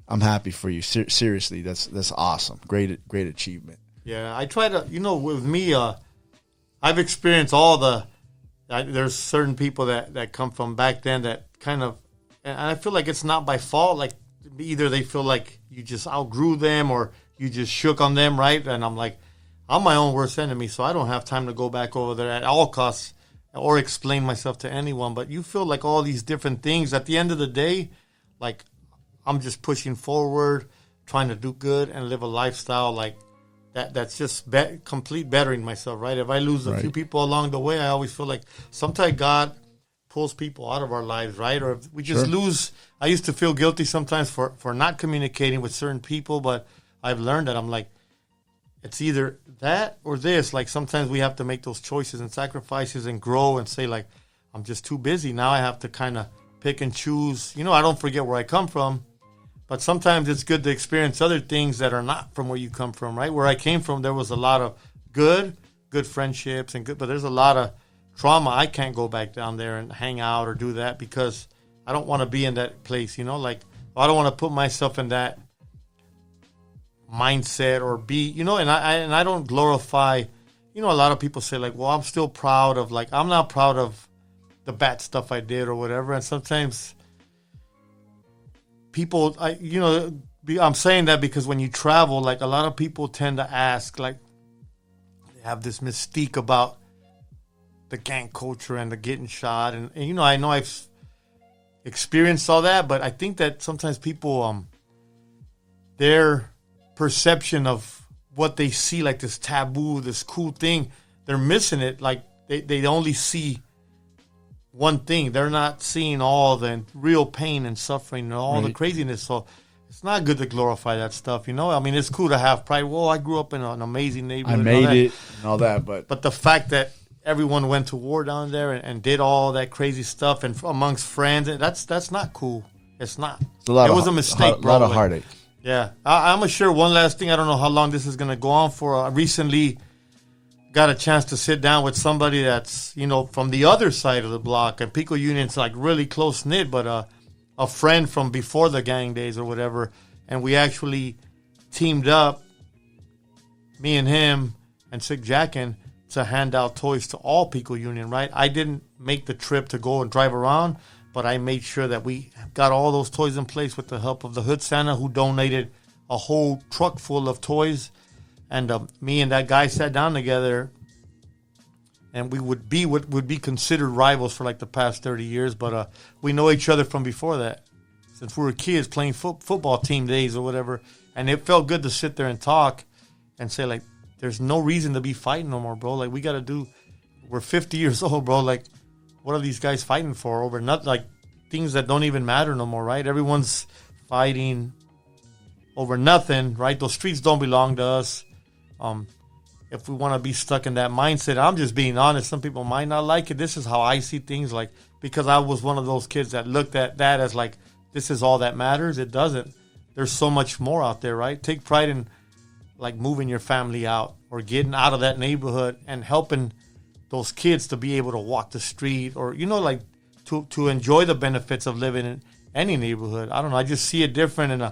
I'm happy for you. Seriously, that's awesome. Great achievement. Yeah, I try to, you know, with me, I've experienced there's certain people that come from back then that kind of, and I feel like it's not by fault. Like, either they feel like you just outgrew them or you just shook on them, right? And I'm like, I'm my own worst enemy, so I don't have time to go back over there at all costs or explain myself to anyone. But you feel like all these different things. At the end of the day, like, I'm just pushing forward, trying to do good and live a lifestyle like that's just complete bettering myself, right? If I lose a few people along the way, I always feel like sometimes God pulls people out of our lives, right? Or if we just lose. I used to feel guilty sometimes for not communicating with certain people, but I've learned that I'm like, it's either that or this. Like, sometimes we have to make those choices and sacrifices and grow and say, like, I'm just too busy. Now I have to kind of pick and choose. You know, I don't forget where I come from. But sometimes it's good to experience other things that are not from where you come from, right? Where I came from, there was a lot of good friendships but there's a lot of trauma. I can't go back down there and hang out or do that because I don't want to be in that place, you know? Like, I don't want to put myself in that mindset or be, you know, and I don't glorify, you know, a lot of people say, like, well, I'm still proud of, like, I'm not proud of the bad stuff I did or whatever. And sometimes people, I'm saying that because when you travel, like, a lot of people tend to ask, like, they have this mystique about the gang culture and the getting shot. And you know, I know I've experienced all that, but I think that sometimes people, their perception of what they see, like this taboo, this cool thing, they're missing it. Like, they only see one thing. They're not seeing all the real pain and suffering and all the craziness. So it's not good to glorify that stuff, you know? I mean, it's cool to have pride. Well, I grew up in an amazing neighborhood. I made it and all that, but the fact that everyone went to war down there and did all that crazy stuff and amongst friends, that's not cool. It's not. it was a mistake, bro. A lot of heartache. Yeah. I'm going to share one last thing. I don't know how long this is going to go on for. I recently got a chance to sit down with somebody that's, you know, from the other side of the block. And Pico Union's like really close-knit, but a friend from before the gang days or whatever. And we actually teamed up, me and him and Sick Jackin', to hand out toys to all Pico Union, right? I didn't make the trip to go and drive around, but I made sure that we got all those toys in place with the help of the Hood Santa, who donated a whole truck full of toys. And me and that guy sat down together, and we would be what would be considered rivals for like the past 30 years. But we know each other from before that, since we were kids playing football team days or whatever. And it felt good to sit there and talk and say, like, there's no reason to be fighting no more, bro. Like, we're 50 years old, bro. Like, what are these guys fighting for over not like things that don't even matter no more, right? Everyone's fighting over nothing, right? Those streets don't belong to us. If we want to be stuck in that mindset, I'm just being honest. Some people might not like it. This is how I see things, like, because I was one of those kids that looked at that as like, this is all that matters. It doesn't. There's so much more out there, right? Take pride in like moving your family out or getting out of that neighborhood and helping those kids to be able to walk the street or, like to enjoy the benefits of living in any neighborhood. I don't know. I just see it different. And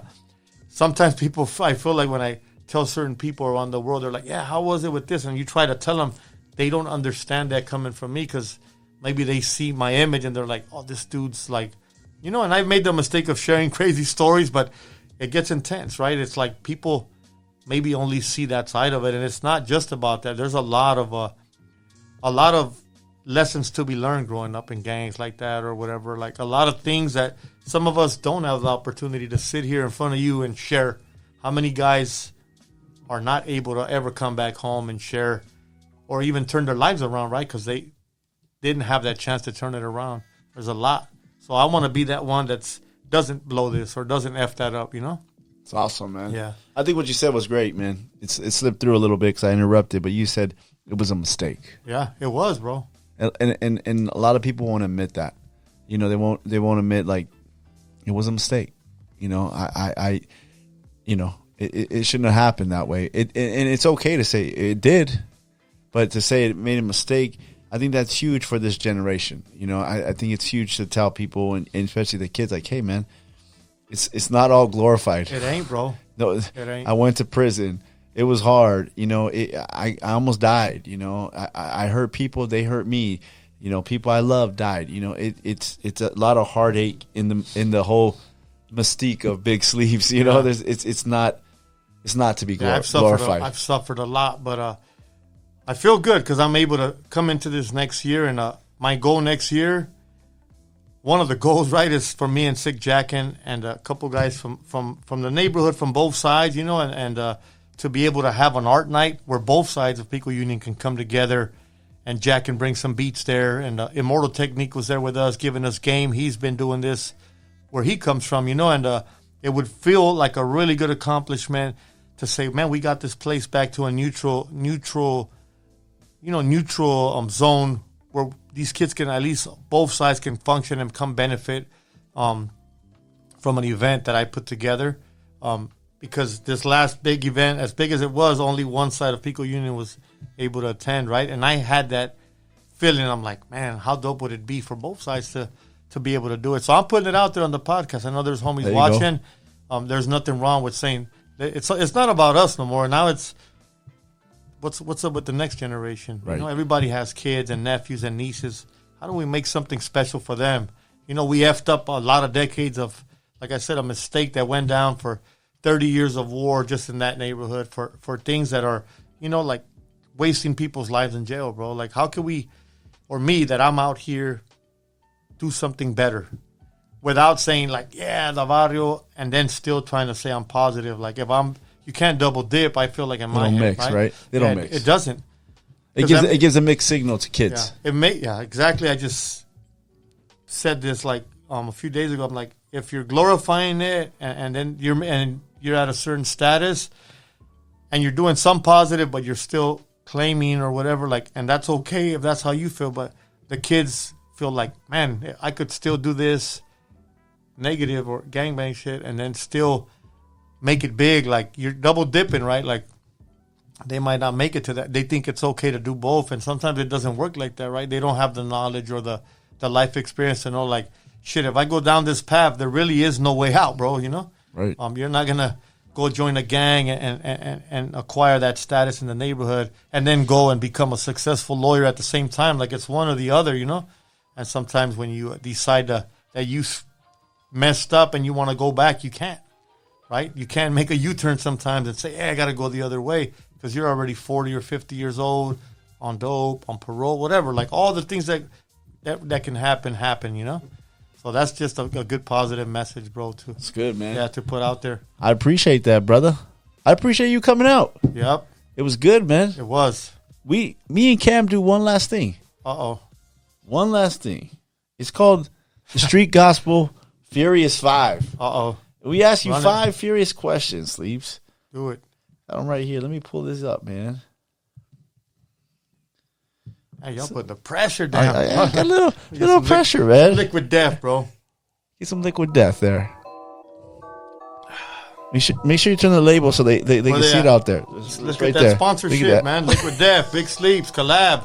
sometimes I feel like when I tell certain people around the world, they're like, yeah, how was it with this? And you try to tell them, they don't understand that coming from me because maybe they see my image and they're like, oh, this dude's like, and I've made the mistake of sharing crazy stories, but it gets intense, right? It's like people maybe only see that side of it. And it's not just about that. There's a lot of lessons to be learned growing up in gangs like that or whatever. Like a lot of things that some of us don't have the opportunity to sit here in front of you and share. How many guys are not able to ever come back home and share or even turn their lives around, right? Because they didn't have that chance to turn it around. There's a lot. So I want to be that one that doesn't blow this or doesn't F that up, It's awesome, man. Yeah. I think what you said was great, man. It slipped through a little bit because I interrupted, but you said it was a mistake. Yeah, it was, bro. And a lot of people won't admit that. They won't admit like it was a mistake. It shouldn't have happened that way. And it's okay to say it did, but to say it made a mistake, I think that's huge for this generation. I think it's huge to tell people, and especially the kids, like, hey, man, it's not all glorified. It ain't, bro. No, it ain't. I went to prison. It was hard. I almost died. I hurt people. They hurt me. People I love died. It's a lot of heartache in the whole mystique of big sleeves. It's not to be glorified. I've suffered a lot, but I feel good because I'm able to come into this next year. And my goal next year, one of the goals, right, is for me and Sick Jack and a couple guys from the neighborhood from both sides, and to be able to have an art night where both sides of Pico Union can come together, and Jack can bring some beats there. And Immortal Technique was there with us, giving us game. He's been doing this where he comes from, and it would feel like a really good accomplishment to say, man, we got this place back to a neutral zone where these kids can, at least both sides can function and come benefit from an event that I put together. Because this last big event, as big as it was, only one side of Pico Union was able to attend, right? And I had that feeling. I'm like, man, how dope would it be for both sides to be able to do it? So I'm putting it out there on the podcast. I know there's homies watching. There's nothing wrong with saying it's not about us no more. Now it's what's up with the next generation. Right. Everybody has kids and nephews and nieces. How do we make something special for them? We effed up a lot of decades of, like I said, a mistake that went down for 30 years of war just in that neighborhood for things that are, like wasting people's lives in jail, bro. Like, how can we, or me, that I'm out here, do something better without saying, like, yeah, the barrio, and then still trying to say I'm positive. Like, you can't double dip, I feel like in my head, mix, right? They don't mix. It doesn't. It gives a mixed signal to kids. Yeah, exactly. I just said this like a few days ago. I'm like, if you're glorifying it and then you're at a certain status and you're doing some positive, but you're still claiming or whatever, like, and that's okay if that's how you feel. But the kids feel like, man, I could still do this negative or gangbang shit and then still make it big. Like, you're double dipping, right? Like, they might not make it to that. They think it's okay to do both, and sometimes it doesn't work like that, right? They don't have the knowledge or the life experience to know, like, shit, if I go down this path, there really is no way out, bro, Right. You're not going to go join a gang and acquire that status in the neighborhood and then go and become a successful lawyer at the same time. Like, it's one or the other, And sometimes when you decide that you messed up and you want to go back, you can't, right? You can't make a U-turn sometimes and say, hey, I got to go the other way because you're already 40 or 50 years old, on dope, on parole, whatever. Like, all the things that can happen, So that's just a good positive message, bro, too. It's good, man. Yeah, to put out there. I appreciate that, brother. I appreciate you coming out. Yep. It was good, man. It was. Me and Cam do one last thing. Uh-oh. One last thing. It's called the Street Gospel Furious 5. Uh-oh. We ask you Run it. 5 furious questions, Sleeps. Do it. I'm right here. Let me pull this up, man. Hey, y'all put the pressure down. I got a little pressure, man. Liquid death, bro. Get some liquid death there. Make sure you turn the label so they can they see at? it out there. Let's It's get that sponsorship, man. Liquid death, Big Sleeps, collab.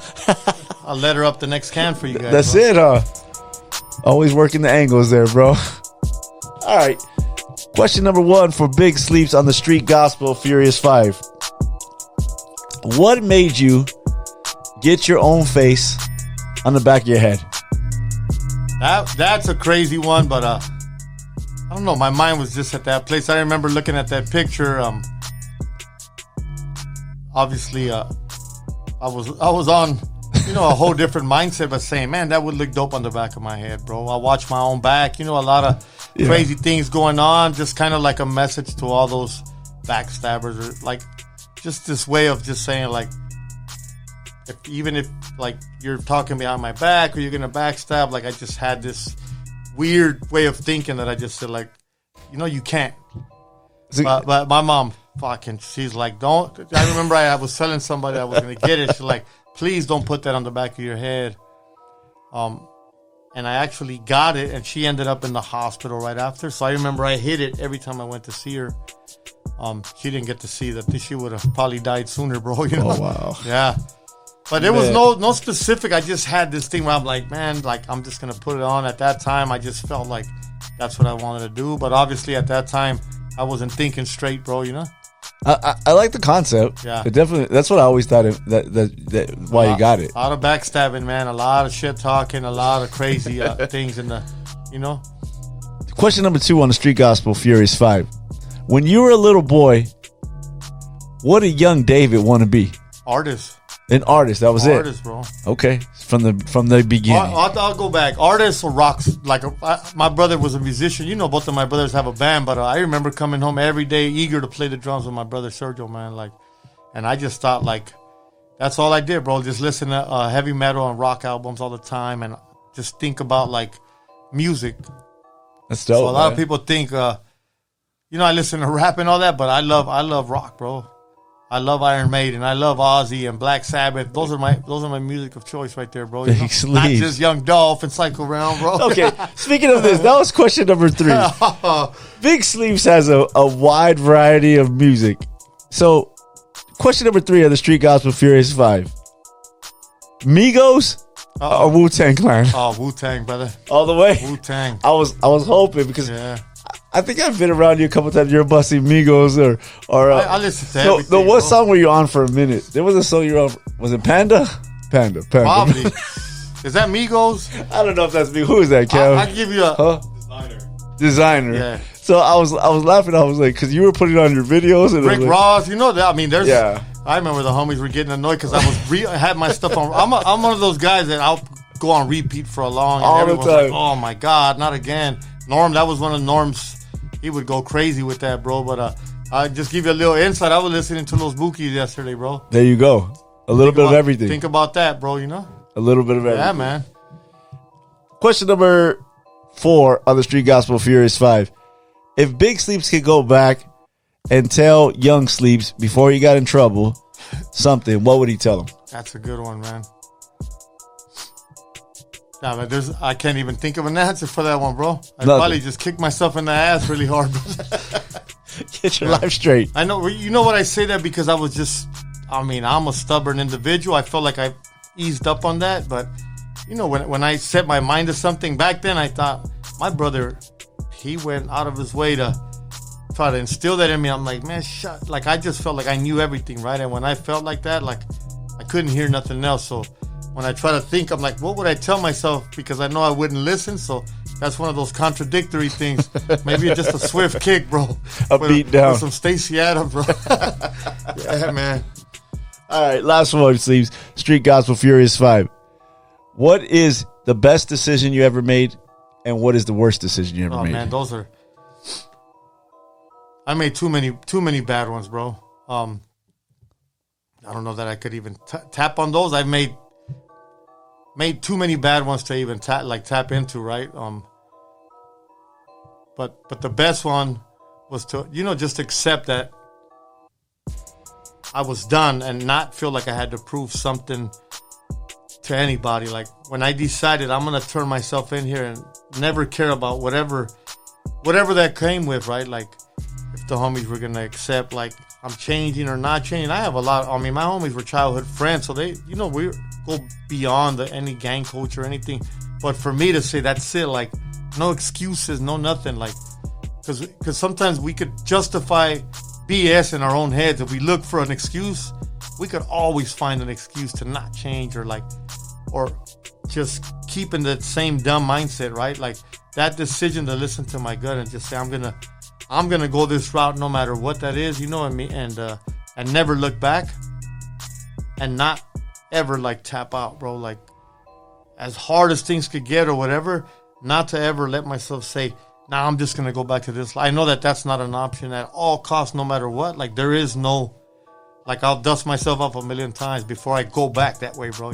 I'll let her up the next can for you guys. That's bro. it, huh? Always working the angles there, bro. All right. Question number 1 for Big Sleeps on the Street Gospel Furious 5. What made you get your own face on the back of your head? That's a crazy one, but I don't know. My mind was just at that place. I remember looking at that picture. Obviously, I was on, a whole different mindset, but saying, man, that would look dope on the back of my head, bro. I watch my own back. A lot of crazy things going on. Just kind of like a message to all those backstabbers, or like just this way of just saying, like, even if like you're talking behind my back or you're gonna backstab, like I just had this weird way of thinking that I just said, like, you can't. But my mom, she's like, don't. I remember I was telling somebody I was gonna get it. She's like, please don't put that on the back of your head. And I actually got it, and she ended up in the hospital right after. So I remember I hid it every time I went to see her. She didn't get to see that. She would have probably died sooner, bro. Oh, wow. Yeah. But there was no specific. I just had this thing where I'm like, man, like I'm just gonna put it on. At that time, I just felt like that's what I wanted to do. But obviously, at that time, I wasn't thinking straight, bro. I like the concept. Yeah. It definitely. That's what I always thought. That why you got it. A lot of backstabbing, man. A lot of shit talking. A lot of crazy things in the, Question number 2 on the Street Gospel Furious 5. When you were a little boy, what did young David want to be? Artist. An artist. That was Artist, bro. Okay, from the beginning. I'll go back. Artists or rocks. Like my brother was a musician. Both of my brothers have a band, but I remember coming home every day eager to play the drums with my brother Sergio, man. Like, and I just thought, like, that's all I did, bro. Just listen to heavy metal and rock albums all the time, and just think about like music. That's dope. So a lot of people think, I listen to rap and all that, but I love rock, bro. I love Iron Maiden. I love Ozzy and Black Sabbath. Those are my music of choice right there, bro. Big Not just Young Dolph and Psycho Realm, bro. Okay, speaking of this, that was question number 3. Big Sleeps has a wide variety of music. So, question number 3 of the Street Gospel Furious 5. Migos or Wu-Tang Clan? Oh, Wu-Tang, brother. All the way? Wu-Tang. I was hoping because Yeah. I think I've been around you a couple times. You're busting Migos or I listen to everything. the what bro. song were you on for a minute? There was a song you were on. Was it Panda? Panda. Probably. Is that Migos? I don't know if that's me. Who is that, Kev? I give you a Designer. Yeah. So I was laughing. I was like, because you were putting on your videos and Rick like, Ross. You know that. I mean, there's. Yeah. I remember the homies were getting annoyed because I was I had my stuff on. I'm one of those guys that I'll go on repeat for a long. And All the everyone's time. like, oh my god, not again. Norm, that was one of Norm's. He would go crazy with that, bro. But I just give you a little insight. I was listening to those Bookies yesterday, bro. There you go. A little bit of everything. Think about that, bro. A little bit of everything. Yeah, man. Question number 4 on the Street Gospel Furious 5. If Big Sleeps could go back and tell Young Sleeps before he got in trouble something, what would he tell him? That's a good one, man. Nah, man, I can't even think of an answer for that one, bro. I'd probably just kick myself in the ass really hard. Get your life straight. I know. You know what? I say that because I was just, I'm a stubborn individual. I felt like I eased up on that. But, when I set my mind to something back then, I thought, my brother, he went out of his way to try to instill that in me. I'm like, man, shut. Like, I just felt like I knew everything, right? And when I felt like that, like, I couldn't hear nothing else. So when I try to think, I'm like, what would I tell myself? Because I know I wouldn't listen. So that's one of those contradictory things. Maybe just a swift kick, bro. Beat down. With some Stacey Adams, bro. Yeah, man. All right, last one, Sleeves. Street Gospel Furious 5. What is the best decision you ever made, and what is the worst decision you ever made? Oh, man, those are... I made too many bad ones, bro. I don't know that I could even tap on those. I've made made too many bad ones to even tap into, right? But the best one was to, just accept that I was done and not feel like I had to prove something to anybody. Like when I decided I'm gonna turn myself in here and never care about whatever that came with, right? Like if the homies were gonna accept like I'm changing or not changing. I have a lot. I mean, my homies wwere childhood friends, so they, we go beyond any gang culture or anything. But for me to say that's it, like no excuses, no nothing, like because sometimes we could justify BS in our own heads. If we look for an excuse, we could always find an excuse to not change or just keep in the same dumb mindset, right? Like that decision to listen to my gut and just say I'm gonna go this route no matter what that is, you know what I mean? And never look back and not ever like tap out, bro. Like as hard as things could get or whatever, not to ever let myself say, nah, I'm just gonna go back to this. I know that that's not an option at all costs, no matter what. Like there is no, like I'll dust myself up a million times before I go back that way, bro.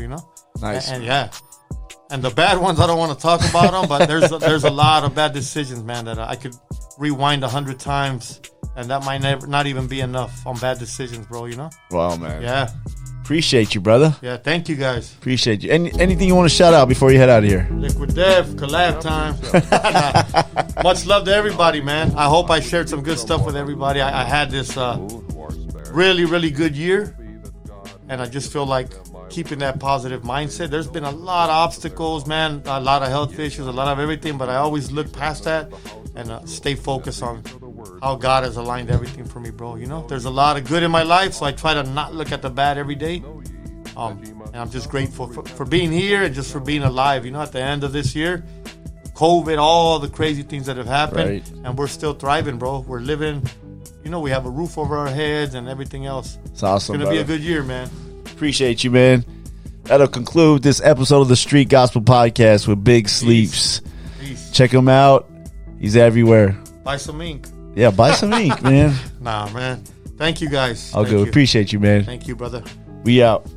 Nice. And yeah, and the bad ones I don't want to talk about them, but there's a lot of bad decisions, man, that I could rewind 100 times, and that might not even be enough on bad decisions, bro. Wow, man. Yeah. Appreciate you, brother. Yeah, thank you guys. Appreciate you. Anything you want to shout out before you head out of here? Liquid Death, collab time. Much love to everybody, man. I hope I shared some good stuff with everybody. I had this really, really good year, and I just feel like keeping that positive mindset. There's been a lot of obstacles, man, a lot of health issues, a lot of everything, but I always look past that and stay focused on how God has aligned everything for me, bro. There's a lot of good in my life, so I try to not look at the bad every day. And I'm just grateful for being here and just for being alive. At the end of this year, COVID, all the crazy things that have happened, right, and we're still thriving, bro. We're living, we have a roof over our heads and everything else. It's awesome, It's going to be a good year, man. Appreciate you, man. That'll conclude this episode of the Street Gospel Podcast with Big Sleeps. Peace. Check him out. He's everywhere. Buy some ink. Yeah, buy some ink, man. Nah, man. Thank you, guys. All Thank good. you. Appreciate you, man. Thank you, brother. We out.